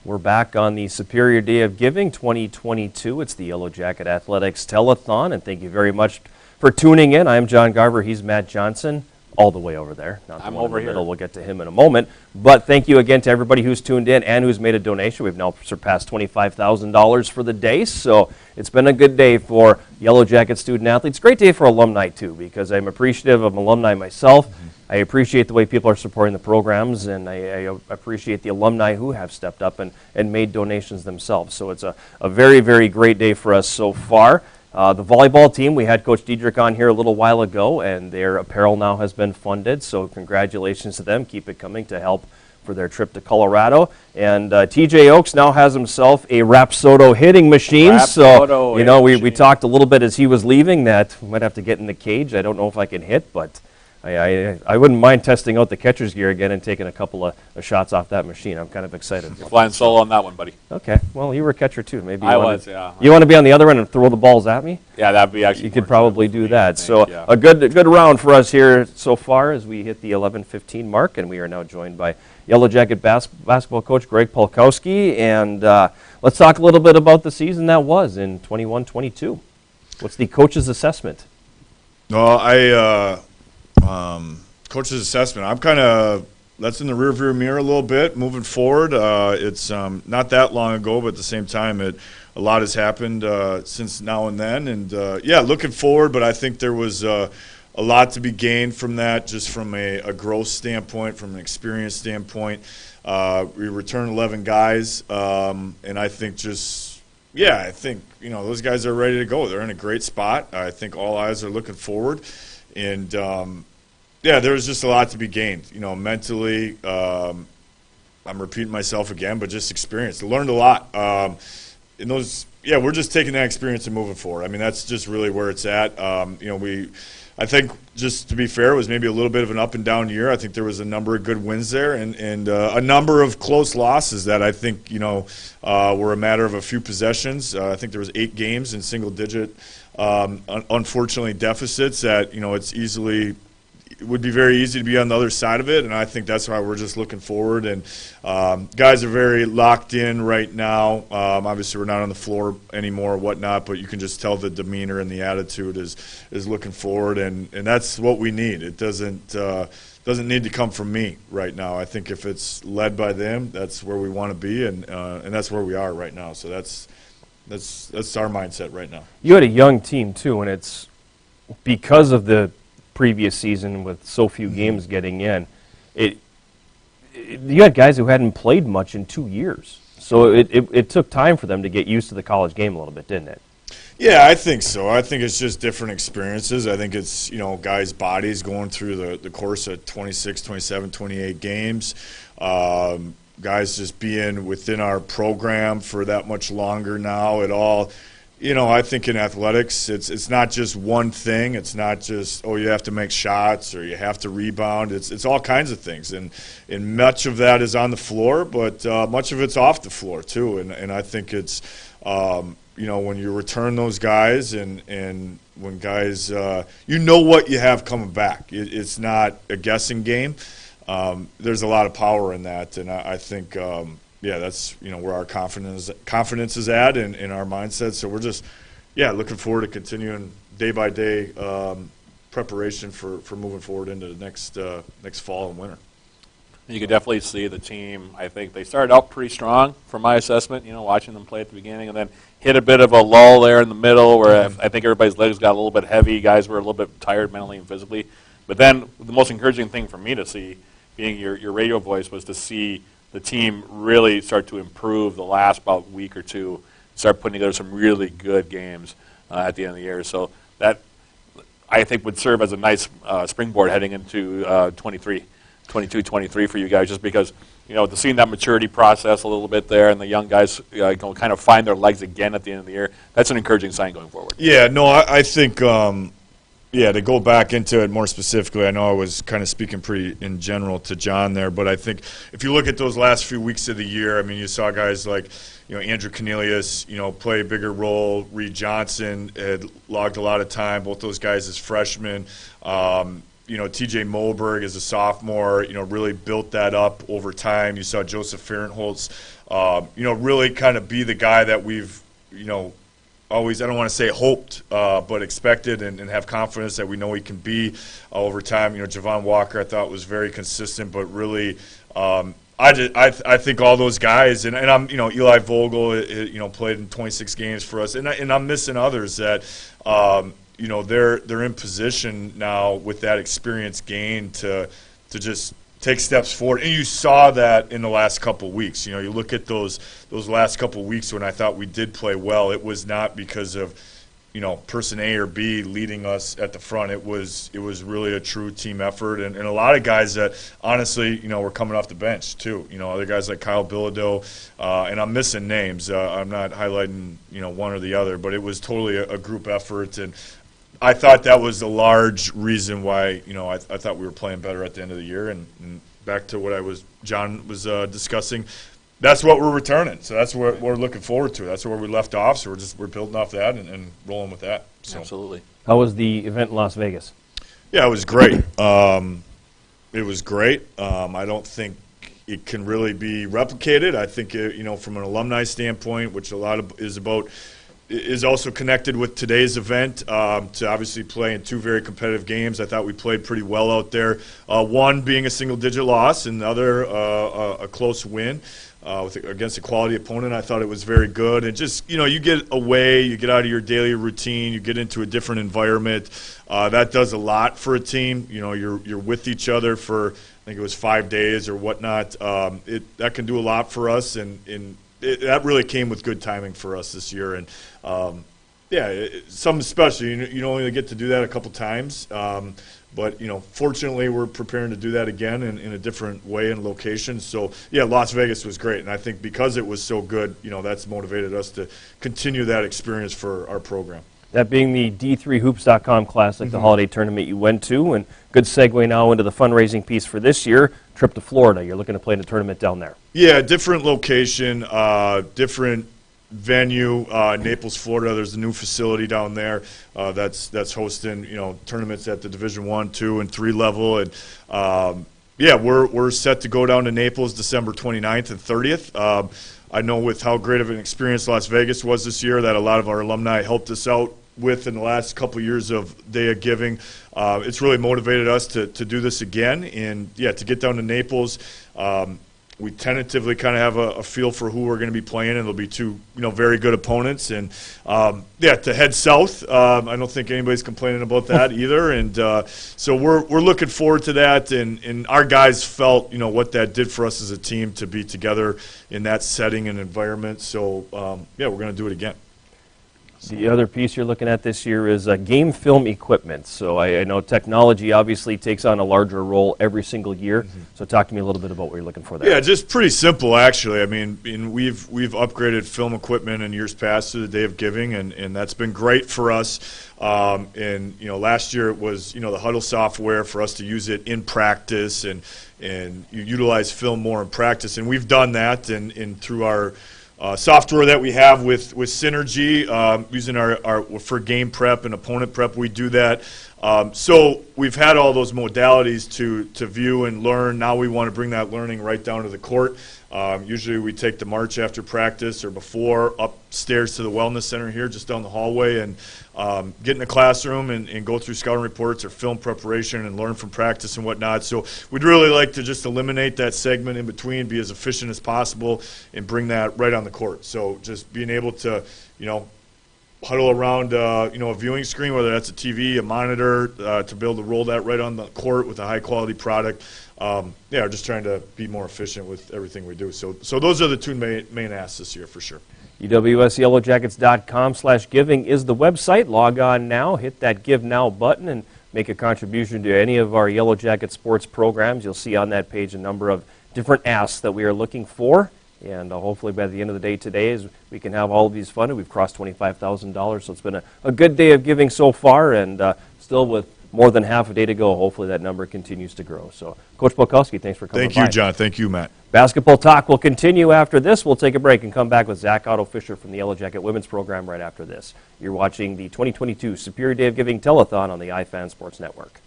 We're back on the Superior Day of Giving 2022. It's the Yellowjacket Athletics Telethon, and thank you very much for tuning in. I'm John Garver. He's Matt Johnson, all the way over there. Not the I'm one over in the here. middle. We'll get to him in a moment. But thank you again to everybody who's tuned in and who's made a donation. We've now surpassed $25,000 for the day, so it's been a good day for Yellowjacket student athletes. Great day for alumni, too, because I'm appreciative of alumni myself. I appreciate the way people are supporting the programs, and I appreciate the alumni who have stepped up and made donations themselves. So it's a very, very great day for us so far. The volleyball team, we had Coach Diedrich on here a little while ago, and their apparel now has been funded, so congratulations to them. Keep it coming to help for their trip to Colorado. And TJ Oaks now has himself a Rapsodo hitting machine. So, you know, we talked a little bit as he was leaving that we might have to get in the cage. I don't know if I can hit, but I wouldn't mind testing out the catcher's gear again and taking a couple of shots off that machine. I'm kind of excited. You're flying solo on that one, buddy. Okay. Well, you were a catcher too. Maybe I was, yeah. You want to be on the other end and throw the balls at me? Yeah, that'd be actually. You could probably do that. So yeah. a good round for us here so far as we hit the 11:15 mark, and we are now joined by Yellowjacket basketball coach Greg Polkowski, and let's talk a little bit about the season that was in 21-22. What's the coach's assessment? Well, coach's assessment, I'm kind of, that's in the rearview mirror a little bit moving forward. It's not that long ago, but at the same time, a lot has happened since now and then. And, yeah, looking forward, but I think there was a lot to be gained from that, just from a growth standpoint, from an experience standpoint. We returned 11 guys, and I think those guys are ready to go. They're in a great spot. I think all eyes are looking forward. And, yeah, there was just a lot to be gained, mentally. I'm repeating myself again, but just experience. I learned a lot. We're just taking that experience and moving forward. I mean, that's just really where it's at. I think, just to be fair, it was maybe a little bit of an up and down year. I think there was a number of good wins there and a number of close losses that I think, were a matter of a few possessions. I think there was 8 games in single digit, unfortunately, deficits that, it would be very easy to be on the other side of it, and I think that's why we're just looking forward. And guys are very locked in right now. Obviously, we're not on the floor anymore or whatnot, but you can just tell the demeanor and the attitude is looking forward, and that's what we need. It doesn't need to come from me right now. I think if it's led by them, that's where we want to be, and that's where we are right now. So that's our mindset right now. You had a young team too, and it's because of the previous season with so few games getting in. You had guys who hadn't played much in 2 years, so it took time for them to get used to the college game a little bit, didn't it? Yeah, I think so. I think it's just different experiences. I think it's, guys' bodies going through the course of 26, 27, 28 games. Guys just being within our program for that much longer now. It all... I think in athletics, it's not just one thing. It's not just, you have to make shots or you have to rebound. It's all kinds of things, and much of that is on the floor, but much of it's off the floor too. And I think it's, when you return those guys and when guys, what you have coming back. It's not a guessing game. There's a lot of power in that, and I think. That's where our confidence is at in our mindset. So we're just looking forward to continuing day by day preparation for moving forward into the next fall and winter. You can definitely see the team. I think they started out pretty strong from my assessment. Watching them play at the beginning, and then hit a bit of a lull there in the middle where I think everybody's legs got a little bit heavy. Guys were a little bit tired mentally and physically. But then the most encouraging thing for me to see, being your radio voice, was to see the team really start to improve the last about week or two, start putting together some really good games at the end of the year. So that, I think, would serve as a nice springboard heading into 22-23 for you guys, just because, to seeing that maturity process a little bit there and the young guys kind of find their legs again at the end of the year, that's an encouraging sign going forward. Yeah, no, I think... to go back into it more specifically, I know I was kind of speaking pretty in general to John there, but I think if you look at those last few weeks of the year, I mean, you saw guys like, Andrew Cornelius, play a bigger role. Reed Johnson had logged a lot of time, both those guys as freshmen. TJ Moberg as a sophomore, really built that up over time. You saw Joseph Fahrenholtz, really kind of be the guy that we've, always, I don't want to say hoped, but expected and have confidence that we know he can be over time. Javon Walker, I thought, was very consistent, but really, I think all those guys, and I'm, Eli Vogel, played in 26 games for us, and I'm missing others that, they're in position now with that experience gained to just take steps forward. And you saw that in the last couple of weeks. You look at those last couple of weeks when I thought we did play well. It was not because of, person A or B leading us at the front. It was really a true team effort. And a lot of guys that, honestly, were coming off the bench, too. Other guys like Kyle Bilodeau, and I'm missing names. I'm not highlighting, one or the other, but it was totally a group effort. And I thought that was a large reason why, I thought we were playing better at the end of the year. And back to what John was discussing, that's what we're returning. So that's what we're looking forward to. That's where we left off. So we're building off that and rolling with that. So. Absolutely. How was the event in Las Vegas? Yeah, it was great. It was great. I don't think it can really be replicated. I think, from an alumni standpoint, which a lot of is also connected with today's event, to obviously play in two very competitive games. I thought we played pretty well out there. One being a single-digit loss, and the other a close win against a quality opponent. I thought it was very good. And just, you get away, you get out of your daily routine, you get into a different environment. That does a lot for a team. You're with each other for, I think it was 5 days or whatnot. That can do a lot for us, and that really came with good timing for us this year. And something special. You only get to do that a couple times. But, fortunately, we're preparing to do that again in a different way and location. So, Las Vegas was great. And I think because it was so good, that's motivated us to continue that experience for our program. That being the D3Hoops.com Classic, the holiday tournament you went to, and good segue now into the fundraising piece for this year, trip to Florida. You're looking to play in a tournament down there. Yeah, different location, different venue, Naples, Florida. There's a new facility down there that's hosting tournaments at the Division I, II, and III level, and we're set to go down to Naples December 29th and 30th. I know with how great of an experience Las Vegas was this year that a lot of our alumni helped us out with in the last couple of years of Day of Giving. It's really motivated us to do this again, and to get down to Naples. We tentatively kind of have a feel for who we're going to be playing, and it'll be two, very good opponents. And to head south, I don't think anybody's complaining about that either. And so we're looking forward to that. And our guys felt, what that did for us as a team to be together in that setting and environment. So we're going to do it again. The other piece you're looking at this year is game film equipment. So I know technology obviously takes on a larger role every single year. So talk to me a little bit about what you're looking for there. Yeah, just pretty simple actually. I mean, we've upgraded film equipment in years past to the Day of Giving, and that's been great for us. And last year it was the Huddle software for us to use it in practice and you utilize film more in practice, and we've done that and through our software that we have with Synergy, using our for game prep and opponent prep, we do that. So we've had all those modalities to view and learn. Now we want to bring that learning right down to the court. Usually we take the march after practice or before upstairs to the wellness center here just down the hallway and get in the classroom and go through scouting reports or film preparation and learn from practice and whatnot. So we'd really like to just eliminate that segment in between, be as efficient as possible, and bring that right on the court. So just being able to, huddle around, a viewing screen, whether that's a TV, a monitor, to be able to roll that right on the court with a high-quality product. Just trying to be more efficient with everything we do. So those are the two main asks this year for sure. UWSYellowjackets.com/giving is the website. Log on now, hit that Give Now button, and make a contribution to any of our Yellow Jacket sports programs. You'll see on that page a number of different asks that we are looking for. And hopefully by the end of the day today we can have all of these funded. We've crossed $25,000, so it's been a good day of giving so far, and still with more than half a day to go. Hopefully that number continues to grow. So, Coach Polkowski, thanks for coming by. Thank you, John. Thank you, Matt. Basketball talk will continue after this. We'll take a break and come back with Zach Otto Fisher from the Yellow Jacket women's program right after this. You're watching the 2022 Superior Day of Giving Telethon on the iFan Sports Network.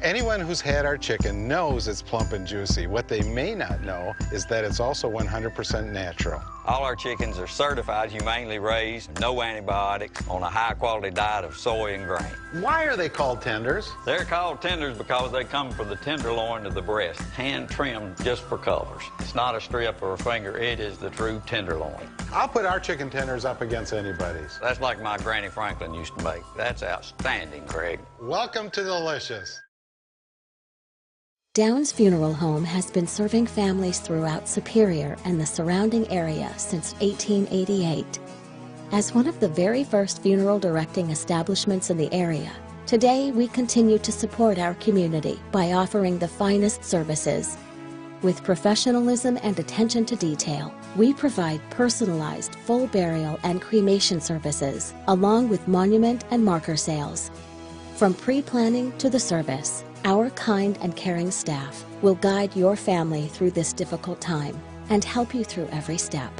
Anyone who's had our chicken knows it's plump and juicy. What they may not know is that it's also 100% natural. All our chickens are certified, humanely raised, no antibiotics, on a high-quality diet of soy and grain. Why are they called tenders? They're called tenders because they come from the tenderloin of the breast, hand-trimmed just for colors. It's not a strip or a finger, it is the true tenderloin. I'll put our chicken tenders up against anybody's. That's like my Granny Franklin used to make. That's outstanding, Craig. Welcome to Delicious. Downs Funeral Home has been serving families throughout Superior and the surrounding area since 1888. As one of the very first funeral directing establishments in the area, today we continue to support our community by offering the finest services. With professionalism and attention to detail, we provide personalized full burial and cremation services, along with monument and marker sales. From pre-planning to the service, our kind and caring staff will guide your family through this difficult time and help you through every step.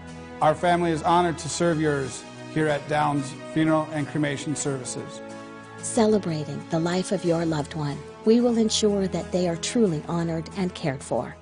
Our family is honored to serve yours here at Downs Funeral and Cremation Services. Celebrating the life of your loved one, we will ensure that they are truly honored and cared for.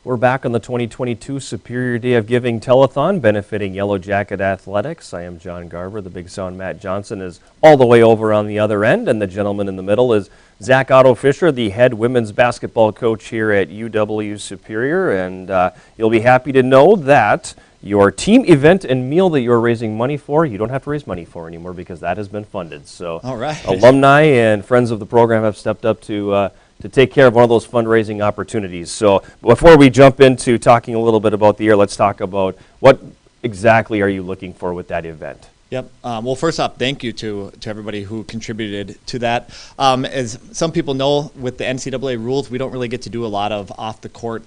We're back on the 2022 Superior Day of Giving Telethon benefiting Yellowjacket Athletics. I am John Garver. The big sound Matt Johnson is all the way over on the other end, and the gentleman in the middle is Zach Otto Fisher, the head women's basketball coach here at UW Superior. And you'll be happy to know that your team event and meal that you're raising money for, you don't have to raise money for anymore because that has been funded. So all right. Alumni and friends of the program have stepped up to take care of one of those fundraising opportunities. So before we jump into talking a little bit about the year, let's talk about what exactly are you looking for with that event? Yep. Well, first off, thank you to everybody who contributed to that. As some people know, with the NCAA rules, we don't really get to do a lot of off-the-court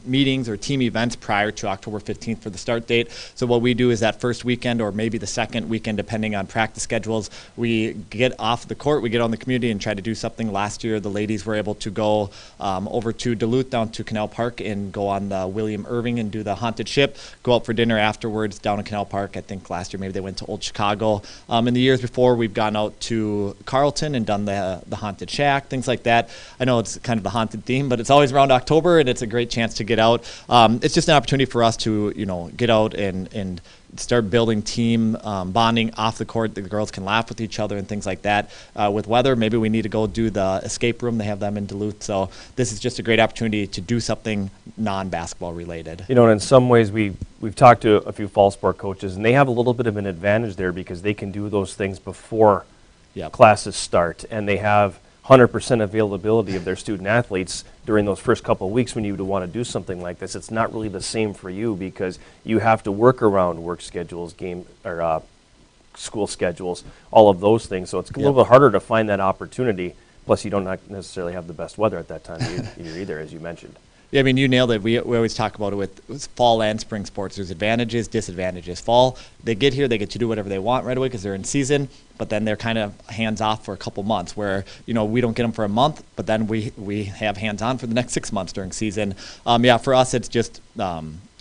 meetings or team events prior to October 15th for the start date. So what we do is that first weekend or maybe the second weekend, depending on practice schedules, we get off the court, we get on the community and try to do something. Last year, the ladies were able to go over to Duluth, down to Canal Park, and go on the William Irving and do the haunted ship, go out for dinner afterwards down in Canal Park. I think last year maybe they went to Old Chicago. In the years before, we've gone out to Carlton and done the haunted shack, things like that. I know it's kind of the haunted theme, but it's always around October, and it's a great chance to get out. It's just an opportunity for us to, get out and start building team bonding off the court. The girls can laugh with each other and things like that. With weather, maybe we need to go do the escape room. They have them in Duluth. So this is just a great opportunity to do something non-basketball related. And in some ways, we've talked to a few fall sport coaches, and they have a little bit of an advantage there because they can do those things before classes start, and they have 100% availability of their student athletes during those first couple of weeks when you would want to do something like this. It's not really the same for you because you have to work around work schedules, school schedules, all of those things. So it's a little bit harder to find that opportunity. Plus, you don't necessarily have the best weather at that time either, as you mentioned. Yeah, I mean, you nailed it. We always talk about it with fall and spring sports. There's advantages, disadvantages. Fall, they get here, they get to do whatever they want right away because they're in season, but then they're kind of hands-off for a couple months where, we don't get them for a month, but then we have hands-on for the next 6 months during season. For us, it's just,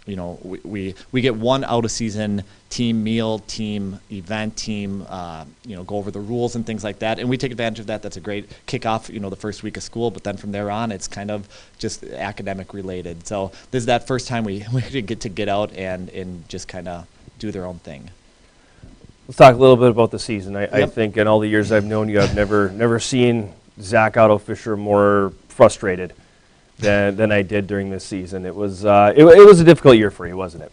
we get one out-of-season team meal, team event, team, go over the rules and things like that. And we take advantage of that. That's a great kickoff, the first week of school. But then from there on, it's kind of just academic related. So this is that first time we get out and just kind of do their own thing. Let's talk a little bit about the season. I think in all the years I've known you, I've never seen Zach Otto Fisher more frustrated than I did during this season. It was a difficult year for you, wasn't it?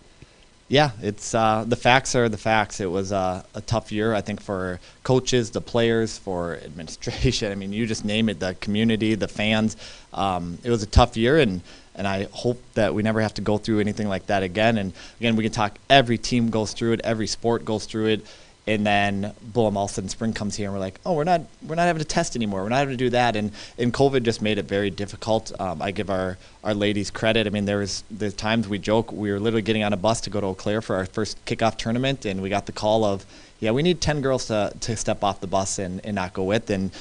Yeah, it's the facts are the facts. It was a tough year, I think, for coaches, the players, for administration. I mean, you just name it, the community, the fans. It was a tough year, and I hope that we never have to go through anything like that again. And again, we can talk, every team goes through it, every sport goes through it. And then, boom, all of a sudden spring comes here and we're like, oh, we're not having to test anymore. We're not having to do that. And COVID just made it very difficult. I give our ladies credit. I mean, there's times we joke, we were literally getting on a bus to go to Eau Claire for our first kickoff tournament, and we got the call of, we need 10 girls to step off the bus and not go with. And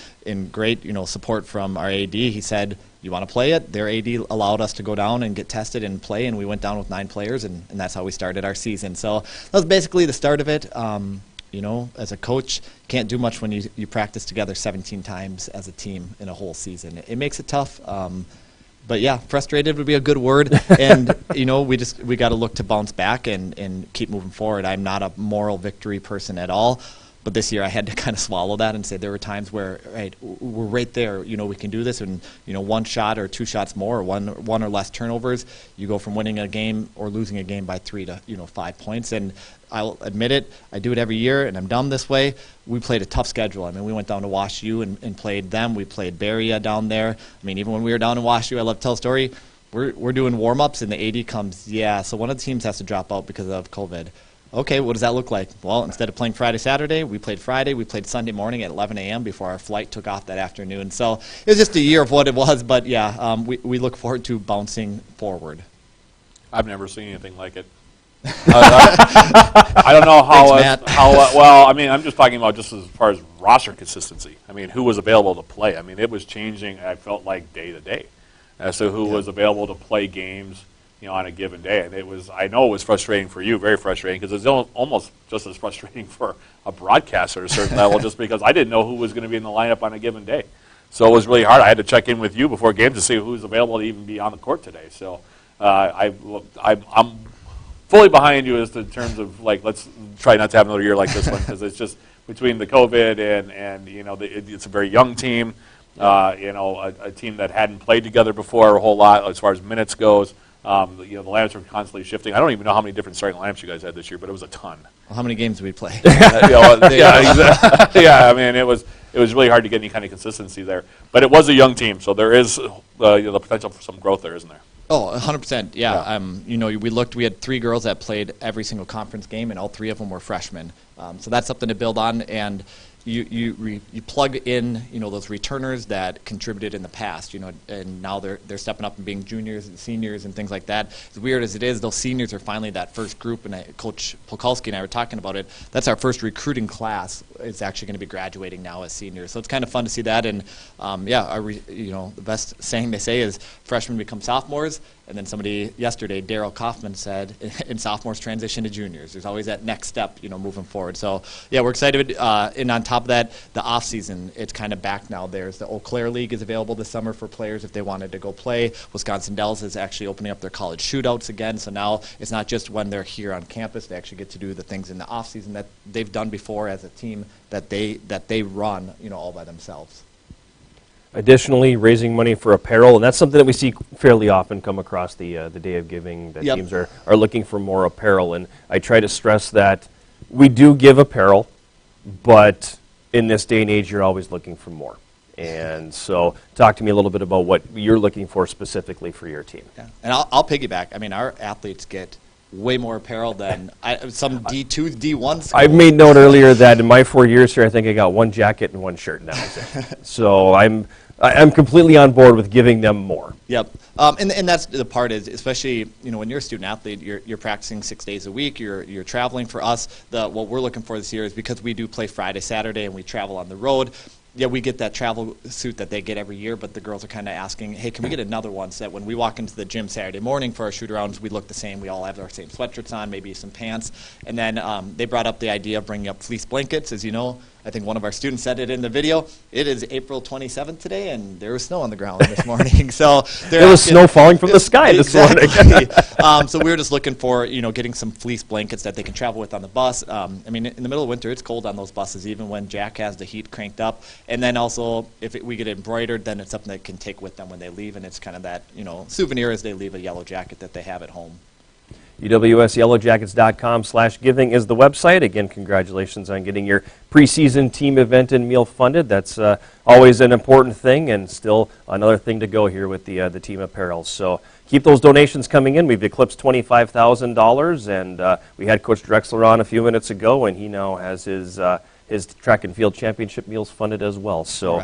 great, support from our AD. He said, you want to play it? Their AD allowed us to go down and get tested and play, and we went down with 9 players, and that's how we started our season. So that was basically the start of it. As a coach, can't do much when you practice together 17 times as a team in a whole season. It makes it tough. But yeah, frustrated would be a good word. And, we got to look to bounce back and keep moving forward. I'm not a moral victory person at all. But this year I had to kind of swallow that and say there were times where, we're right there, we can do this, and, one shot or 2 shots more or one or less turnovers, you go from winning a game or losing a game by 3 to, 5 points. And I'll admit it, I do it every year, and I'm dumb this way. We played a tough schedule. I mean, we went down to Wash U and played them. We played Berea down there. I mean, even when we were down in Wash U, I love to tell a story, we're doing warm-ups, and the AD comes, so one of the teams has to drop out because of COVID. Okay, what does that look like? Well, instead of playing Friday, Saturday, we played Friday. We played Sunday morning at 11 a.m. before our flight took off that afternoon. So it was just a year of what it was, but we look forward to bouncing forward. I've never seen anything like it. I don't know how Matt. I'm just talking about just as far as roster consistency. I mean, who was available to play? I mean, it was changing, I felt like, day to day as to who was available to play games, on a given day. And I know it was frustrating for you, very frustrating, because it's almost just as frustrating for a broadcaster at a certain level, just because I didn't know who was going to be in the lineup on a given day. So it was really hard. I had to check in with you before games to see who was available to even be on the court today. So I'm fully behind you in terms of, let's try not to have another year like this one, because it's just between the COVID and it's a very young team, a team that hadn't played together before a whole lot as far as minutes goes. The lineups were constantly shifting. I don't even know how many different starting lineups you guys had this year, but it was a ton. Well, how many games did we play? Exactly. I mean, it was really hard to get any kind of consistency there. But it was a young team, so there is the potential for some growth there, isn't there? Oh, 100%. Yeah. You know, we looked. We had 3 girls that played every single conference game, and all 3 of them were freshmen. So that's something to build on. And you plug in, you know, those returners that contributed in the past, you know, and now they're stepping up and being juniors and seniors and things like that. As weird as it is, those seniors are finally that first group, and Coach Polkalski and I were talking about it. That's our first recruiting class. It's actually going to be graduating now as seniors, so it's kind of fun to see that. And you know, the best saying they say is freshmen become sophomores. And then somebody yesterday, Daryl Kaufman, said, in sophomores transition to juniors. There's always that next step, you know, moving forward. So, yeah, we're excited. And on top of that, the off season, it's kind of back now. There's the Eau Claire League is available this summer for players if they wanted to go play. Wisconsin Dells is actually opening up their college shootouts again. So now it's not just when they're here on campus. They actually get to do the things in the off season that they've done before as a team that they run, you know, all by themselves. Additionally, raising money for apparel, and that's something that we see fairly often come across the Day of Giving, that teams are looking for more apparel. And I try to stress that we do give apparel, but in this day and age, you're always looking for more. And so talk to me a little bit about what you're looking for specifically for your team. Yeah. And I'll piggyback. I mean, our athletes get way more apparel than some D2s, D1s schools. I've made note earlier that in my 4 years here, I think I got 1 jacket and 1 shirt now. So I'm completely on board with giving them more. Yep, and that's the part is, especially, you know, when you're a student athlete, you're practicing 6 days a week. You're traveling. For us, what we're looking for this year is, because we do play Friday, Saturday, and we travel on the road. Yeah, we get that travel suit that they get every year, but the girls are kind of asking, hey, can we get another one so that when we walk into the gym Saturday morning for our shoot-arounds, we look the same. We all have our same sweatshirts on, maybe some pants. And then they brought up the idea of bringing up fleece blankets. As you know, I think one of our students said it in the video. It is April 27th today, and there was snow on the ground this morning. So there was snow falling from the sky this morning. So we were just looking for, you know, getting some fleece blankets that they can travel with on the bus. I mean, in the middle of winter, it's cold on those buses, even when Jack has the heat cranked up. And then also, if we get it embroidered, then it's something they can take with them when they leave, and it's kind of that, you know, souvenir as they leave a yellow jacket that they have at home. UWSYellowjackets.com/giving is the website. Again, congratulations on getting your preseason team event and meal funded. That's always an important thing, and still another thing to go here with the team apparel. So keep those donations coming in. We've eclipsed $25,000, and we had Coach Drexler on a few minutes ago, and he now has his track and field championship meals funded as well. So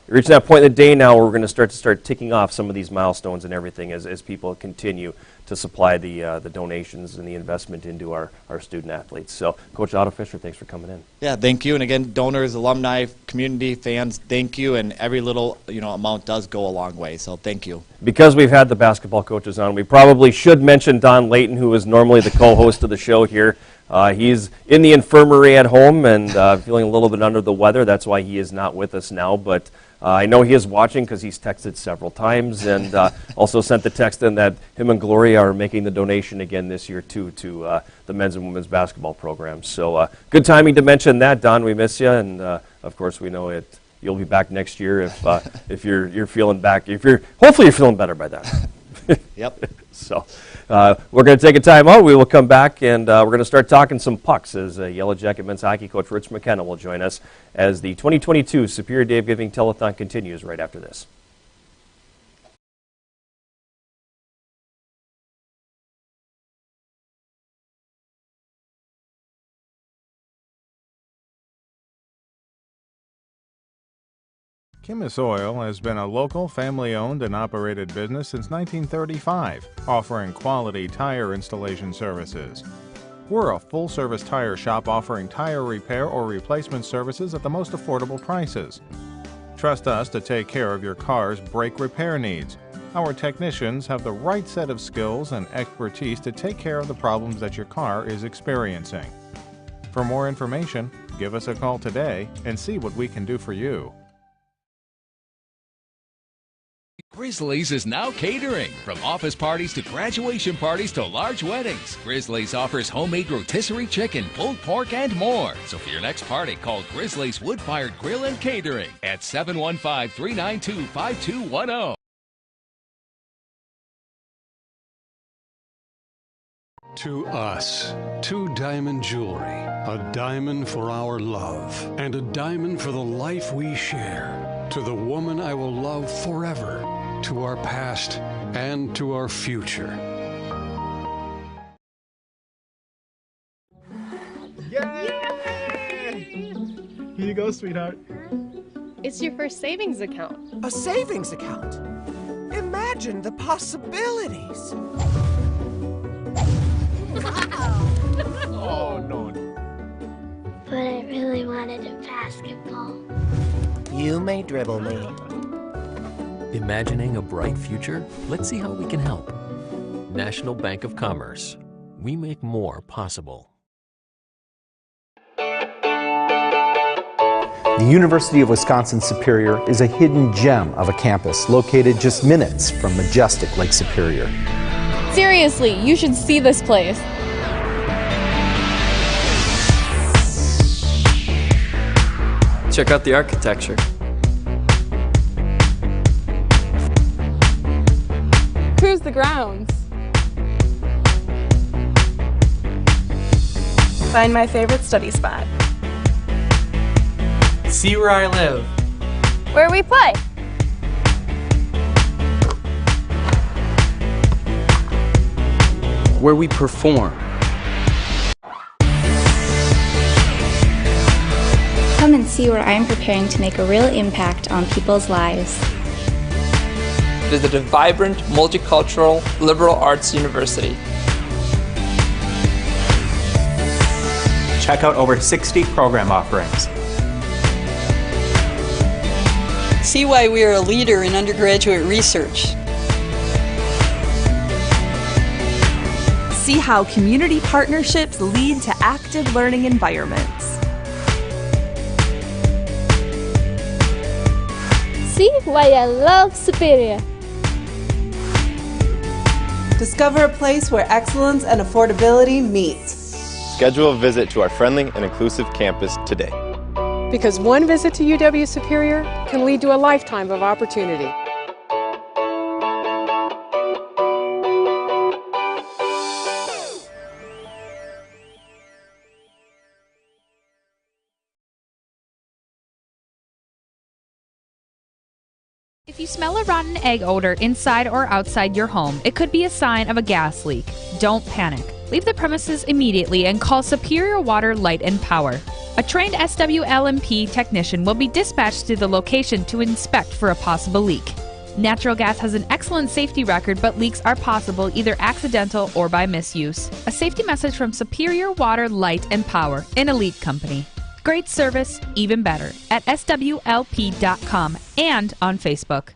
reaching that point in the day now where we're going to start ticking off some of these milestones and everything as people continue to supply the donations and the investment into our student athletes. So, Coach Otto Fisher, thanks for coming in. Yeah, thank you. And again, donors, alumni, community, fans, thank you. And every little amount does go a long way. So thank you. Because we've had the basketball coaches on, we probably should mention Don Leighton, who is normally the co-host of the show here. He's in the infirmary at home and feeling a little bit under the weather. That's why he is not with us now. But I know he is watching because he's texted several times, and also sent the text in that him and Gloria are making the donation again this year too to the men's and women's basketball program. So good timing to mention that, Don. We miss you, and of course we know it. You'll be back next year if you're feeling back. Hopefully you're feeling better by then. Yep. So we're going to take a time out. We will come back, and we're going to start talking some pucks as Yellow Jacket men's hockey coach Rich McKenna will join us as the 2022 Superior Day of Giving Telethon continues right after this. Chemist Oil has been a local, family-owned and operated business since 1935, offering quality tire installation services. We're a full-service tire shop offering tire repair or replacement services at the most affordable prices. Trust us to take care of your car's brake repair needs. Our technicians have the right set of skills and expertise to take care of the problems that your car is experiencing. For more information, give us a call today and see what we can do for you. Grizzlies is now catering. From office parties to graduation parties to large weddings, Grizzlies offers homemade rotisserie chicken, pulled pork, and more. So for your next party, call Grizzlies Wood-Fired Grill and Catering at 715-392-5210. To us, 2 diamond jewelry, a diamond for our love, and a diamond for the life we share. To the woman I will love forever, to our past and to our future. Yay! Here you go, sweetheart. It's your first savings account. A savings account? Imagine the possibilities. Oh, no. But I really wanted a basketball. You may dribble me. Imagining a bright future? Let's see how we can help. National Bank of Commerce. We make more possible. The University of Wisconsin-Superior is a hidden gem of a campus located just minutes from majestic Lake Superior. Seriously, you should see this place. Check out the architecture. Cruise the grounds. Find my favorite study spot. See where I live. Where we play. Where we perform. Come and see where I am preparing to make a real impact on people's lives. Visit a vibrant, multicultural, liberal arts university. Check out over 60 program offerings. See why we are a leader in undergraduate research. See how community partnerships lead to active learning environments. See why I love Superior. Discover a place where excellence and affordability meet. Schedule a visit to our friendly and inclusive campus today. Because one visit to UW Superior can lead to a lifetime of opportunity. If you smell a rotten egg odor inside or outside your home, it could be a sign of a gas leak. Don't panic. Leave the premises immediately and call Superior Water, Light and Power. A trained SWLMP technician will be dispatched to the location to inspect for a possible leak. Natural gas has an excellent safety record, but leaks are possible either accidental or by misuse. A safety message from Superior Water, Light and Power, an elite company. Great service, even better, at swlp.com and on Facebook.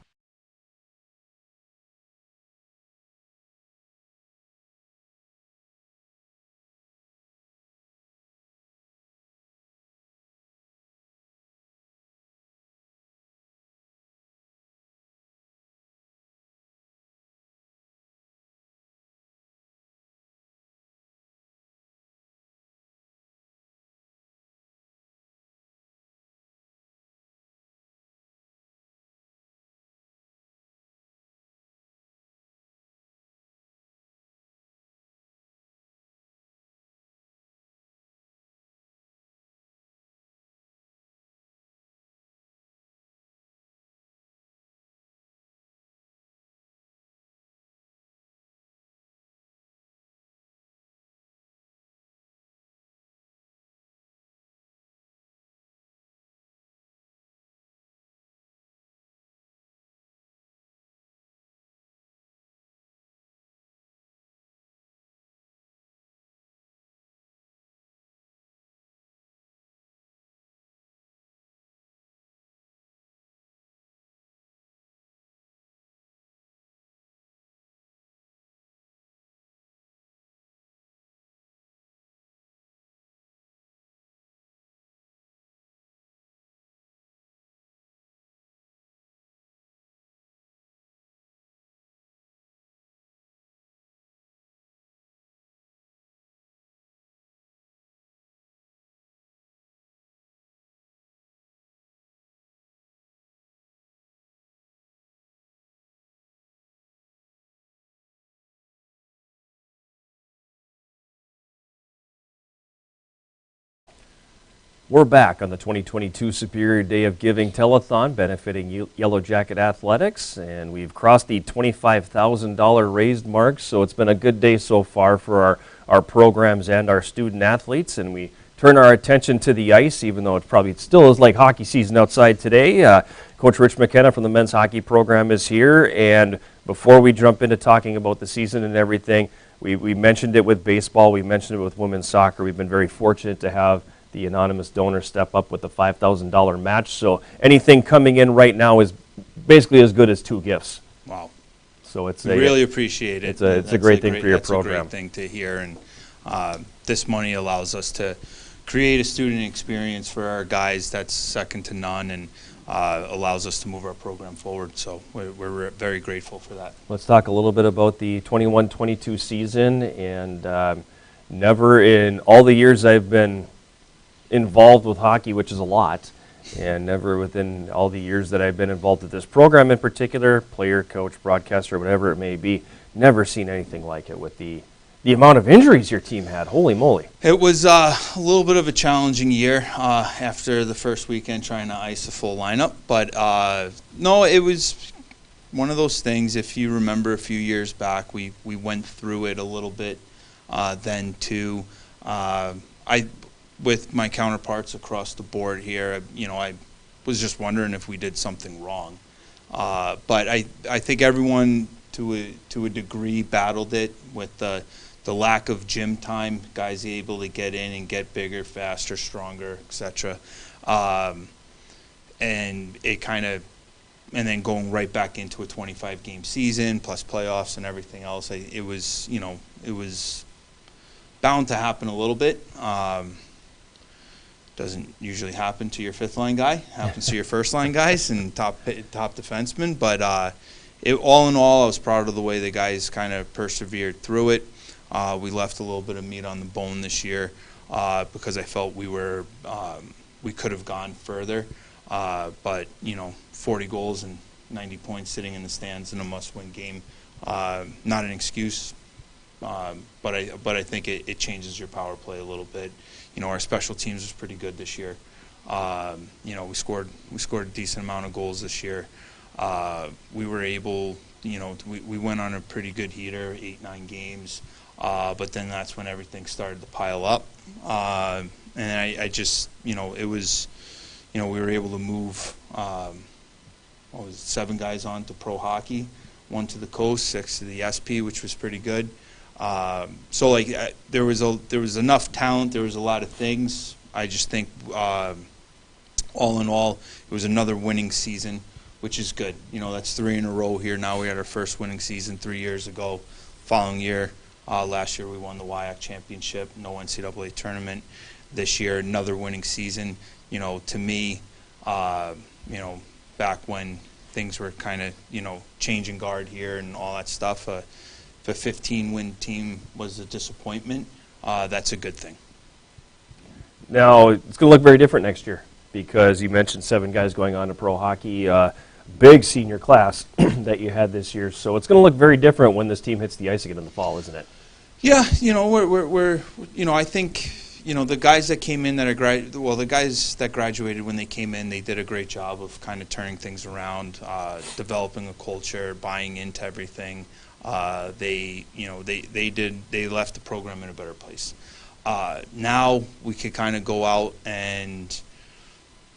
We're back on the 2022 Superior Day of Giving Telethon benefiting Yellowjacket Athletics, and we've crossed the $25,000 raised mark, so it's been a good day so far for our programs and our student athletes, and we turn our attention to the ice, even though it probably still is like hockey season outside today. Coach Rich McKenna from the men's hockey program is here, and before we jump into talking about the season and everything, we mentioned it with baseball, we mentioned it with women's soccer. We've been very fortunate to have the anonymous donor step up with the $5,000 match. So anything coming in right now is basically as good as 2 gifts. Wow. So it's really appreciate it. It's a great thing for your program. That's a great thing to hear, and this money allows us to create a student experience for our guys that's second to none, and allows us to move our program forward. So we're very grateful for that. Let's talk a little bit about the 21-22 season, and never in all the years I've been involved with hockey, which is a lot, and never within all the years that I've been involved with this program in particular, player, coach, broadcaster, whatever it may be, never seen anything like it with the amount of injuries your team had. Holy moly. It was a little bit of a challenging year after the first weekend trying to ice a full lineup, but no, it was one of those things. If you remember a few years back, we went through it a little bit then too. With my counterparts across the board here, I was just wondering if we did something wrong. But I think everyone to a degree battled it with the lack of gym time, guys able to get in and get bigger, faster, stronger, etc. And it and then going right back into a 25-game season plus playoffs and everything else. It was bound to happen a little bit. Doesn't usually happen to your fifth line guy. Happens to your first line guys and top defensemen. But all in all, I was proud of the way the guys kind of persevered through it. We left a little bit of meat on the bone this year because I felt we could have gone further. But 40 goals and 90 points sitting in the stands in a must-win game, not an excuse. But I think it changes your power play a little bit. Our special teams was pretty good this year. We scored a decent amount of goals this year. We were able, we went on a pretty good heater, 8-9 games. But then that's when everything started to pile up. And I just, it was, we were able to move 7 guys on to pro hockey, 1 to the coast, 6 to the SP, which was pretty good. So there was enough talent. There was a lot of things. I just think all in all, it was another winning season, which is good. That's 3 in a row here. Now we had our first winning season 3 years ago. Following year, last year we won the WIAC championship. No NCAA tournament. This year, another winning season. To me, back when things were kind of changing guard here and all that stuff. If a 15-win team was a disappointment, that's a good thing. Now, it's going to look very different next year because you mentioned 7 guys going on to pro hockey, big senior class that you had this year. So it's going to look very different when this team hits the ice again in the fall, isn't it? Yeah, we're I think, the guys that came in the guys that graduated when they came in, they did a great job of kind of turning things around, developing a culture, buying into everything. They left the program in a better place. Now we could kind of go out and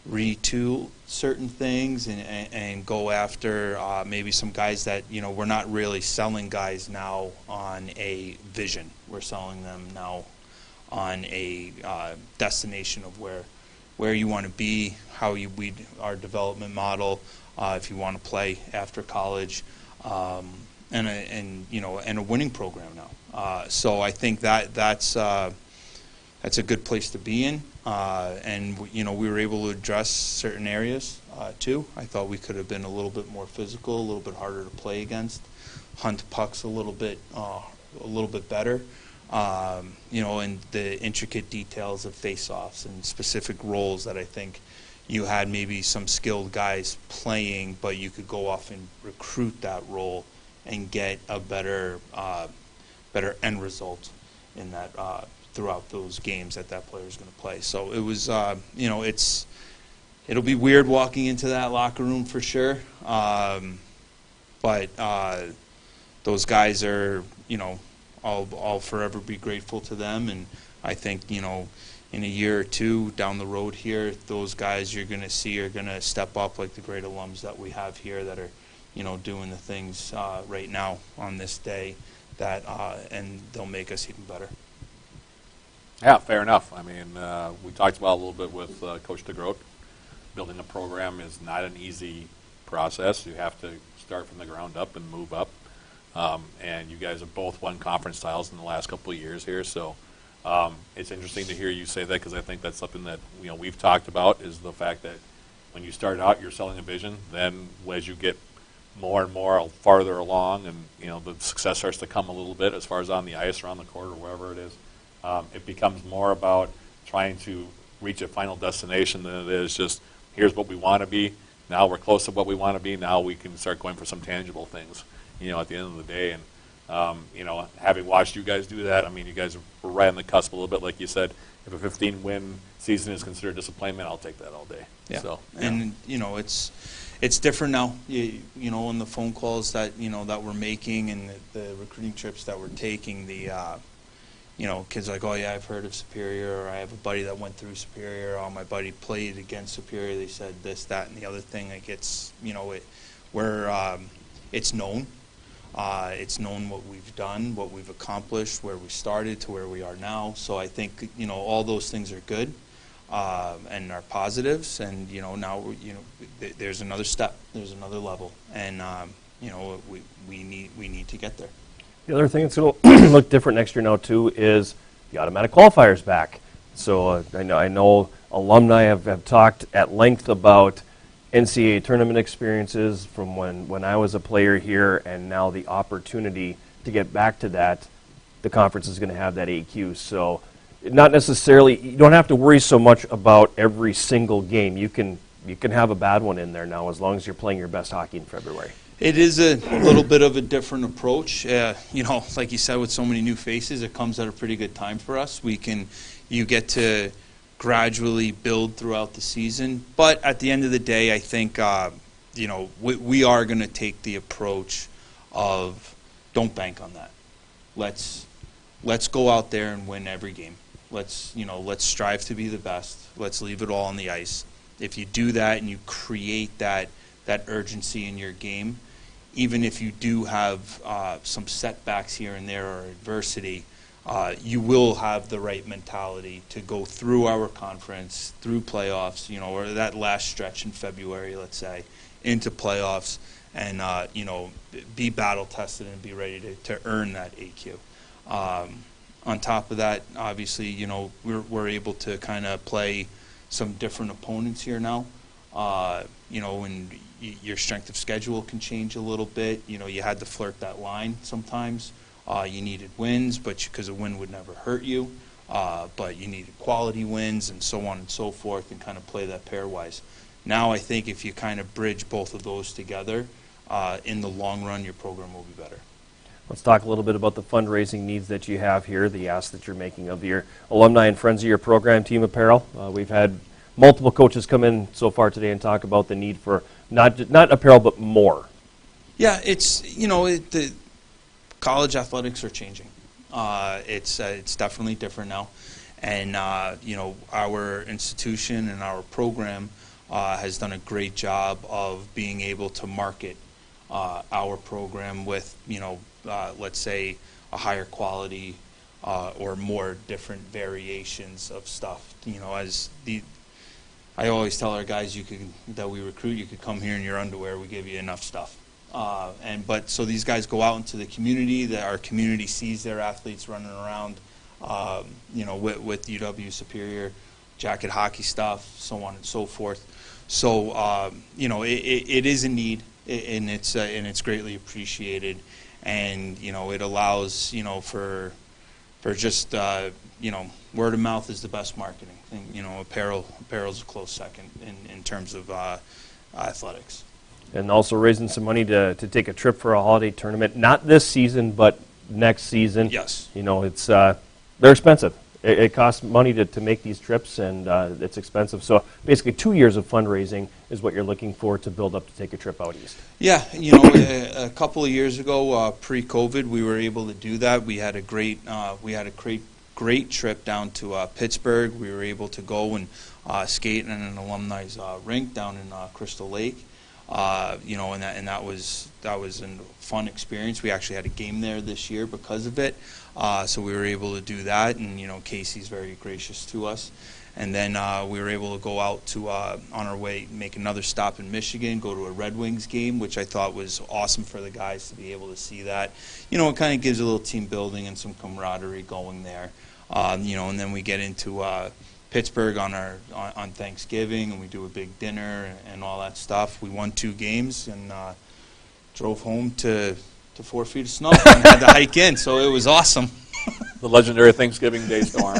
retool certain things and go after maybe some guys that we're not really selling guys now on a vision. We're selling them now on a destination of where you want to be, how our development model, if you want to play after college. And a winning program now. So I think that's a good place to be in. And we were able to address certain areas too. I thought we could have been a little bit more physical, a little bit harder to play against, hunt pucks a little bit better. And the intricate details of face-offs and specific roles that I think you had maybe some skilled guys playing, but you could go off and recruit that role and get a better end result in that throughout those games that player is going to play. So it was, you know, it'll be weird walking into that locker room for sure. But those guys are, you know, I'll forever be grateful to them. And I think, you know, in a year or two down the road here, those guys you're going to see are going to step up like the great alums that we have here that are, you know, doing the things right now on this day that, and they'll make us even better. Yeah, fair enough. I mean, we talked about a little bit with Coach DeGroat. Building a program is not an easy process. You have to start from the ground up and move up. And you guys have both won conference titles in the last couple of years here, so it's interesting to hear you say that, because I think that's something that, you know, we've talked about, is the fact that when you start out, you're selling a vision. Then as you get more and more farther along, and you know the success starts to come a little bit as far as on the ice or on the court or wherever it is, it becomes more about trying to reach a final destination than it is just, here's what we want to be. Now we're close to what we want to be. Now we can start going for some tangible things, you know, at the end of the day. And, you know, having watched you guys do that, I mean, you guys were right on the cusp a little bit. Like you said, if a 15-win season is considered disappointment, I'll take that all day. Yeah. So, and, you know, it's different now, you know, in the phone calls that, you know, that we're making and the recruiting trips that we're taking, you know, kids are like, oh, yeah, I've heard of Superior, or I have a buddy that went through Superior, or my buddy played against Superior, they said this, that, and the other thing. Like, it's, you know, it's known. It's known what we've done, what we've accomplished, where we started to where we are now. So I think, you know, all those things are good and are positives. And, you know, now, you know, there's another step, there's another level. And, you know, we need to get there. The other thing that's going to look different next year now, too, is the automatic qualifiers back. So I know alumni have talked at length about NCAA tournament experiences from when I was a player here, and now the opportunity to get back to that. The conference is going to have that AQ. So not necessarily, you don't have to worry so much about every single game. You can have a bad one in there now as long as you're playing your best hockey in February. It is a little bit of a different approach. You know, like you said, with so many new faces, it comes at a pretty good time for us. You get to gradually build throughout the season. But at the end of the day, I think, you know, we are going to take the approach of don't bank on that. Let's go out there and win every game. Let's strive to be the best. Let's leave it all on the ice. If you do that and you create that urgency in your game, even if you do have some setbacks here and there or adversity, you will have the right mentality to go through our conference, through playoffs, you know, or that last stretch in February, let's say, into playoffs, and, you know, be battle-tested and be ready to earn that AQ. On top of that, obviously, you know, we're able to kind of play some different opponents here now. You know, and your strength of schedule can change a little bit. You know, you had to flirt that line sometimes. You needed wins, but because a win would never hurt you. But you needed quality wins and so on and so forth, and kind of play that pairwise. Now I think if you kind of bridge both of those together, in the long run, your program will be better. Let's talk a little bit about the fundraising needs that you have here, the ask that you're making of your alumni and friends of your program, Team Apparel. We've had multiple coaches come in so far today and talk about the need for not apparel, but more. Yeah, it's, you know, the college athletics are changing. It's definitely different now. And, you know, our institution and our program has done a great job of being able to market our program with, you know, let's say a higher quality or more different variations of stuff. You know, I always tell our guys that we recruit, you could come here in your underwear, we give you enough stuff. But so these guys go out into the community, that our community sees their athletes running around, you know, with UW Superior, jacket hockey stuff, so on and so forth. So, you know, it is a need, and it's greatly appreciated. And, you know, it allows, you know, for just, you know, word of mouth is the best marketing. And, you know, apparel's a close second in terms of athletics. And also raising some money to take a trip for a holiday tournament, not this season, but next season. Yes. You know, it's they're expensive, It costs money to make these trips, and it's expensive. So basically 2 years of fundraising is what you're looking for to build up to take a trip out east. Yeah, you know, a couple of years ago, pre-COVID, we were able to do that. We had a great trip down to Pittsburgh. We were able to go and skate in an alumni's rink down in Crystal Lake. You know, and that was a fun experience. We actually had a game there this year because of it. So we were able to do that, and you know, Casey's very gracious to us. And then we were able to go out to on our way, make another stop in Michigan, go to a Red Wings game, which I thought was awesome for the guys to be able to see that. You know, it kind of gives a little team building and some camaraderie going there. You know, and then we get into Pittsburgh on Thanksgiving, and we do a big dinner and all that stuff. We won 2 games and drove home to 4 feet of snow and had to hike in, so it was awesome. The legendary Thanksgiving Day storm.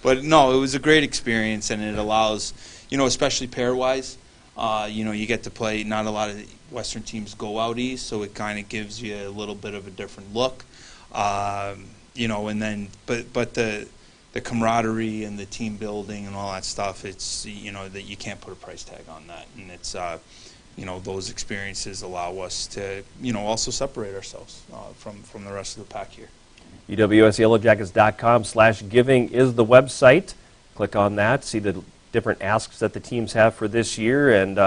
But no, it was a great experience, and it allows, you know, especially pair-wise, you know, you get to play. Not a lot of Western teams go out east, so it kind of gives you a little bit of a different look, you know. And then, but the camaraderie and the team building and all that stuff, it's, you know, that you can't put a price tag on that, and it's, you know, those experiences allow us to, you know, also separate ourselves from the rest of the pack here. UWSYellowjackets.com/giving is the website. Click on that, see the different asks that the teams have for this year, and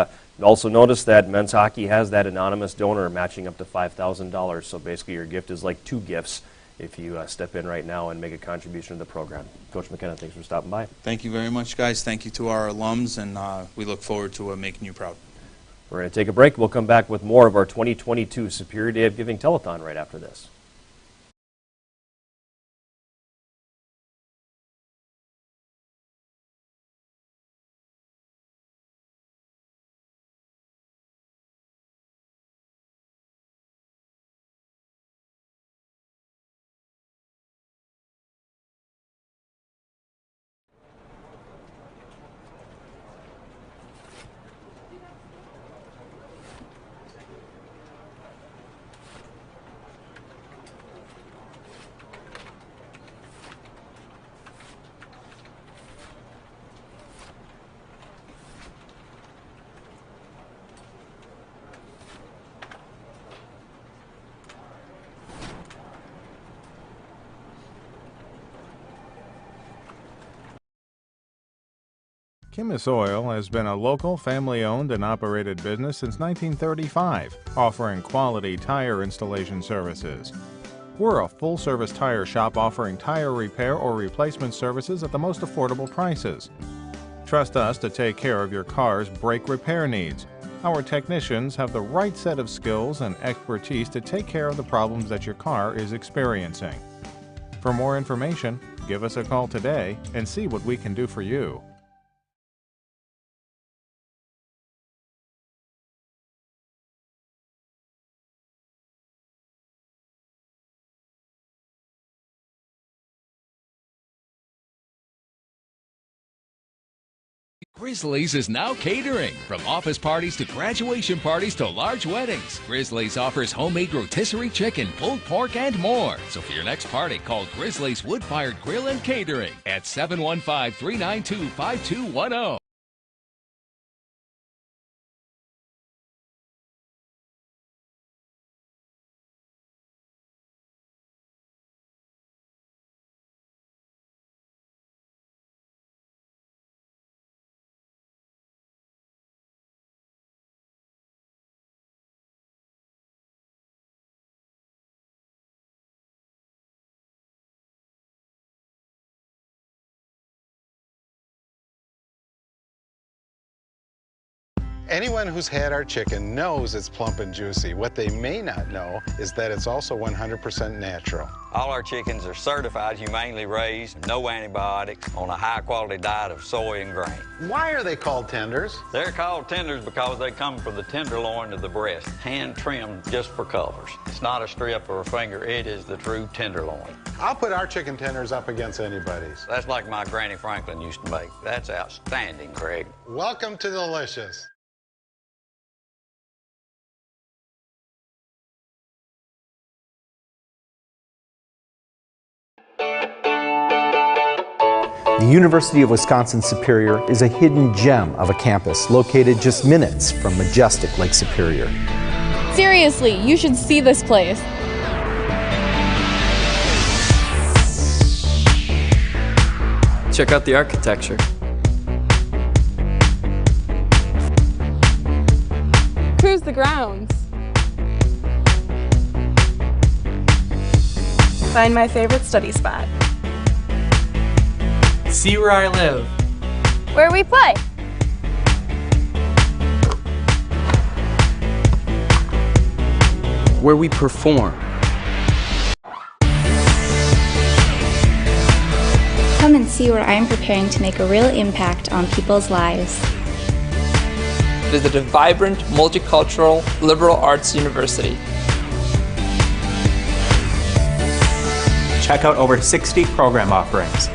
also notice that men's hockey has that anonymous donor matching up to $5,000. So basically your gift is like 2 gifts if you step in right now and make a contribution to the program. Coach McKenna, thanks for stopping by. Thank you very much, guys. Thank you to our alums, and we look forward to making you proud. We're going to take a break. We'll come back with more of our 2022 Superior Day of Giving Telethon right after this. Chemist Oil has been a local, family-owned and operated business since 1935, offering quality tire installation services. We're a full-service tire shop offering tire repair or replacement services at the most affordable prices. Trust us to take care of your car's brake repair needs. Our technicians have the right set of skills and expertise to take care of the problems that your car is experiencing. For more information, give us a call today and see what we can do for you. Grizzlies is now catering. From office parties to graduation parties to large weddings, Grizzlies offers homemade rotisserie chicken, pulled pork, and more. So for your next party, call Grizzlies Wood-Fired Grill and Catering at 715-392-5210. Anyone who's had our chicken knows it's plump and juicy. What they may not know is that it's also 100% natural. All our chickens are certified, humanely raised, no antibiotics, on a high-quality diet of soy and grain. Why are they called tenders? They're called tenders because they come from the tenderloin of the breast, hand-trimmed just for colors. It's not a strip or a finger, it is the true tenderloin. I'll put our chicken tenders up against anybody's. That's like my Granny Franklin used to make. That's outstanding, Craig. Welcome to Delicious. The University of Wisconsin-Superior is a hidden gem of a campus located just minutes from majestic Lake Superior. Seriously, you should see this place. Check out the architecture. Cruise the grounds. Find my favorite study spot. See where I live. Where we play. Where we perform. Come and see where I am preparing to make a real impact on people's lives. Visit a vibrant, multicultural, liberal arts university. Check out over 60 program offerings.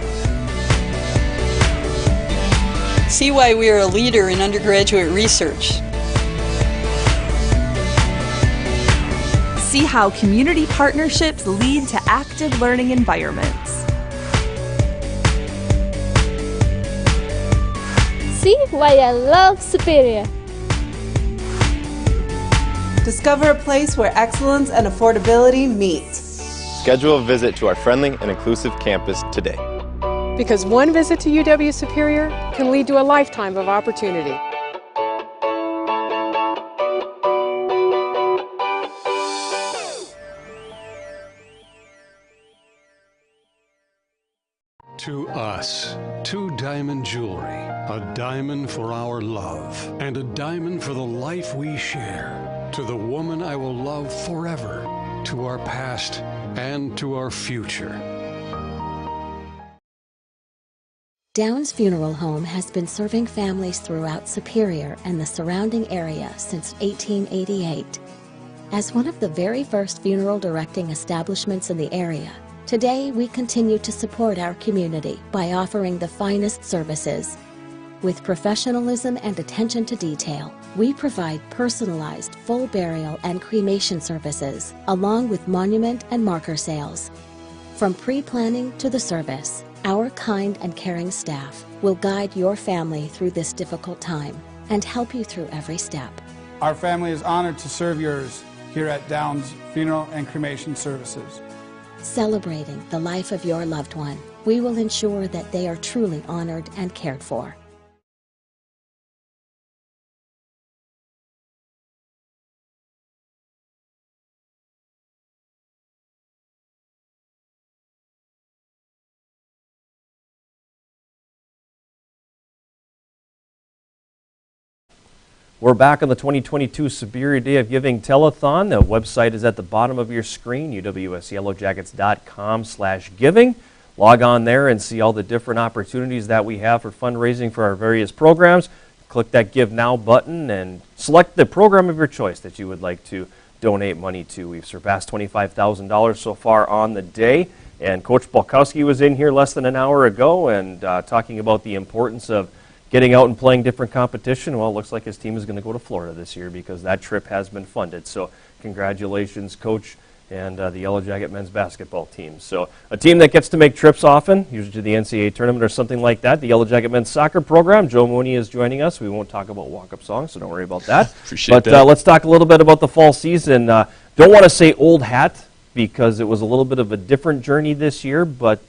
See why we are a leader in undergraduate research. See how community partnerships lead to active learning environments. See why I love Superior. Discover a place where excellence and affordability meet. Schedule a visit to our friendly and inclusive campus today. Because one visit to UW Superior can lead to a lifetime of opportunity. To us, 2 diamond jewelry, a diamond for our love, and a diamond for the life we share. To the woman I will love forever, to our past and to our future. Downs Funeral Home has been serving families throughout Superior and the surrounding area since 1888. As one of the very first funeral directing establishments in the area, today we continue to support our community by offering the finest services. With professionalism and attention to detail, we provide personalized full burial and cremation services, along with monument and marker sales. From pre-planning to the service, our kind and caring staff will guide your family through this difficult time and help you through every step. Our family is honored to serve yours here at Downs Funeral and Cremation Services. Celebrating the life of your loved one, we will ensure that they are truly honored and cared for. We're back on the 2022 Superior Day of Giving Telethon. The website is at the bottom of your screen, uwsyellowjackets.com/giving. Log on there and see all the different opportunities that we have for fundraising for our various programs. Click that Give Now button and select the program of your choice that you would like to donate money to. We've surpassed $25,000 so far on the day. And Coach Balkowski was in here less than an hour ago and talking about the importance of getting out and playing different competition. Well, it looks like his team is going to go to Florida this year because that trip has been funded. So congratulations, Coach, and the Yellowjacket men's basketball team. So a team that gets to make trips often, usually to the NCAA tournament or something like that. The Yellowjacket men's soccer program. Joe Mooney is joining us. We won't talk about walk-up songs, so don't worry about that. Appreciate that. But let's talk a little bit about the fall season. Don't want to say old hat because it was a little bit of a different journey this year, but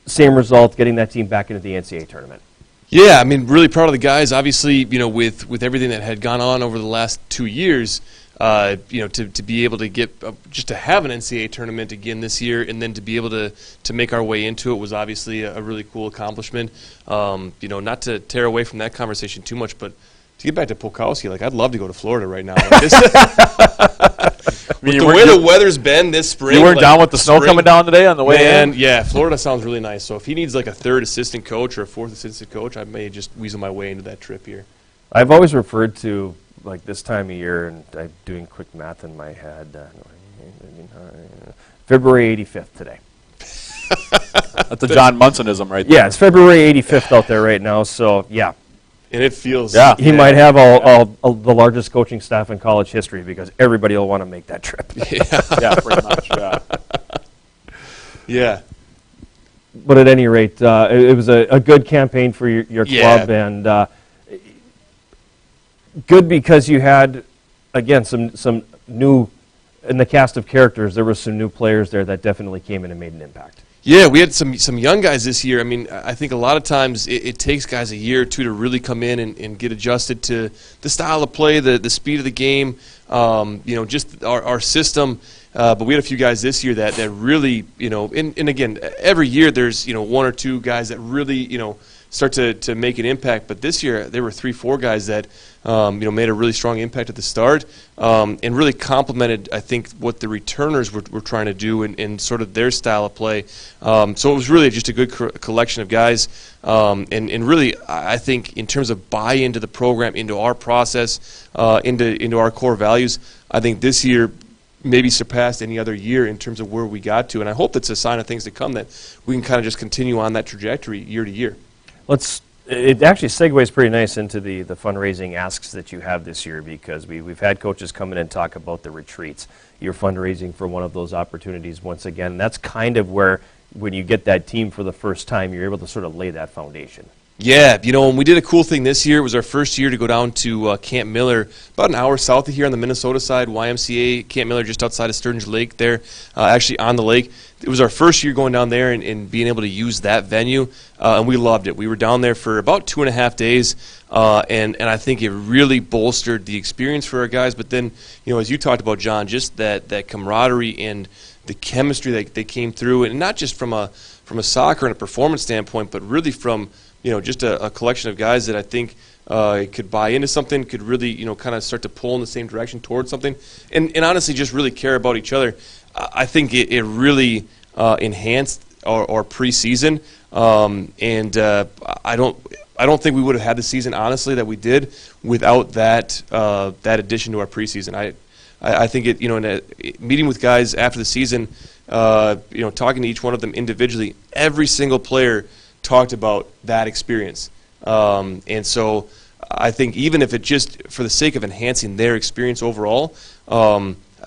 same result, getting that team back into the NCAA tournament. Yeah, I mean, really proud of the guys. Obviously, you know, with everything that had gone on over the last 2 years, you know, to be able to get just to have an NCAA tournament again this year, and then to be able to make our way into it was obviously a really cool accomplishment. You know, not to tear away from that conversation too much, but to get back to Polkowski, like I'd love to go to Florida right now. Like this, with the way the weather's been this spring. You weren't down with the snow coming down today on the way in? Yeah, Florida sounds really nice. So if he needs like a third assistant coach or a fourth assistant coach, I may just weasel my way into that trip here. I've always referred to like this time of year, and I'm doing quick math in my head. February 85th today. That's a John Munsonism right there. Yeah, it's February 85th out there right now, so yeah. And it feels... Yeah, he might have the largest coaching staff in college history because everybody will want to make that trip. Yeah, yeah, pretty much, yeah. Yeah. But at any rate, it was a good campaign for your club, and good because you had, again, some new, in the cast of characters, there were some new players there that definitely came in and made an impact. Yeah, we had some young guys this year. I mean, I think a lot of times it takes guys a year or two to really come in and get adjusted to the style of play, the speed of the game, just our system. But we had a few guys this year that really, and again, every year there's, one or two guys that really, start to make an impact. But this year there were 3-4 guys that, made a really strong impact at the start, and really complemented, I think, what the returners were trying to do in sort of their style of play. So it was really just a good collection of guys, and really, I think, in terms of buy into the program, into our process, into our core values, I think this year maybe surpassed any other year in terms of where we got to. And I hope that's a sign of things to come, that we can kind of just continue on that trajectory year to year. It actually segues pretty nice into the fundraising asks that you have this year, because we've had coaches come in and talk about the retreats. You're fundraising for one of those opportunities once again. And that's kind of where, when you get that team for the first time, you're able to sort of lay that foundation. Yeah, and we did a cool thing this year. It was our first year to go down to Camp Miller, about an hour south of here on the Minnesota side, YMCA, Camp Miller, just outside of Sturgeon Lake there, actually on the lake. It was our first year going down there and being able to use that venue, and we loved it. We were down there for about 2.5 days, and I think it really bolstered the experience for our guys. But then, as you talked about, John, just that camaraderie and the chemistry that they came through, and not just from a soccer and a performance standpoint, but really from just a collection of guys that I think could buy into something, could really, kind of start to pull in the same direction towards something, and honestly just really care about each other. I think it really enhanced our preseason, and I don't think we would have had the season, honestly, that we did without that addition to our preseason. I think in meeting with guys after the season, talking to each one of them individually, every single player talked about that experience, and so I think even if it just for the sake of enhancing their experience overall,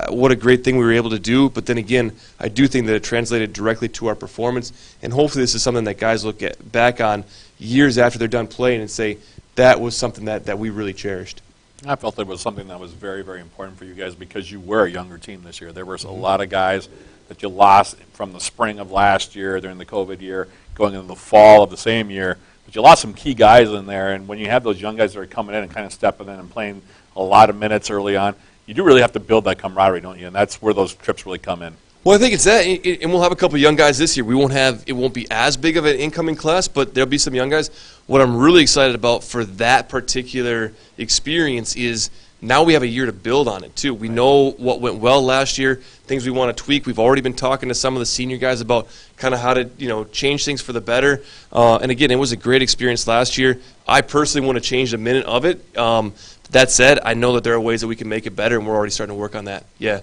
what a great thing we were able to do. But then again, I do think that it translated directly to our performance, and hopefully this is something that guys look back on years after they're done playing and say, that was something that we really cherished. I felt it was something that was very, very important for you guys, because you were a younger team this year. There were a lot of guys that you lost from the spring of last year during the COVID year, going into the fall of the same year. But you lost some key guys in there, and when you have those young guys that are coming in and kind of stepping in and playing a lot of minutes early on, you do really have to build that camaraderie, don't you? And that's where those trips really come in. Well, I think it's that, and we'll have a couple of young guys this year. It won't be as big of an incoming class, but there'll be some young guys. What I'm really excited about for that particular experience is now we have a year to build on it, too. We know what went well last year, things we want to tweak. We've already been talking to some of the senior guys about kind of how to, change things for the better. And again, it was a great experience last year. I personally want to change a minute of it. That said, I know that there are ways that we can make it better, and we're already starting to work on that. Yeah.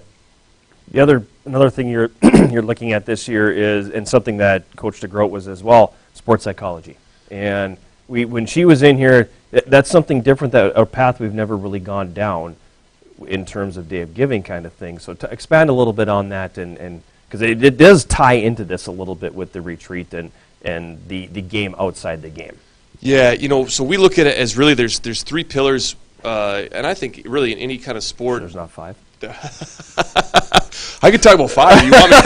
Another thing you're you're looking at this year is, and something that Coach DeGroat was as well, sports psychology. And when she was in here, that's something different, that a path we've never really gone down in terms of Day of Giving kind of thing. So to expand a little bit on that, and because it does tie into this a little bit with the retreat and the game outside the game. Yeah, so we look at it as really there's 3 pillars, and I think really in any kind of sport. There's not 5. I could talk about 5 if you want me.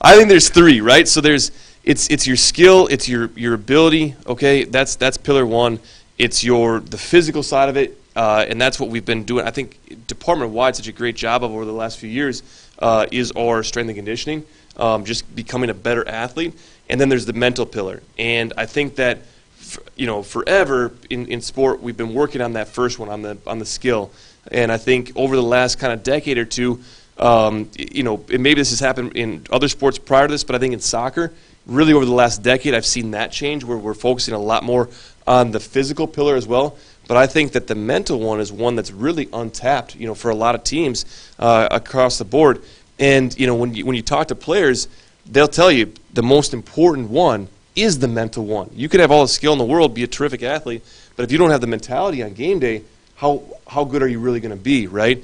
I think there's 3, right? So it's your skill, it's your ability. Okay, that's pillar 1. It's the physical side of it, and that's what we've been doing. I think department-wide, such a great job of over the last few years is our strength and conditioning, just becoming a better athlete. And then there's the mental pillar, and I think that forever in sport we've been working on that first one, on the skill. And I think over the last kind of decade or two, and maybe this has happened in other sports prior to this, but I think in soccer, really over the last decade, I've seen that change where we're focusing a lot more on the physical pillar as well. But I think that the mental one is one that's really untapped, for a lot of teams across the board. And when you talk to players, they'll tell you the most important one is the mental one. You could have all the skill in the world, be a terrific athlete, but if you don't have the mentality on game day, how good are you really going to be, right?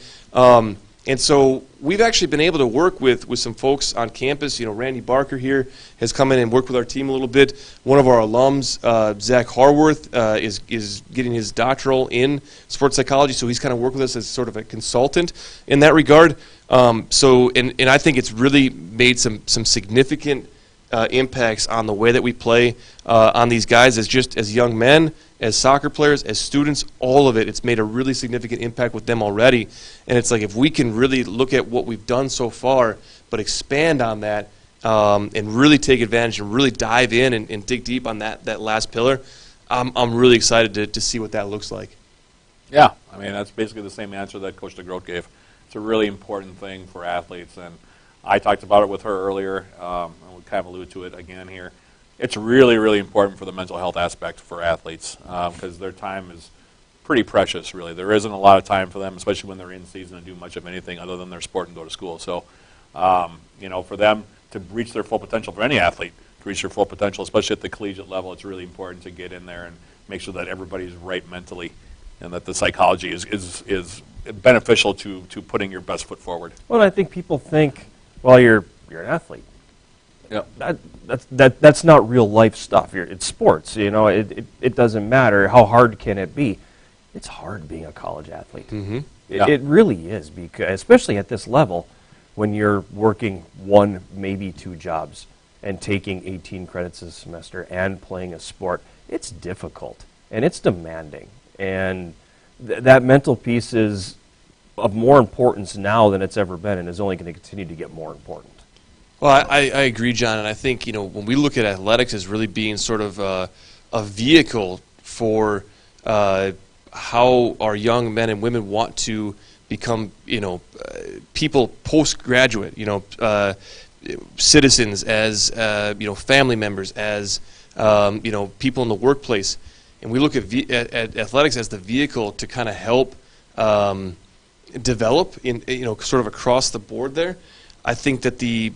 And so we've actually been able to work with some folks on campus. You know, Randy Barker here has come in and worked with our team a little bit. One of our alums, Zach Harworth, is getting his doctoral in sports psychology, so he's kind of worked with us as sort of a consultant in that regard. And I think it's really made some significant impacts on the way that we play on these guys as young men, as soccer players, as students, all of it. It's made a really significant impact with them already. And it's like if we can really look at what we've done so far, but expand on that and really take advantage and really dive in and dig deep on that last pillar, I'm really excited to see what that looks like. Yeah, I mean, that's basically the same answer that Coach DeGroat gave. It's a really important thing for athletes, and I talked about it with her earlier, and we kind of allude to it again here. It's really, really important for the mental health aspect for athletes because their time is pretty precious, really. There isn't a lot of time for them, especially when they're in season, to do much of anything other than their sport and go to school. So, for them to reach their full potential, for any athlete to reach their full potential, especially at the collegiate level, it's really important to get in there and make sure that everybody's right mentally and that the psychology is beneficial to putting your best foot forward. Well, I think people think, well, you're an athlete. Yeah, that's not real life stuff. It's sports. It doesn't matter. How hard can it be? It's hard being a college athlete. Mm-hmm. It really is, because especially at this level, when you're working 1, maybe 2 jobs and taking 18 credits a semester and playing a sport. It's difficult and it's demanding, and that mental piece is of more importance now than it's ever been, and is only going to continue to get more important. Well, I agree, John, and I think when we look at athletics as really being sort of a vehicle for how our young men and women want to become, people postgraduate, citizens, as family members, as people in the workplace, and we look at athletics as the vehicle to kind of help develop in sort of across the board there. I think that the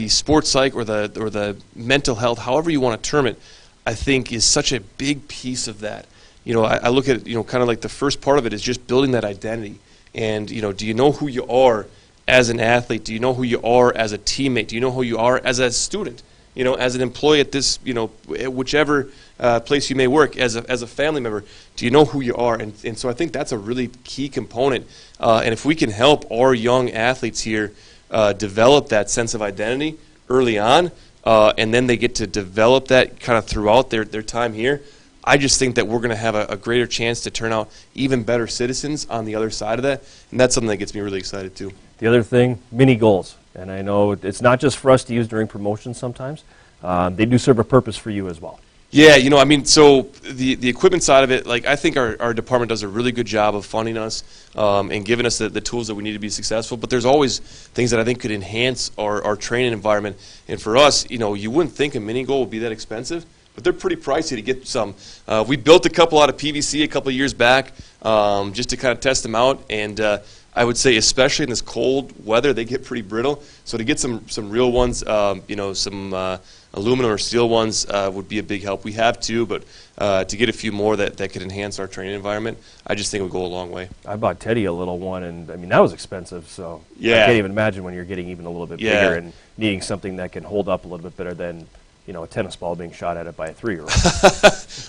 sports psych or the mental health, however you want to term it, I think is such a big piece of that. I look at kind of like the first part of it is just building that identity. And do you know who you are as an athlete? Do you know who you are as a teammate? Do you know who you are as a student? As an employee at this, whichever place you may work, as a family member, do you know who you are? And so I think that's a really key component. And if we can help our young athletes here develop that sense of identity early on, and then they get to develop that kind of throughout their time here, I just think that we're going to have a greater chance to turn out even better citizens on the other side of that, and that's something that gets me really excited too. The other thing, mini goals, and I know it's not just for us to use during promotions sometimes. They do serve a purpose for you as well. Yeah, so the equipment side of it, like I think our department does a really good job of funding us and giving us the tools that we need to be successful. But there's always things that I think could enhance our training environment. And for us, you wouldn't think a mini goal would be that expensive, but they're pretty pricey to get some. We built a couple out of PVC a couple of years back just to kind of test them out. And I would say, especially in this cold weather, they get pretty brittle. So to get some real ones, some aluminum or steel ones would be a big help. We have two, but to get a few more that could enhance our training environment, I just think it would go a long way. I bought Teddy a little one, and I mean, that was expensive, so yeah. I can't even imagine when you're getting even a little bit bigger and needing something that can hold up a little bit better than a tennis ball being shot at it by a 3-year-old.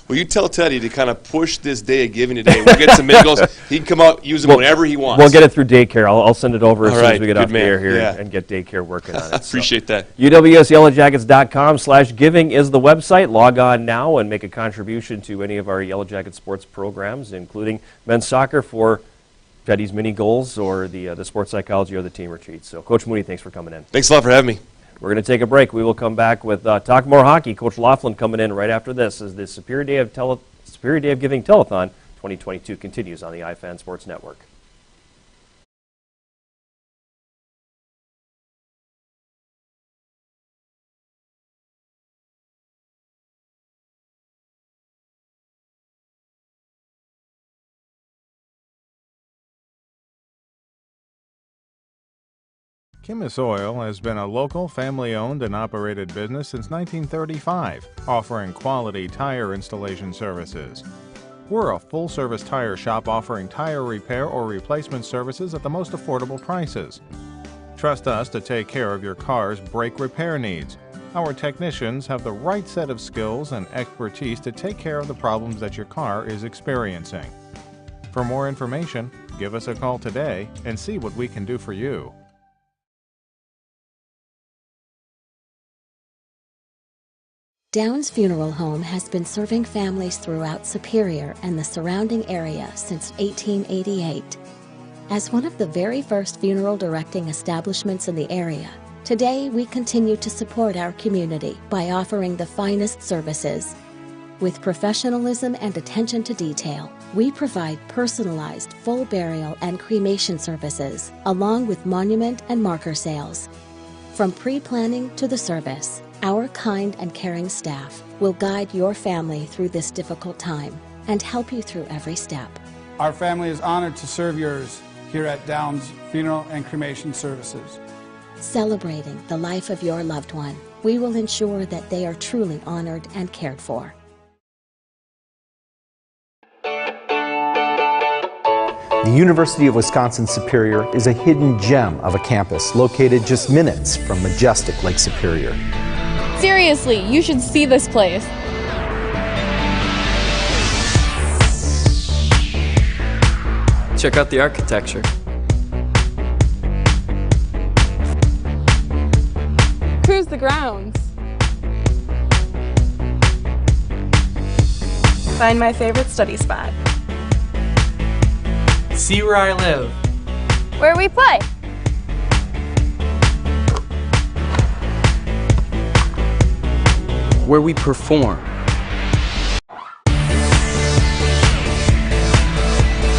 Well, you tell Teddy to kind of push this day of giving today. We'll get some mini goals. He can come out, use them whenever he wants. We'll get it through daycare. I'll send it over as soon as we get off the air here yeah. and get daycare working on it. Appreciate that. UWSYellowjackets.com/giving is the website. Log on now and make a contribution to any of our Yellow Jacket sports programs, including men's soccer for Teddy's mini goals or the sports psychology or the team retreats. So, Coach Mooney, thanks for coming in. Thanks a lot for having me. We're going to take a break. We will come back with talk more hockey. Coach Laughlin coming in right after this as the Superior Day of Giving Telethon 2022 continues on the iFan Sports Network. Chemist Oil has been a local, family-owned and operated business since 1935, offering quality tire installation services. We're a full-service tire shop offering tire repair or replacement services at the most affordable prices. Trust us to take care of your car's brake repair needs. Our technicians have the right set of skills and expertise to take care of the problems that your car is experiencing. For more information, give us a call today and see what we can do for you. Downs Funeral Home has been serving families throughout Superior and the surrounding area since 1888. As one of the very first funeral directing establishments in the area, today we continue to support our community by offering the finest services. With professionalism and attention to detail, we provide personalized full burial and cremation services, along with monument and marker sales. From pre-planning to the service, our kind and caring staff will guide your family through this difficult time and help you through every step. Our family is honored to serve yours here at Downs Funeral and Cremation Services. Celebrating the life of your loved one, we will ensure that they are truly honored and cared for. The University of Wisconsin-Superior is a hidden gem of a campus located just minutes from majestic Lake Superior. Seriously, you should see this place. Check out the architecture. Cruise the grounds. Find my favorite study spot. See where I live. Where we play. Where we perform.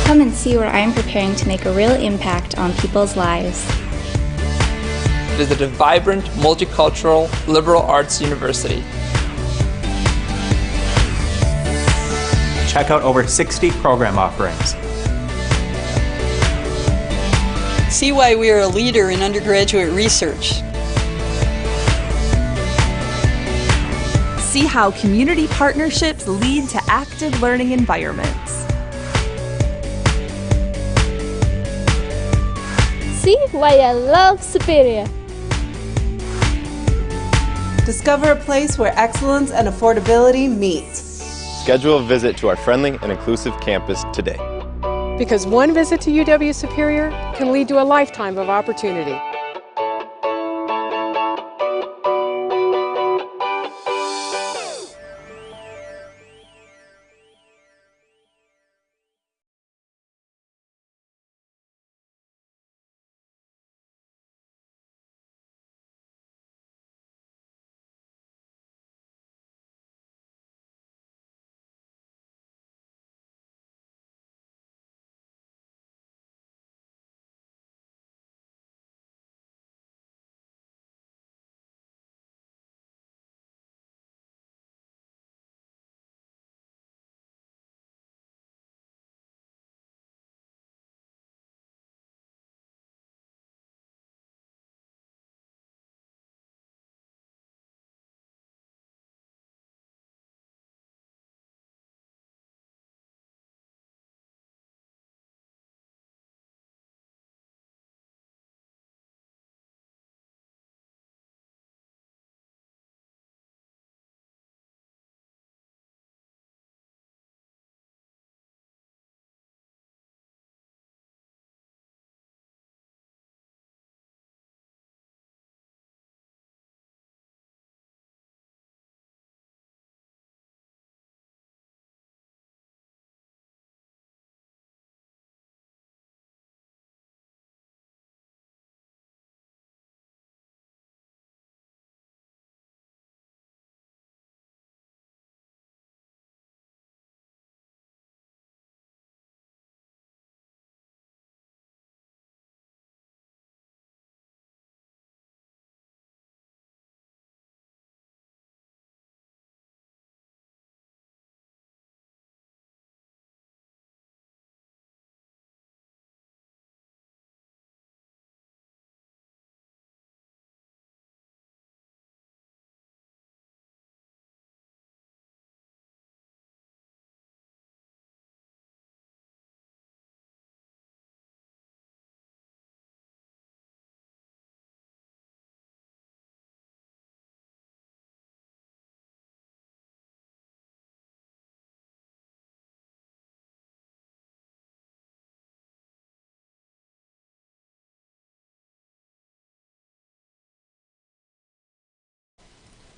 Come and see where I'm preparing to make a real impact on people's lives. Visit a vibrant, multicultural, liberal arts university. Check out over 60 program offerings. See why we are a leader in undergraduate research. See how community partnerships lead to active learning environments. See why I love Superior. Discover a place where excellence and affordability meet. Schedule a visit to our friendly and inclusive campus today. Because one visit to UW Superior can lead to a lifetime of opportunity.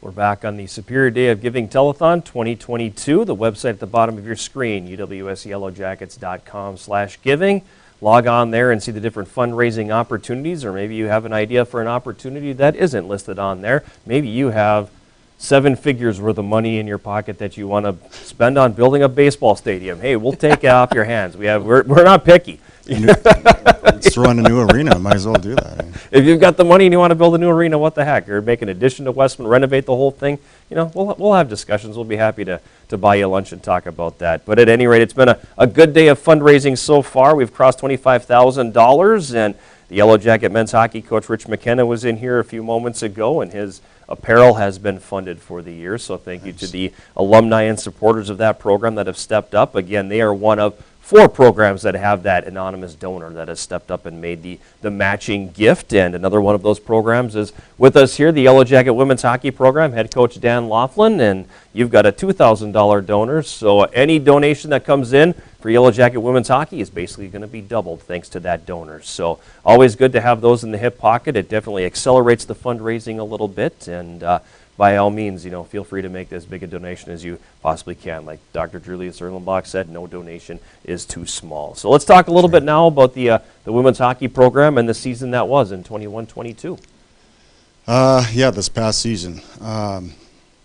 We're back on the Superior Day of Giving Telethon 2022. The website at the bottom of your screen, uwsyellowjackets.com/giving. Log on there and see the different fundraising opportunities, or maybe you have an idea for an opportunity that isn't listed on there. Maybe you have 7 figures worth of money in your pocket that you want to spend on building a baseball stadium. Hey, we'll take it off your hands. We're not picky. Let's throw in a new arena. Might as well do that. If you've got the money and you want to build a new arena, what the heck? Or make an addition to Westman, renovate the whole thing. We'll have discussions. We'll be happy to buy you lunch and talk about that. But at any rate, it's been a good day of fundraising so far. We've crossed $25,000, and the Yellowjacket men's hockey coach Rich McKenna was in here a few moments ago, and his apparel has been funded for the year. So thank you to the alumni and supporters of that program that have stepped up. Again, they are one of 4 programs that have that anonymous donor that has stepped up and made the matching gift. And another one of those programs is with us here, the Yellowjacket women's hockey program, head coach Dan Laughlin, and you've got a $2,000 donor. So any donation that comes in for Yellowjacket women's hockey is basically going to be doubled thanks to that donor. So always good to have those in the hip pocket. It definitely accelerates the fundraising a little bit, and by all means, feel free to make as big a donation as you possibly can. Like Dr. Julius Erlenbach said, no donation is too small. So let's talk a little bit now about the women's hockey program and the season that was in 21-22. Yeah, this past season.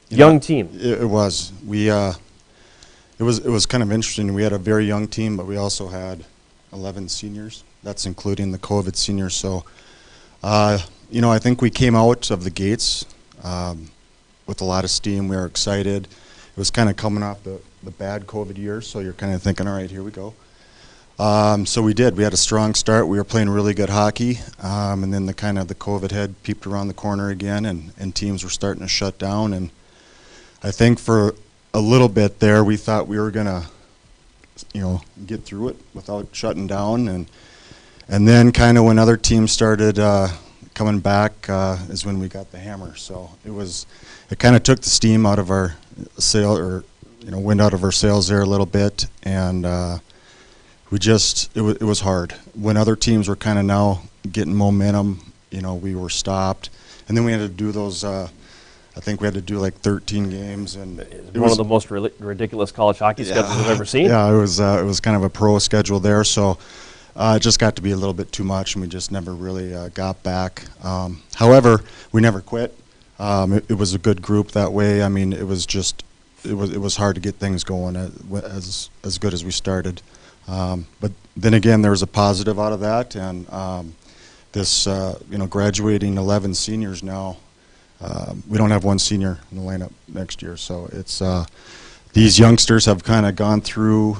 Young team. It was. It was kind of interesting. We had a very young team, but we also had 11 seniors. That's including the COVID seniors. So, I think we came out of the gates with a lot of steam. We were excited. It was kind of coming off the bad COVID year, so you're kind of thinking, all right, here we go. So we did. We had a strong start. We were playing really good hockey, and then the COVID head peeped around the corner again, and teams were starting to shut down. And I think for a little bit there, we thought we were gonna, get through it without shutting down, and then kind of when other teams started coming back is when we got the hammer. So it kind of took the steam out of our sail, or wind out of our sails there a little bit, and it was hard when other teams were kind of now getting momentum. We were stopped, and then we had to do those. I think we had to do like 13 games, and it was one of the most ridiculous college hockey schedules I've ever seen. Yeah, it was kind of a pro schedule there, so. It just got to be a little bit too much, and we just never really got back. However, we never quit. It was a good group that way. I mean, it was hard to get things going as good as we started. But then again, there was a positive out of that, and this graduating 11 seniors now. We don't have one senior in the lineup next year, so it's these youngsters have kind of gone through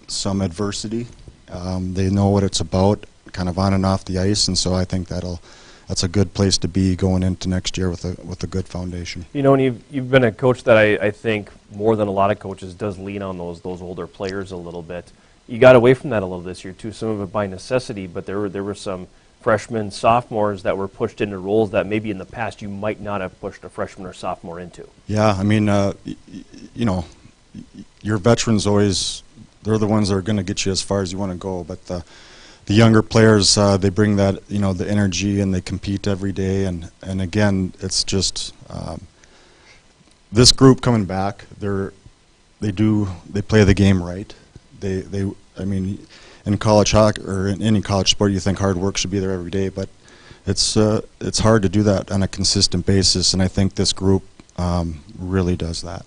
some adversity. They know what it's about, kind of on and off the ice, and so I think that's a good place to be going into next year with a good foundation. And you've been a coach that I think more than a lot of coaches does lean on those older players a little bit. You got away from that a little this year too, some of it by necessity, but there were some freshmen, sophomores that were pushed into roles that maybe in the past you might not have pushed a freshman or sophomore into. Yeah, I mean, your veterans always. They're the ones that are going to get you as far as you want to go. But the younger players, they bring that, the energy, and they compete every day. And again, it's just this group coming back. They play the game right. I mean, in college hockey or in any college sport, you think hard work should be there every day, but it's hard to do that on a consistent basis. And I think this group really does that.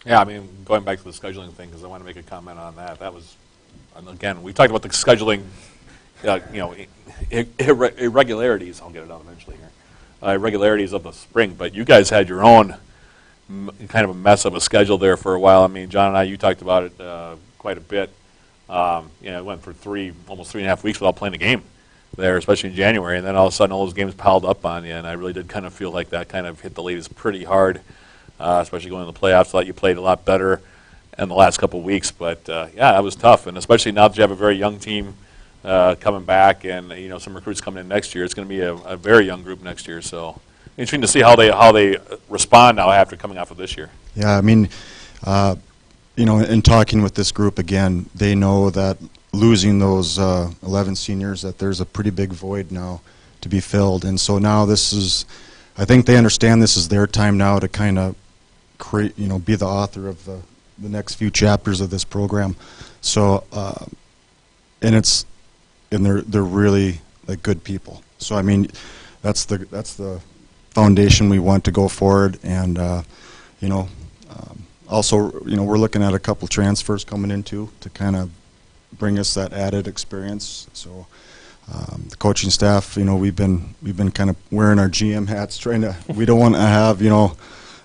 Yeah, I mean, going back to the scheduling thing, because I want to make a comment on that. That was, again, we talked about the scheduling, irregularities. I'll get it out eventually here. Irregularities of the spring, but you guys had your own kind of a mess of a schedule there for a while. I mean, John and I, you talked about it quite a bit. It went for almost 3.5 weeks without playing a game there, especially in January, and then all of a sudden all those games piled up on you, and I really did kind of feel like that kind of hit the ladies pretty hard. Especially going to the playoffs. Thought you played a lot better in the last couple of weeks, but that was tough. And especially now that you have a very young team coming back, and some recruits coming in next year, it's going to be a very young group next year. So interesting to see how they respond now after coming off of this year. Yeah, I mean, in talking with this group again, they know that losing those 11 seniors, that there's a pretty big void now to be filled, and so now this is. I think they understand this is their time now to kind of create, be the author of the next few chapters of this program. So, and they're really like good people. So I mean, that's the foundation we want to go forward, and also we're looking at a couple transfers coming in too to kind of bring us that added experience. So the coaching staff, we've been kind of wearing our GM hats, we don't want to have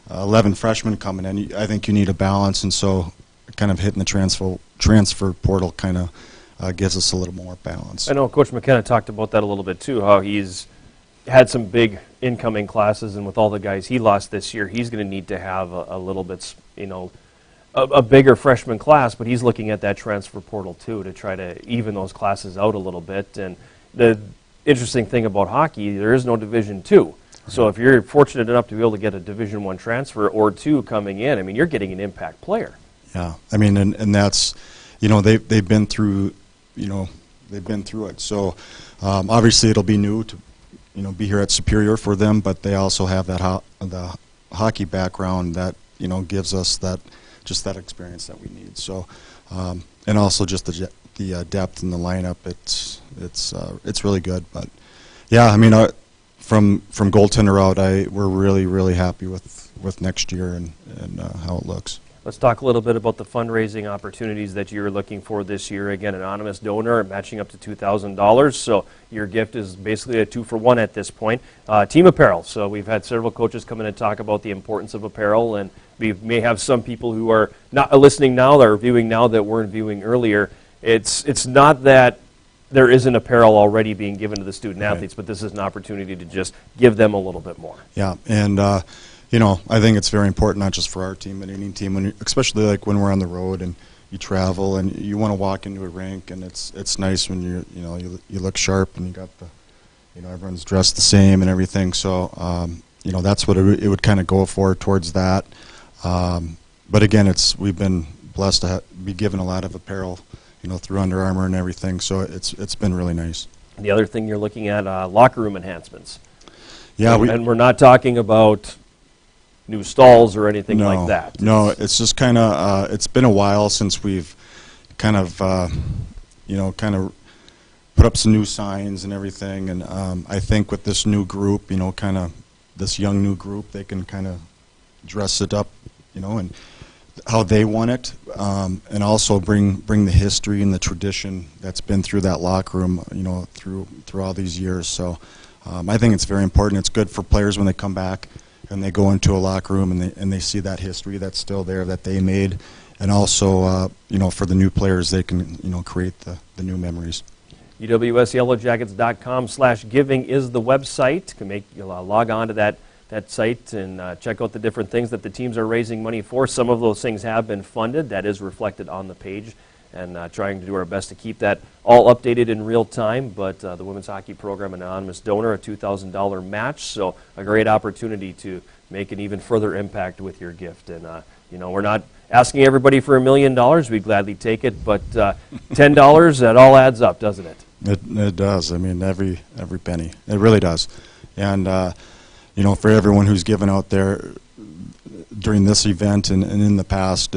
11 freshmen coming in. I think you need a balance, and so kind of hitting the transfer portal kind of gives us a little more balance. I know Coach McKenna talked about that a little bit too, how he's had some big incoming classes, and with all the guys he lost this year, he's going to need to have a little bit, a bigger freshman class, but he's looking at that transfer portal too to try to even those classes out a little bit. And the interesting thing about hockey, there is no Division II. So if you're fortunate enough to be able to get a Division I transfer or two coming in, I mean, you're getting an impact player. Yeah, I mean, and that's, they've been through, they've been through it. So obviously it'll be new to, be here at Superior for them, but they also have that the hockey background that, gives us that experience that we need. So, and also just the depth in the lineup, it's really good. But yeah, I mean, from goaltender out, we're really happy with next year and how it looks. Let's talk a little bit about the fundraising opportunities that you're looking for this year. Again, anonymous donor matching up to $2,000. So your gift is basically a 2-for-1 at this point. Team Apparel. So we've had several coaches come in and talk about the importance of apparel, and we may have some people who are not listening now, that are viewing now, that weren't viewing earlier. It's not that there isn't apparel already being given to the student athletes, but this is an opportunity to just give them a little bit more. Yeah, and I think it's very important, not just for our team, but any team, especially like when we're on the road and you travel and you want to walk into a rink, and it's nice when you look sharp and you got the, everyone's dressed the same and everything. So that's what it would kind of go towards that. But again, we've been blessed to be given a lot of apparel, through Under Armour and everything. So it's been really nice. The other thing you're looking at, locker room enhancements. Yeah, and we're not talking about new stalls or anything like that. No, it's just kind of, it's been a while since we've kind of put up some new signs and everything. And I think with this new group, kind of this young new group, they can kind of dress it up, and how they want it, and also bring the history and the tradition that's been through that locker room, through all these years. So I think it's very important. It's good for players when they come back and they go into a locker room and they see that history that's still there that they made, and also for the new players, they can create the new memories. UWSYellowjackets.com/giving is the website. You can log on to that site and check out the different things that the teams are raising money for. Some of those things have been funded. That is reflected on the page, and trying to do our best to keep that all updated in real time. But the women's hockey program, anonymous donor, a $2,000 match, so a great opportunity to make an even further impact with your gift. And we're not asking everybody for $1 million. We'd gladly take it, but $10, that all adds up, doesn't it? It does. I mean, every penny. It really does. And for everyone who's given out there during this event and in the past,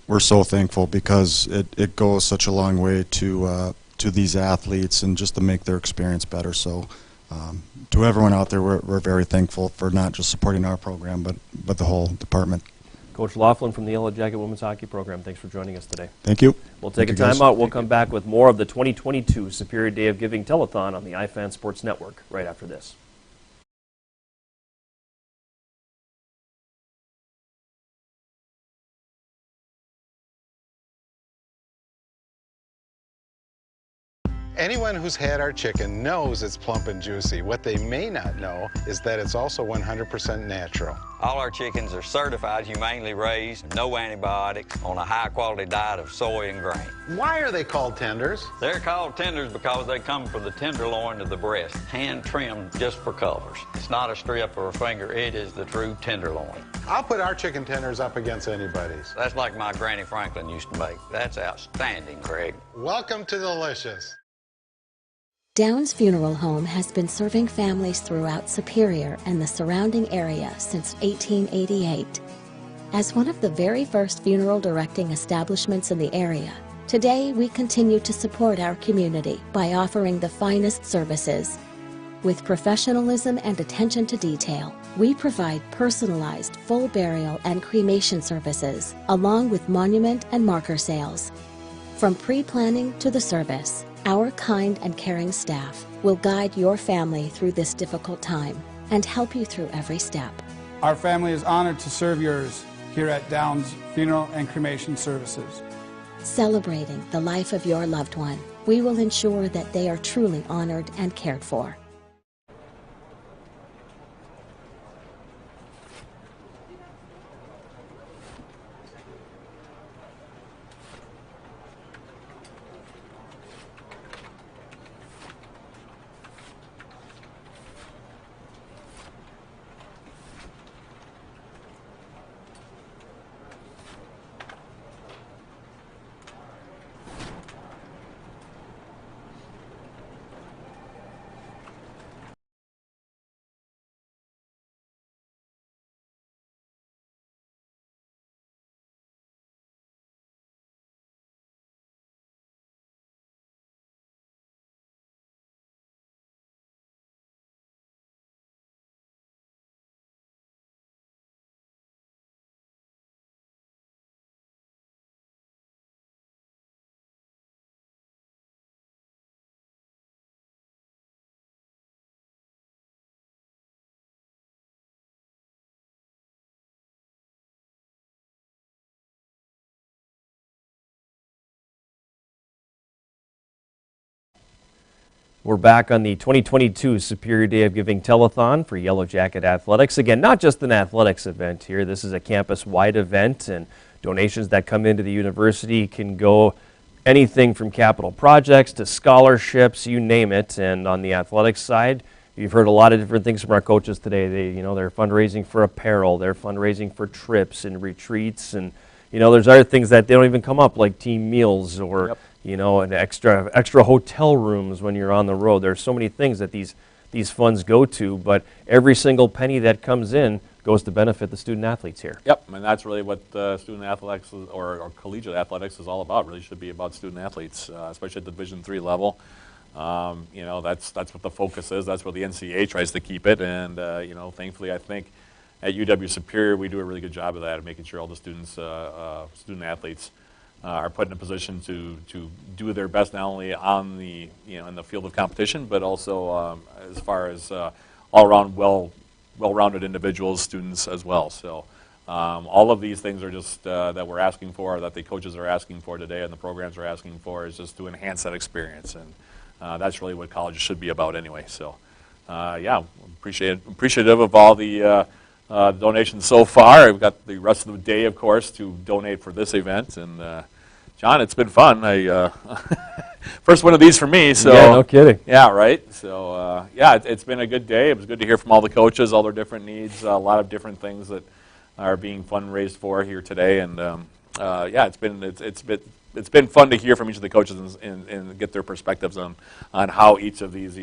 we're so thankful, because it goes such a long way to these athletes and just to make their experience better. So to everyone out there, we're very thankful for not just supporting our program, but the whole department. Coach Laughlin from the Yellowjacket women's hockey program, thanks for joining us today. Thank you. We'll take a time out. We'll come back with more of the 2022 Superior Day of Giving Telethon on the iFan Sports Network right after this. Anyone who's had our chicken knows it's plump and juicy. What they may not know is that it's also 100% natural. All our chickens are certified, humanely raised, no antibiotics, on a high-quality diet of soy and grain. Why are they called tenders? They're called tenders because they come from the tenderloin of the breast, hand-trimmed just for colors. It's not a strip or a finger, it is the true tenderloin. I'll put our chicken tenders up against anybody's. That's like my Granny Franklin used to make. That's outstanding, Craig. Welcome to Delicious. Downs Funeral Home has been serving families throughout Superior and the surrounding area since 1888. As one of the very first funeral directing establishments in the area, today we continue to support our community by offering the finest services. With professionalism and attention to detail, we provide personalized full burial and cremation services, along with monument and marker sales. From pre-planning to the service, our kind and caring staff will guide your family through this difficult time and help you through every step. Our family is honored to serve yours here at Downs Funeral and Cremation Services. Celebrating the life of your loved one, we will ensure that they are truly honored and cared for. We're back on the 2022 Superior Day of Giving Telethon for Yellowjacket Athletics. Again, not just an athletics event here. This is a campus-wide event, and donations that come into the university can go anything from capital projects to scholarships, you name it. And on the athletics side, you've heard a lot of different things from our coaches today. They're fundraising for apparel, they're fundraising for trips and retreats, and there's other things that they don't even come up, like team meals or and extra hotel rooms when you're on the road. There's so many things that these funds go to, but every single penny that comes in goes to benefit the student athletes here. Yep, and that's really what student athletics or collegiate athletics is all about. Really should be about student athletes, especially at the Division III level. That's what the focus is. That's where the NCAA tries to keep it, and thankfully I think at UW Superior we do a really good job of that, of making sure all the student athletes are put in a position to do their best, not only on the in the field of competition, but also as far as all around well-rounded individuals, students as well. So all of these things are just that we're asking for, that the coaches are asking for today, and the programs are asking for, is just to enhance that experience, and that's really what college should be about anyway. So appreciative of all the donations so far. We've got the rest of the day, of course, to donate for this event. And John, it's been fun. First one of these for me. So yeah, no kidding. Yeah, right. So it's been a good day. It was good to hear from all the coaches, all their different needs, a lot of different things that are being fundraised for here today. And it's been fun to hear from each of the coaches and get their perspectives on how each of these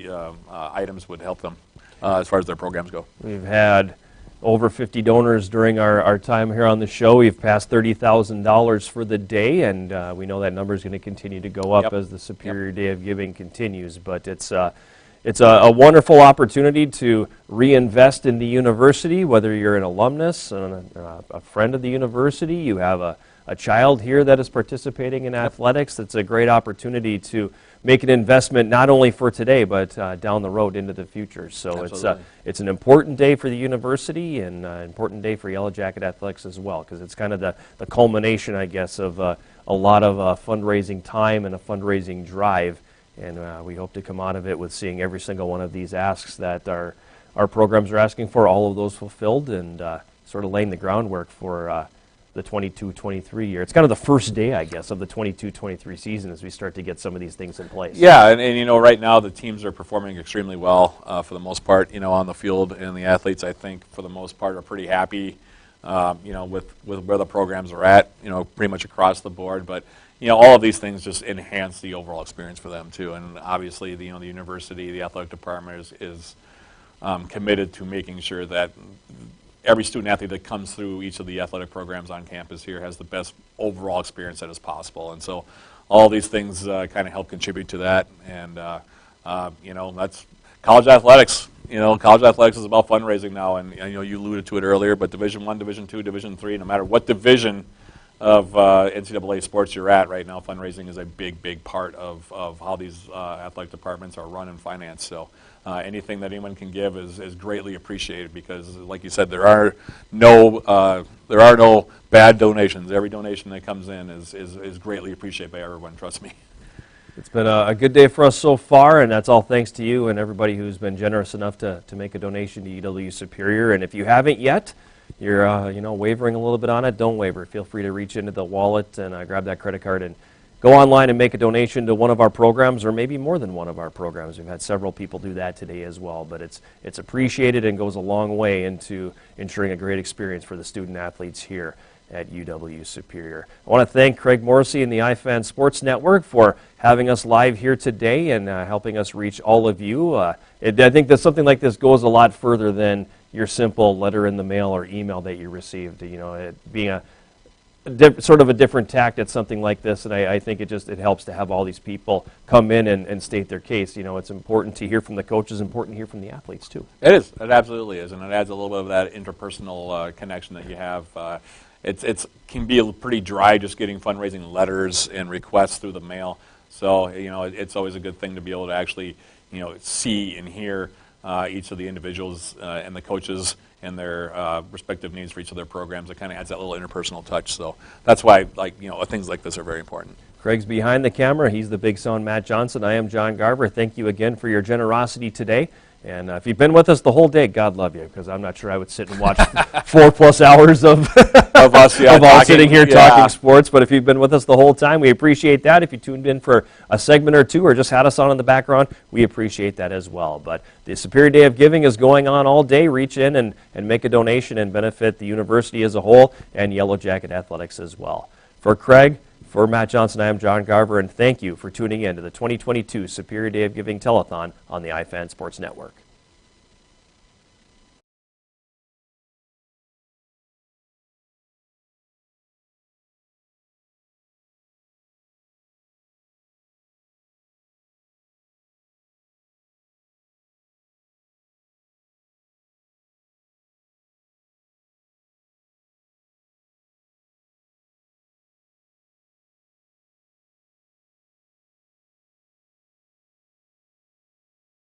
items would help them as far as their programs go. We've had over 50 donors during our time here on the show. We've passed $30,000 for the day, and we know that number is going to continue to go up as the Superior Day of Giving continues. But it's a wonderful opportunity to reinvest in the university, whether you're an alumnus, a friend of the university, you have a child here that is participating in athletics. It's a great opportunity to make an investment not only for today, but down the road into the future. So it's an important day for the university, and an important day for Yellowjacket Athletics as well, because it's kind of the culmination, I guess, of a lot of fundraising time and a fundraising drive. And we hope to come out of it with seeing every single one of these asks that our programs are asking for, all of those fulfilled, and sort of laying the groundwork for the 22-23 year. It's kind of the first day, I guess, of the 22-23 season as we start to get some of these things in place. Yeah, and right now the teams are performing extremely well for the most part, on the field, and the athletes, I think, for the most part, are pretty happy, with where the programs are at, pretty much across the board. But all of these things just enhance the overall experience for them too. And obviously, the university, the athletic department is committed to making sure that every student athlete that comes through each of the athletic programs on campus here has the best overall experience that is possible. And so all these things kind of help contribute to that. And that's college athletics. College athletics is about fundraising now, and you alluded to it earlier, but Division I, Division II, Division III, no matter what division of NCAA sports you're at right now, fundraising is a big part of how these athletic departments are run and financed. So anything that anyone can give is greatly appreciated, because, like you said, there are no bad donations. Every donation that comes in is greatly appreciated by everyone. Trust me. It's been a good day for us so far, and that's all thanks to you and everybody who's been generous enough to make a donation to UW Superior. And if you haven't yet, you're wavering a little bit on it, don't waver. Feel free to reach into the wallet and grab that credit card and go online and make a donation to one of our programs, or maybe more than one of our programs. We've had several people do that today as well, but it's appreciated and goes a long way into ensuring a great experience for the student athletes here at UW Superior. I want to thank Craig Morrissey and the iFan Sports Network for having us live here today and helping us reach all of you. I think that something like this goes a lot further than your simple letter in the mail or email that you received. It being sort of a different tact at something like this, and I think it helps to have all these people come in and state their case. It's important to hear from the coaches, important to hear from the athletes too. It is. It absolutely is, and it adds a little bit of that interpersonal connection that you have. It can be pretty dry just getting fundraising letters and requests through the mail. So it's always a good thing to be able to actually see and hear each of the individuals and the coaches and their respective needs for each of their programs. It kind of adds that little interpersonal touch. So that's why things like this are very important. Craig's behind the camera. He's the big sound Matt Johnson. I am John Garver. Thank you again for your generosity today. And if you've been with us the whole day, God love you, because I'm not sure I would sit and watch 4+ hours of us all sitting here talking sports. But if you've been with us the whole time, we appreciate that. If you tuned in for a segment or two or just had us on in the background, we appreciate that as well. But the Superior Day of Giving is going on all day. Reach in and make a donation and benefit the university as a whole and Yellowjacket Athletics as well. For Craig, for Matt Johnson, I am John Garver, and thank you for tuning in to the 2022 Superior Day of Giving Telethon on the iFan Sports Network.